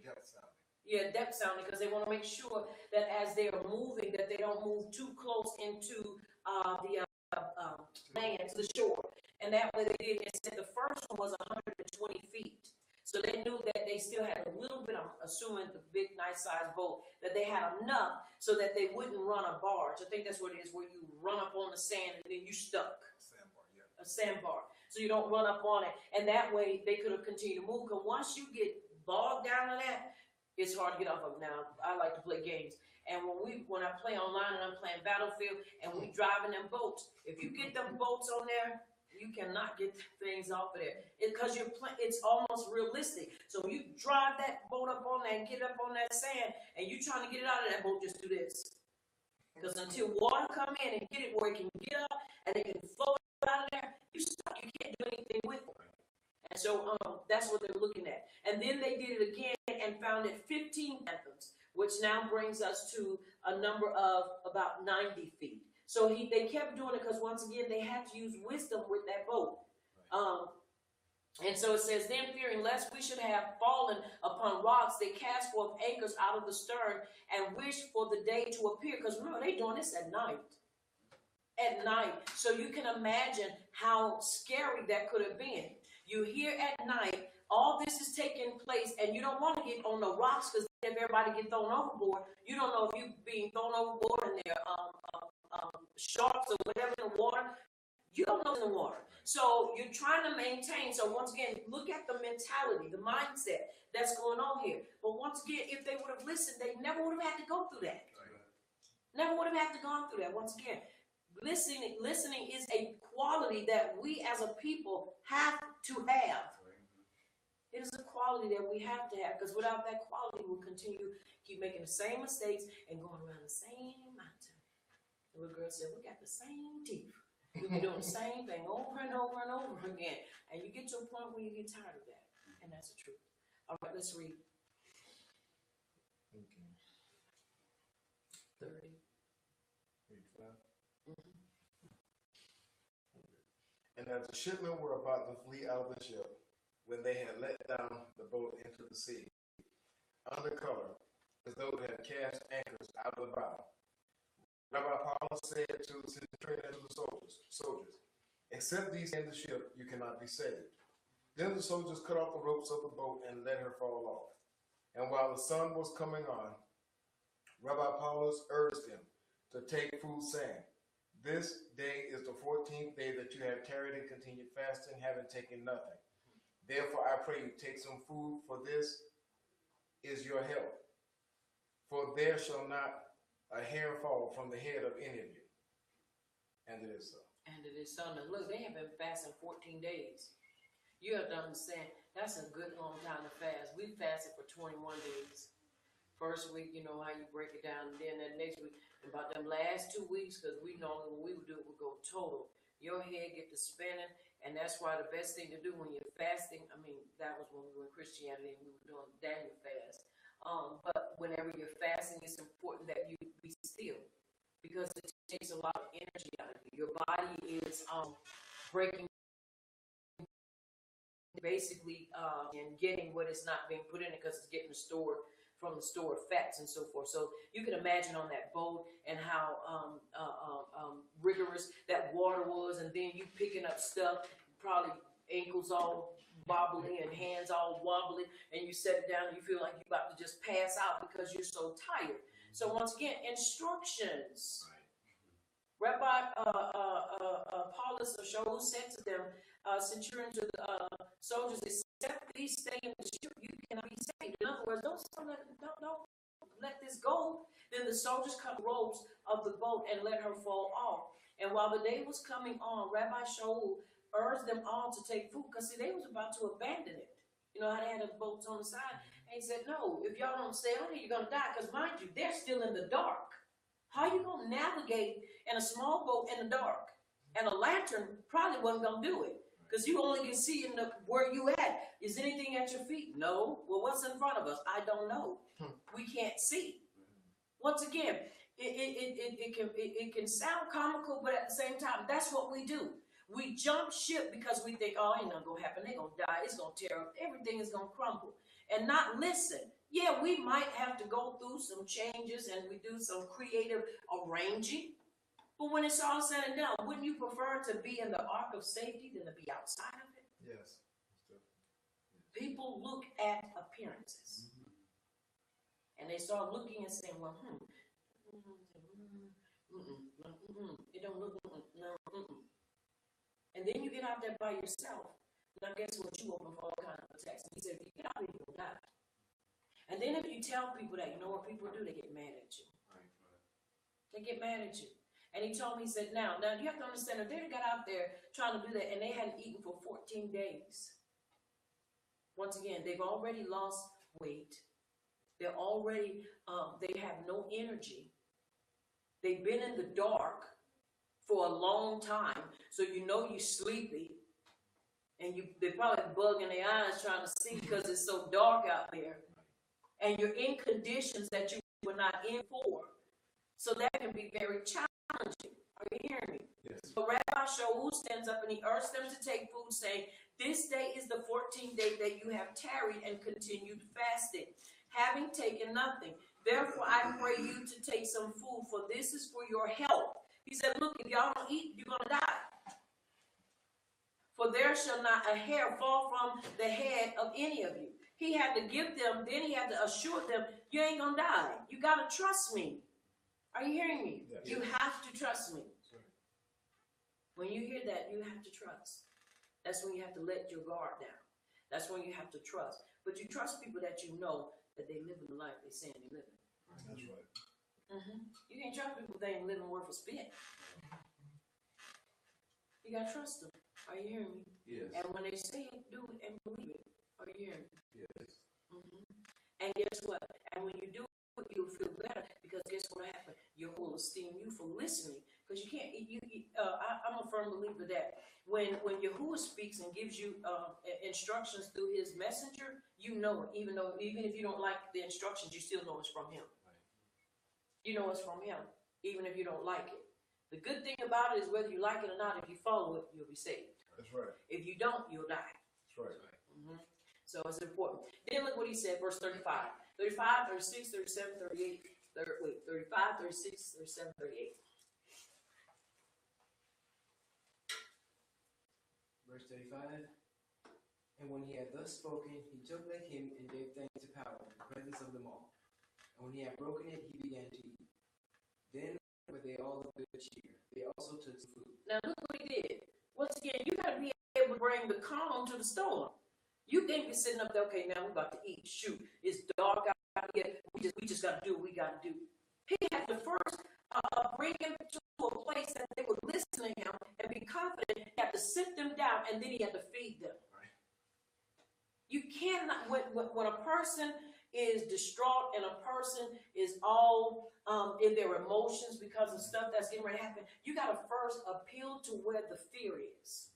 depth sounding. Yeah, depth sounding, because they want to make sure that as they are moving, that they don't move too close into the land, to the shore. And that way they did. They said the first one was 120 feet. So they knew that they still had a little bit, I'm assuming the big, nice size boat, that they had enough so that they wouldn't run a barge. I think that's what it is, where you run up on the sand and then you stuck. Sandbar, yeah. A sandbar. So you don't run up on it. And that way they could have continued to move. Because once you get bogged down in that, it's hard to get off of. Now, I like to play games. And when I play online and I'm playing Battlefield and we driving them boats, if you get them boats on there, you cannot get things off of there. Because it's almost realistic. So you drive that boat up on there and get up on that sand and you trying to get it out of that boat, just do this. Because until water come in and get it where it can get up and it can flow out of there, you stuck. You can't do anything with it. And so that's what they're looking at. And then they did it again and found it 15 fathoms, which now brings us to a number of about 90 feet. So they kept doing it because, once again, they had to use wisdom with that boat. And so it says, then fearing lest we should have fallen upon rocks, they cast forth anchors out of the stern and wished for the day to appear. Because remember, they're doing this at night. At night. So you can imagine how scary that could have been. You hear at night, all this is taking place, and you don't want to get on the rocks, because if everybody get thrown overboard, you don't know if you're being thrown overboard and there are sharks or whatever in the water. You don't know in the water. So you're trying to maintain. So once again, look at the mentality, the mindset that's going on here. But once again, if they would have listened, they never would have had to go through that. Never would have had to go through that. Once again, listening is a quality that we as a people have to have. It is a quality that we have to have, because without that quality, we'll continue keep making the same mistakes and going around the same mountain. The little girl said, we got the same teeth. We've been doing the same thing over and over and over again. And you get to a point where you get tired of that. And that's the truth. All right, let's read. Okay. 30. 35. And as the shipmen were about to flee out of the ship, when they had let down the boat into the sea, under color, as though they had cast anchors out of the bow, Rabbi Paul said to the centurion and to the soldiers, except these in the ship, you cannot be saved. Then the soldiers cut off the ropes of the boat and let her fall off. And while the sun was coming on, Rabbi Paulus urged them to take food, saying, this day is the 14th day that you have tarried and continued fasting, having taken nothing. Therefore, I pray you take some food, for this is your health. For there shall not a hair fall from the head of any of you. And it is so. And it is so. Now, look, they have been fasting 14 days. You have to understand, that's a good long time to fast. We fasted for 21 days. First week, you know how you break it down, and then that next week, about them last 2 weeks, because we normally, when we would do it, we'd go total. Your head get to spinning, and that's why the best thing to do when you're fasting, I mean, that was when we were in Christianity and we were doing Daniel fast. But whenever you're fasting, it's important that you be still, because it takes a lot of energy out of you. Your body is breaking, basically, and getting what is not being put in it, because it's getting stored from the stored fats and so forth. So you can imagine on that boat and how rigorous that water was, and then you picking up stuff, probably ankles all wobbly and hands all wobbly, and you set it down and you feel like you're about to just pass out because you're so tired. So once again, instructions. Rabbi Paulus of Shaul said to them, centurion to the soldiers, except these stay in the ship, you cannot be saved. In other words, don't let this go. Then the soldiers cut ropes of the boat and let her fall off. And while the day was coming on, Rabbi Shaul urged them all to take food, because see, they was about to abandon it. You know how they had the boats on the side? And he said, no, if y'all don't stay on here, you're going to die, because mind you, they're still in the dark. How are you going to navigate in a small boat in the dark? And a lantern probably wasn't going to do it, because you only can see in where you at. Is anything at your feet? No. Well, what's in front of us? I don't know. We can't see. Once again, it can sound comical, but at the same time, that's what we do. We jump ship because we think, oh, ain't nothing gonna happen. They're gonna die. It's gonna tear up. Everything is gonna crumble. And not listen. Yeah, we might have to go through some changes and we do some creative arranging. But when it's all said and done, wouldn't you prefer to be in the ark of safety than to be outside of it? Yes. People look at appearances. And they start looking and saying, well, it don't look, no. And then you get out there by yourself. Now guess what? You open for all kinds of attacks. He said, if you get out there, you'll die. And then if you tell people that, you know what people do? They get mad at you. They get mad at you. And he told me, he said, now you have to understand that they got out there trying to do that and they hadn't eaten for 14 days. Once again, they've already lost weight. They're already, they have no energy. They've been in the dark for a long time, so you know you're sleepy. And they're probably bugging their eyes trying to see because it's so dark out there. And you're in conditions that you were not in for. So that can be very challenging. Are you hearing me? Yes. So Rabbi Shaul stands up and he urged them to take food, saying, this day is the 14th day that you have tarried and continued fasting, having taken nothing. Therefore, I pray you to take some food, for this is for your health. He said, look, if y'all don't eat, you're going to die. For there shall not a hair fall from the head of any of you. He had to give them, then he had to assure them, you ain't going to die. You got to trust me. Are you hearing me? Yes. You have to trust me. When you hear that, you have to trust. That's when you have to let your guard down. That's when you have to trust. But you trust people that you know that they live in the life they saying they live in. That's right. You can't trust people they ain't living worth a spit. You got to trust them. Are you hearing me? Yes. And when they say it, do it and believe it. Are you hearing me? Yes. And guess what? And when you do it, you'll feel better because guess what happened? Your whole esteem you for listening. Because you can't, I'm a firm believer that when Yahuwah speaks and gives you instructions through his messenger, you know it. Even if you don't like the instructions, you still know it's from him. You know it's from him, even if you don't like it. The good thing about it is whether you like it or not, if you follow it, you'll be saved. That's right. If you don't, you'll die. That's right. So it's important. Then look what he said, verse 35. 35, 36, 37, 38. 35, 36, 37, 38. Verse 35. And when he had thus spoken, he took the hymn and gave thanks to power in the presence of them all. And when he had broken it, he began to eat. Then were they all of good cheer. They also took some food. Now look what he did. Once again, you got to be able to bring the calm to the storm. You can't be sitting up there, okay, now we're about to eat. Shoot, it's dark out here. We just got to do what we got to do. He had to first bring them to a place that they would listen to him and be confident. He had to sit them down, and then he had to feed them. Right. You cannot, when a person is distraught and a person is all in their emotions because of stuff that's getting ready to happen, you got to first appeal to where the fear is.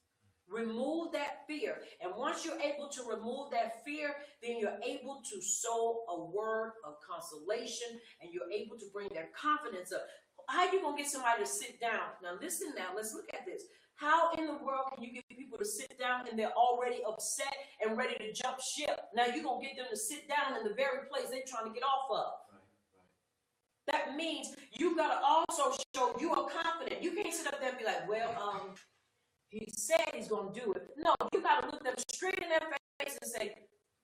Remove that fear. And once you're able to remove that fear, then you're able to sow a word of consolation and you're able to bring their confidence up. How are you going to get somebody to sit down? Now listen now, let's look at this. How in the world can you get people to sit down and they're already upset and ready to jump ship? Now you're going to get them to sit down in the very place they're trying to get off of. That means you got to also show you are confident. You can't sit up there and be like, well, he said he's going to do it. No, you got to look them straight in their face and say,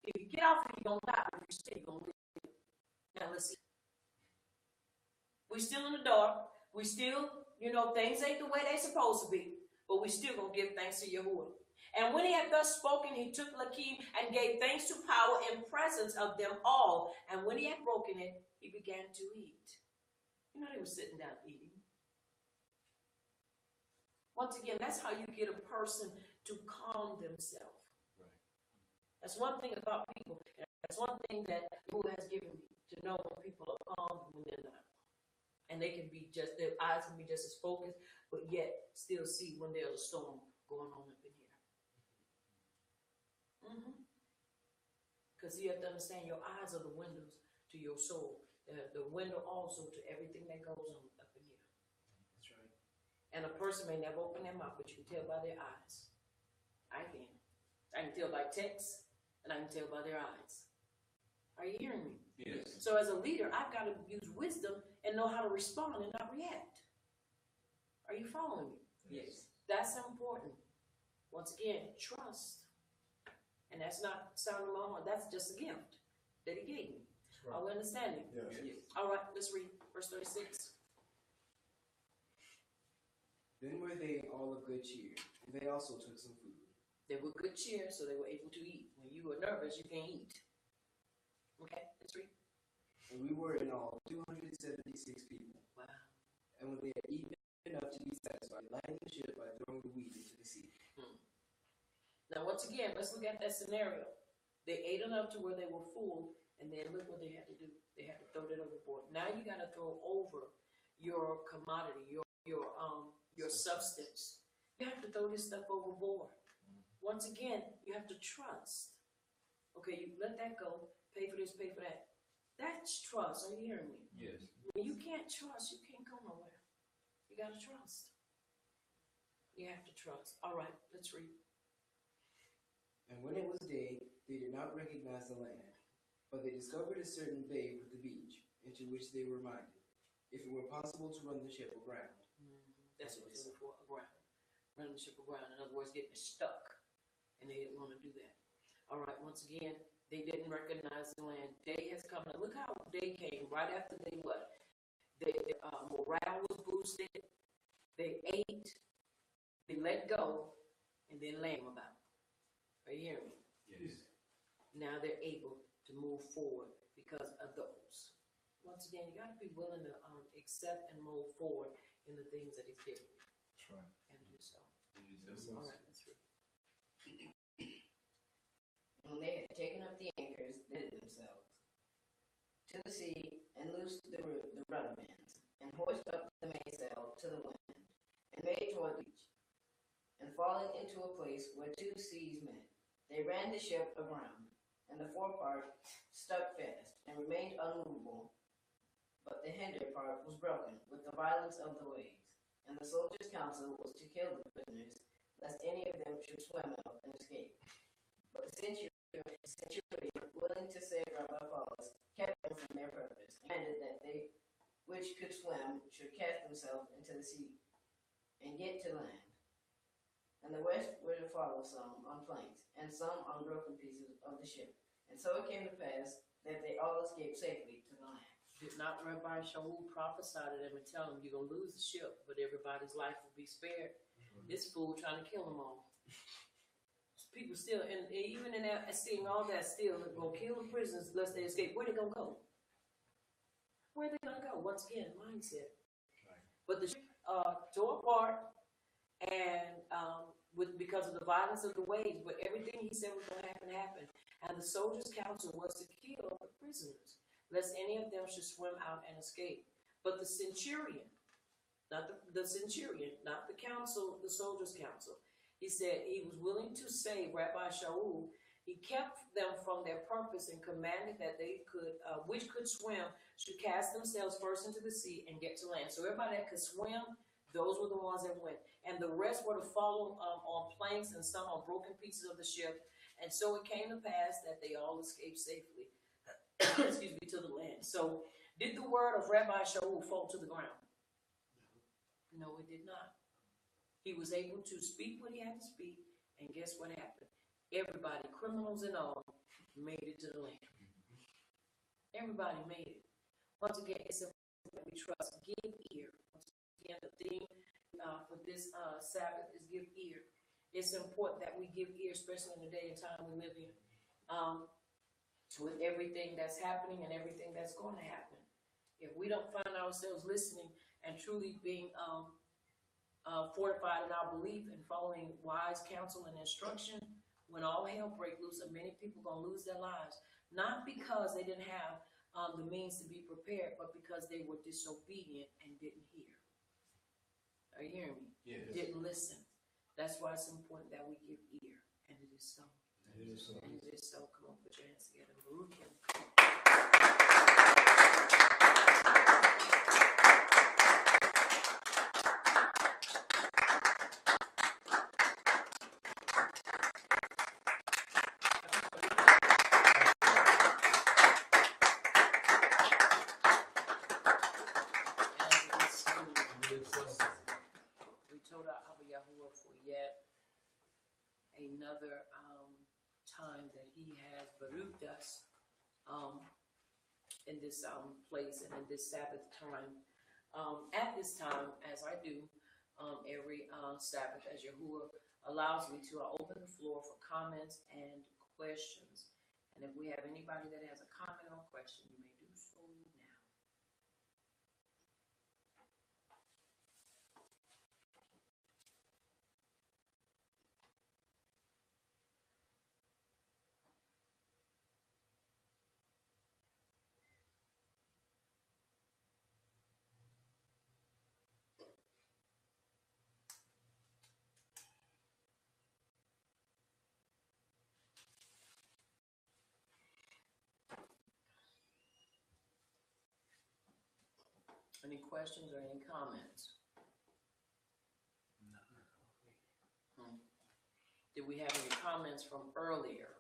if you get off, you're going to die. If you stay, you're going to live. Now, let's see. We're still in the dark. We still, things ain't the way they're supposed to be. But we still going to give thanks to Yahuwah. And when he had thus spoken, he took Lakim and gave thanks to power in presence of them all. And when he had broken it, he began to eat. They were sitting down eating. Once again, that's how you get a person to calm themselves. Right. That's one thing about people. And that's one thing that Yahuwah has given me, to know when people are calm and when they're not. And they can be their eyes can be just as focused, but yet still see when there's a storm going on up in here. Because you have to understand your eyes are the windows to your soul. the window also to everything that goes on up in here. That's right. And a person may never open their mouth, but you can tell by their eyes. I can tell by text, and I can tell by their eyes. Are you hearing me? Yes. So as a leader, I've got to use wisdom and know how to respond and not react. Are you following me? Yes. That's important. Once again, trust. And that's not sounding my horn. That's just a gift that he gave me. Are we understanding? Yes. Yes. All right, let's read verse 36. Then were they all of good cheer, and they also took some food. They were good cheer, so they were able to eat. When you are nervous, you can't eat. Okay, let's read. And we were in all 276 people. Wow. And when they had eaten enough to be satisfied, lighting the ship by throwing the wheat into the sea. Now, once again, let's look at that scenario. They ate enough to where they were full, and then look what they had to do. They had to throw that overboard. Now you got to throw over your commodity, your substance. You have to throw this stuff overboard. Once again, you have to trust. Okay, you let that go. Pay for this, pay for that. That's trust. Are you hearing me? Yes. When you can't trust, you can't go nowhere. You got to trust. You have to trust. All right, let's read. And when it was day, they did not recognize the land, but they discovered a certain bay with the beach, into which they were minded, if it were possible to run the ship aground. That's what it's for, aground. Running the ship aground. In other words, getting stuck. And they didn't want to do that. All right, once again, they didn't recognize the land. Day has come. Now, look how day came right after they what? Their morale was boosted. They ate. They let go. And then land came about. Are you hearing me? Yes. Now they're able to move forward because of those. Once again, you got to be willing to accept and move forward in the things that he's given you. That's right. And do so. Jesus. All right, let's read. When they had taken up the anchors, they did themselves to the sea and loosed the rudder bands, and hoisted up the mainsail to the wind, and made toward the beach. And falling into a place where two seas met, they ran the ship aground, and the forepart stuck fast and remained unmovable, but the hinder part was broken with the violence of the waves. And the soldiers' counsel was to kill the prisoners, lest any of them should swim out and escape. But the centurion, willing to save Rabbi Paulus, kept them from their purpose, and commanded that they which could swim should cast themselves into the sea, and get to land. And the rest were to follow, some on planks, and some on broken pieces of the ship. And so it came to pass that they all escaped safely to the land. Did not Rabbi Shaul prophesy to them and tell them, you're going to lose the ship, but everybody's life will be spared? This fool trying to kill them all. People still, and even in that, seeing all that, still going to kill the prisoners lest they escape. Where they going to go? Where they going to go? Once again, mindset. But the ship tore apart, and because of the violence of the waves, but everything he said was going to happen, happened. And the soldiers' counsel was to kill the prisoners, lest any of them should swim out and escape. But the centurion, not the centurion, not the council, the soldiers' council, he said he was willing to save Rabbi Shaul. He kept them from their purpose and commanded that they could, which could swim, should cast themselves first into the sea and get to land. So everybody that could swim, those were the ones that went. And the rest were to follow on planks and some on broken pieces of the ship. And so it came to pass that they all escaped safely, excuse me, to the land. So did the word of Rabbi Shaul fall to the ground? No, it did not. He was able to speak what he had to speak, and guess what happened? Everybody, criminals and all, made it to the land. Everybody made it. Once again, it's important that we trust. Give ear. Once again, the theme for this Sabbath is give ear. It's important that we give ear, especially in the day and time we live in, with everything that's happening and everything that's going to happen. If we don't find ourselves listening and truly being fortified in our belief and following wise counsel and instruction, when all hell breaks loose, and many people are going to lose their lives, not because they didn't have the means to be prepared, but because they were disobedient and didn't hear. Are you hearing me? Yes. Didn't listen. That's why it's important that we give ear. And it is so. It is so. And it is so. Come on, put your hands together. Baruch him. another time that he has baruched us in this place and in this Sabbath time. At this time, as I do every Sabbath, as Yahuwah allows me to, I open the floor for comments and questions. And if we have anybody that has a comment or question, you may do so now. Any questions or any comments? Did we have any comments from earlier?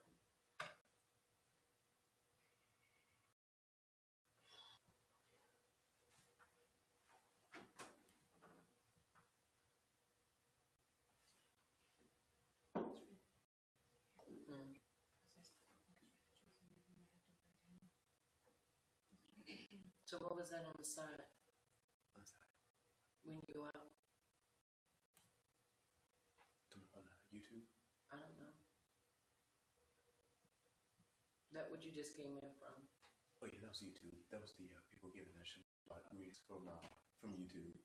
So what was that on the side? When you go out? On YouTube? I don't know. That what you just came in from? Oh yeah, that was YouTube. That was the people giving that shit reads from YouTube.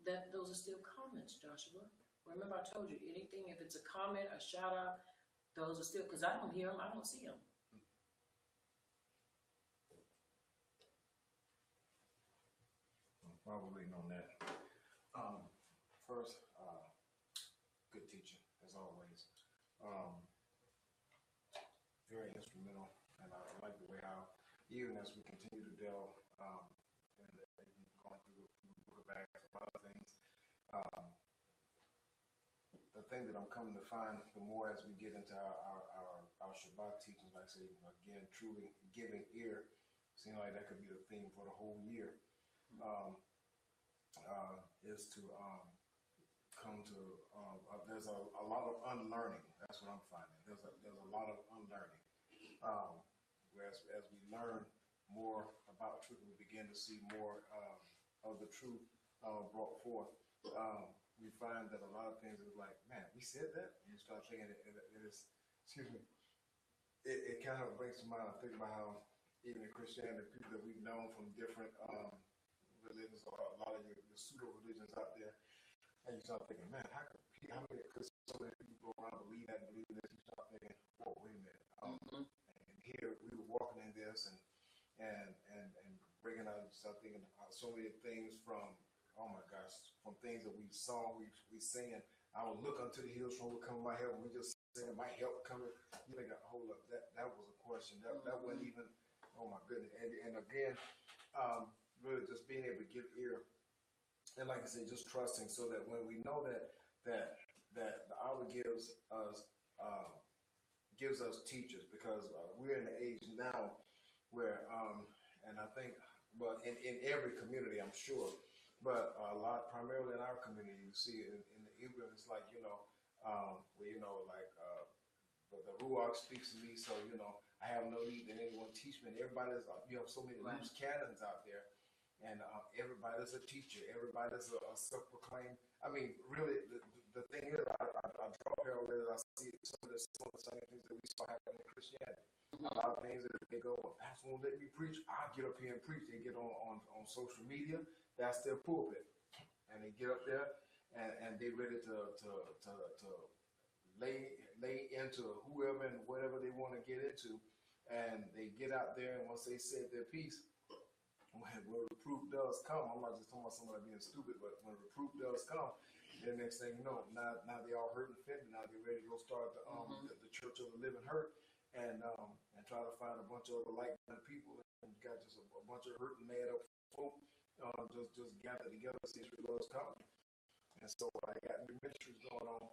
Those are still comments, Joshua. Remember I told you, anything, if it's a comment, a shout out, those are still, because I don't hear them, I don't see them. While we're waiting on that, first, good teaching as always. Very instrumental, and I like the way how, even as we continue to delve and going through the book of Acts, a lot of things. The thing that I'm coming to find, the more as we get into our Shabbat teachings, like I say again, truly giving ear, seems like that could be the theme for the whole year. Is to come to there's a lot of unlearning. That's what I'm finding. There's a lot of unlearning. Whereas as we learn more about truth, we begin to see more of the truth brought forth. We find that a lot of things is like, man, we said that, and you start thinking it is. Excuse me. It kind of brings to mind. I think about how even in Christianity, people that we've known from different religions, or a lot of your pseudo religions out there, and you start thinking, man, how many could so many people go around believe that and believe this? You start thinking, whoa, wait a minute. And here we were walking in this and bringing out, start thinking so many things from, oh my gosh, from things that we saw, we singing. I will look unto the hills from will come my help. We just saying my help coming. You think, hold up, that was a question. That wasn't even. Oh my goodness. And again, really just being able to give ear, and like I said, just trusting, so that when we know that the hour gives us teachers, because we're in the age now where and I think, well, in every community, I'm sure, but a lot, primarily in our community, you see it in the Igbo, it's like, where, like the Ruach speaks to me, so, I have no need that anyone teach me. And everybody's, you have so many loose cannons out there, and everybody's a teacher, everybody's a self-proclaimed. I mean, really, the thing is, I draw parallels, I see some of the same things that we saw happen in Christianity. A lot of things that they go, well, pastor won't let me preach, I'll get up here and preach. They get on social media, that's their pulpit. And they get up there and they ready to lay into whoever and whatever they want to get into. And they get out there, and once they said their piece, when reproof does come, I'm not just talking about somebody being stupid, but when reproof does come, then next thing you know, now they all hurt and offended. Now they're ready to go start the Church of the Living Hurt, and try to find a bunch of other like-minded people, and got just a bunch of hurt and mad up folk just gathered together to see if it was coming. And so I got new ministries going on.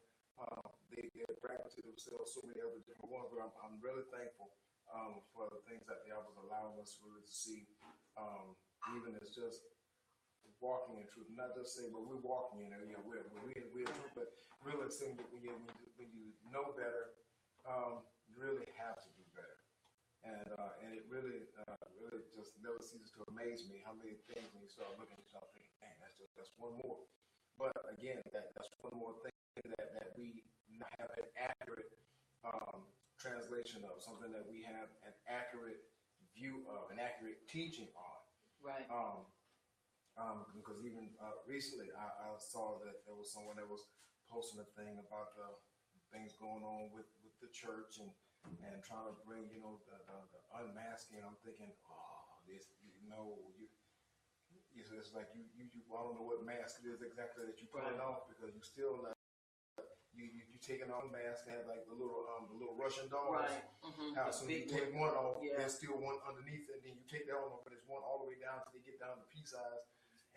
They're dragging to themselves so many other different ones, but I'm really thankful for the things that God was allowing us really to see, even as just walking in truth. Not just say, well, we're walking in it, you know, we're truth, but really saying that when you know better, you really have to do better. And it really just never ceases to amaze me how many things when you start looking, you start thinking, man, that's one more. But again, that's one more thing that we have an accurate translation of, something that we have an accurate view of, an accurate teaching on. Right. Because even recently, I saw that there was someone that was posting a thing about the things going on with the church and trying to bring, you know, the unmasking. I'm thinking, oh, this, you know, it's like you I don't know what mask it is exactly that you pulling off, because you still not. You taking off the mask and have like the little Russian dolls. Right. Mm-hmm. How soon you take one off, yeah. there's still one underneath it, and then you take that one off, and there's one all the way down till they get down to pea size.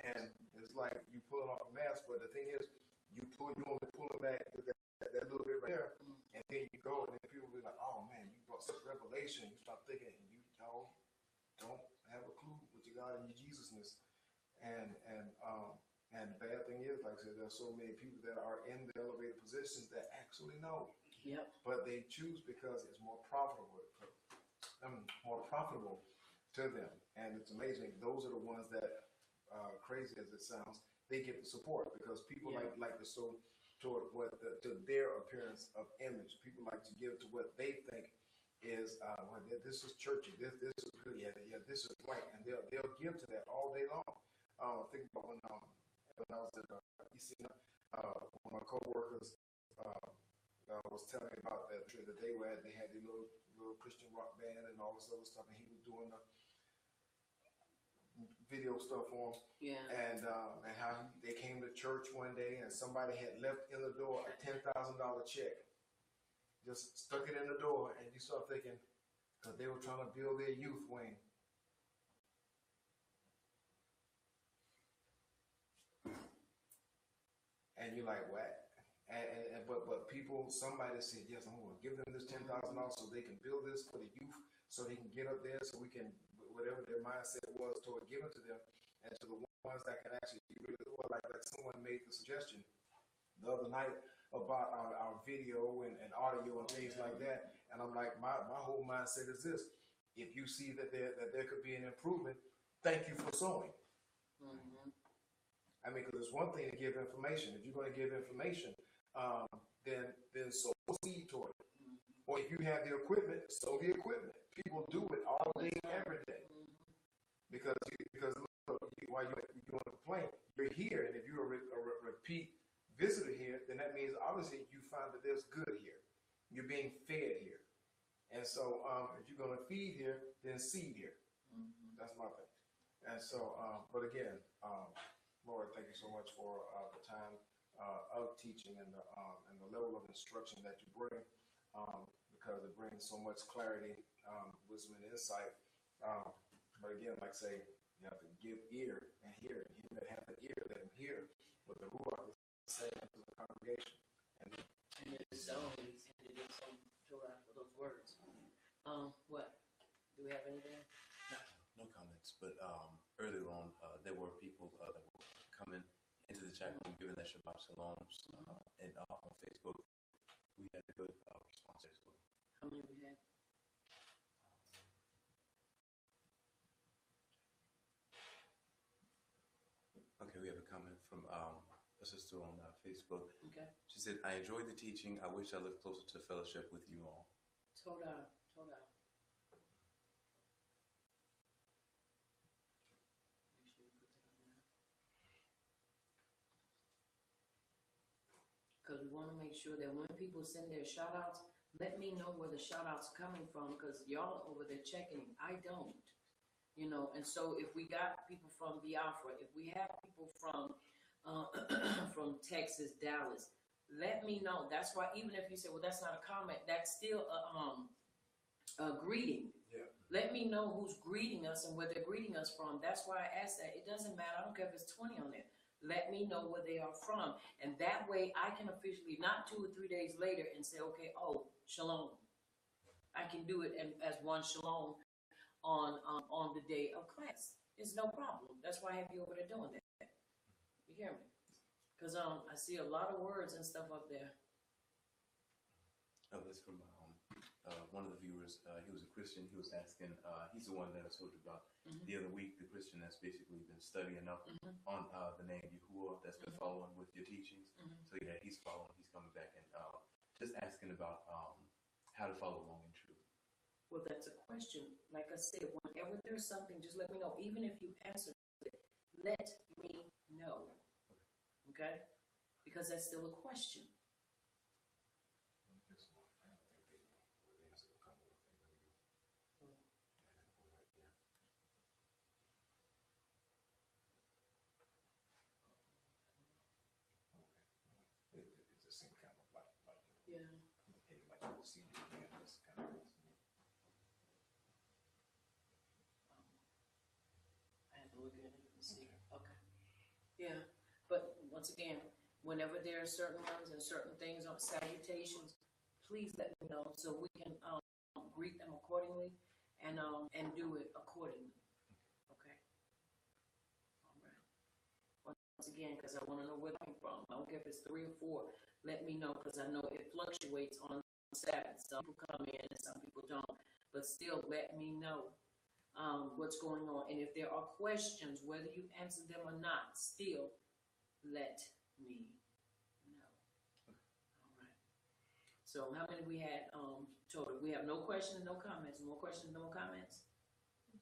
And it's like you pulling off a mask, but the thing is, you only pull it back with that little bit right there, and then you go, and then people be like, oh man, you brought such revelation. You start thinking, y'all don't have a clue what you got in your Jesusness. And the bad thing is, like I said, there's so many people that are in the elevated positions that actually know. Yep. But they choose because it's more profitable to them. And it's amazing. Those are the ones that, crazy as it sounds, they get the support, because people like to sow toward to their appearance of image. People like to give to what they think is, well, this is churchy. This is good. Yeah, this is right. And they'll give to that all day long. Think about when I was at ECN, one of my coworkers was telling me about that trip that they were at. They had the little Christian rock band and all this other stuff, and he was doing the video stuff for them. Yeah. And how they came to church one day, and somebody had left in the door a $10,000 check, just stuck it in the door, and you start thinking, because they were trying to build their youth wing. And you're like, what? But people, somebody said, yes, I'm going to give them this $10,000 so they can build this for the youth, so they can get up there, so we can, whatever their mindset was toward giving to them, and to the ones that can actually really do it. Like someone made the suggestion the other night about our video and audio and things like that. And I'm like, my whole mindset is this: if you see that there could be an improvement, thank you for sowing. Mm-hmm. I mean, because it's one thing to give information. If you're going to give information, then sow a seed toward it. Mm-hmm. Or if you have the equipment, sow the equipment. People do it all day, every day. Mm-hmm. Because look, while you're doing a complaint, you're here, and if you're a repeat visitor here, then that means obviously you find that there's good here. You're being fed here. And so if you're going to feed here, then seed here. Mm-hmm. That's my thing. And so, but again, Lord, thank you so much for the time of teaching and the level of instruction that you bring, because it brings so much clarity, wisdom, and insight. But again, like I say, you have to give ear and hear. And he that have an ear, let him hear what the Ruach is saying to the congregation. And it's always ended in some Torah for those words. What? Do we have anything? No comments, but earlier on, there were people that were coming into the chat room giving their Shabbat Shaloms, and on Facebook, we had a good response as well. How many we had? Okay, we have a comment from a sister on Facebook. Okay. She said, I enjoyed the teaching. I wish I lived closer to fellowship with you all. Toda. Because we want to make sure that when people send their shout outs, let me know where the shout outs are coming from, because y'all over there checking. I don't. You know, and so if we got people from Biafra, if we have people from from Texas, Dallas, let me know. That's why, even if you say, well, that's not a comment, that's still a greeting. Yeah. Let me know who's greeting us and where they're greeting us from. That's why I asked that. It doesn't matter. I don't care if it's 20 on there. Let me know where they are from. And that way I can officially, not 2 or 3 days later, and say, okay, oh, shalom. I can do it as one shalom on the day of class. It's no problem. That's why I have you over there doing that. hear me? Because I see a lot of words and stuff up there. Oh, that's from one of the viewers. He was a Christian. He was asking, he's the one that I told you about the other week, the Christian that's basically been studying up on the name Yahuwah, that's been following with your teachings. So yeah, he's following, he's coming back and just asking about how to follow along in truth. Well, that's a question. Like I said, whenever there's something, just let me know. Even if you answer it, let me know. Okay? Because that's still a question. It's the same kind of like Yeah. like you see this kind of. I have to look at it and see. Okay. Yeah. But once again, whenever there are certain ones and certain things on salutations, please let me know so we can greet them accordingly and do it accordingly. Okay. All right. Once again, because I want to know where it came from. I don't care if it's 3 or 4. Let me know because I know it fluctuates on Sabbath. Some people come in and some people don't. But still, let me know what's going on. And if there are questions, whether you answer them or not, still let me know. All right. So how many we had total? We have no questions, no comments. More questions, no comments? 2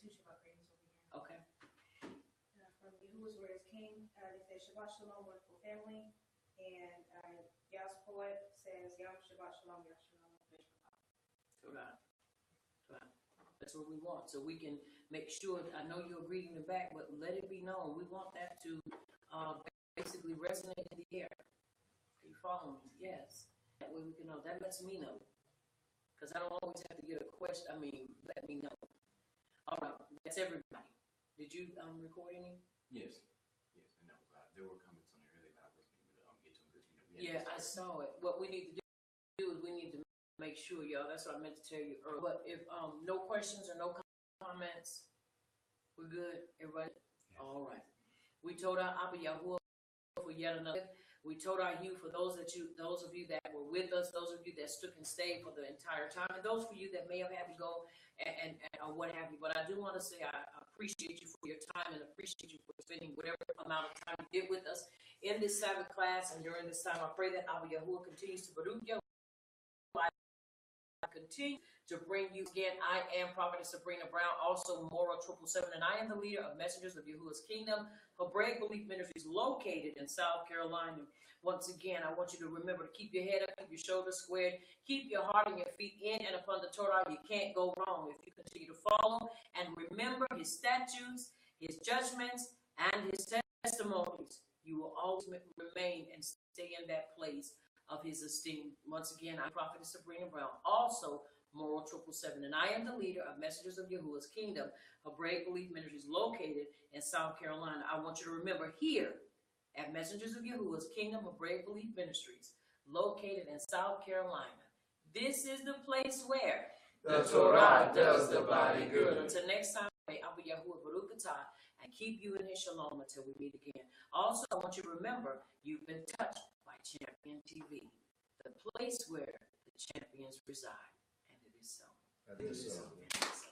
Shabbat greetings over here. Okay. From Yahuwah's words came, they said Shabbat Shalom, wonderful family. And Yah's poet says Yah Shabbat Shalom, Yah Shalom, Right. Right. That's what we want. So we can make sure, I know you're reading the back, but let it be known. We want that to basically resonate in the air. Are you following me? Yes. That way we can know. That lets me know. Because I don't always have to get a question. I mean, let me know. All right. That's everybody. Did you record any? Yes. Yes. And that was, there were comments on there earlier, but I wasn't able to get to them because, Yeah, I saw it. What we need to do is we need to make sure, y'all, that's what I meant to tell you earlier. But if no questions or no comments, we're good, everybody? Yes. All right. We told our Abba Yahuwah for yet another. We told our youth, for those of you that were with us, those of you that stood and stayed for the entire time, and those for you that may have had to go and what have you. But I do want to say I appreciate you for your time and appreciate you for spending whatever amount of time you did with us in this Sabbath class and during this time. I pray that Abba Yahuwah continues to produce your life. I continue to bring you again. I am Prophetess Sabrina Brown, also Moral 777, and I am the leader of Messengers of Yahuwah's Kingdom, Hebraic Belief Ministries, located in South Carolina. Once again, I want you to remember to keep your head up, keep your shoulders squared, keep your heart and your feet in and upon the Torah. You can't go wrong if you continue to follow and remember His statutes, His judgments, and His testimonies. You will always remain and stay in that place of His esteem. Once again, I'm Prophetess Sabrina Brown, also Moral 777, and I am the leader of Messengers of Yahuwah's Kingdom, Hebraic Belief Ministries, located in South Carolina. I want you to remember here at Messengers of Yahuwah's Kingdom, Hebraic Belief Ministries, located in South Carolina. This is the place where The Torah does the body good. Until next time, may Abba Yahuwah Baruch Atah and keep you in His shalom until we meet again. Also, I want you to remember you've been touched by Champion TV, the place where the champions reside. And it is so. That is so.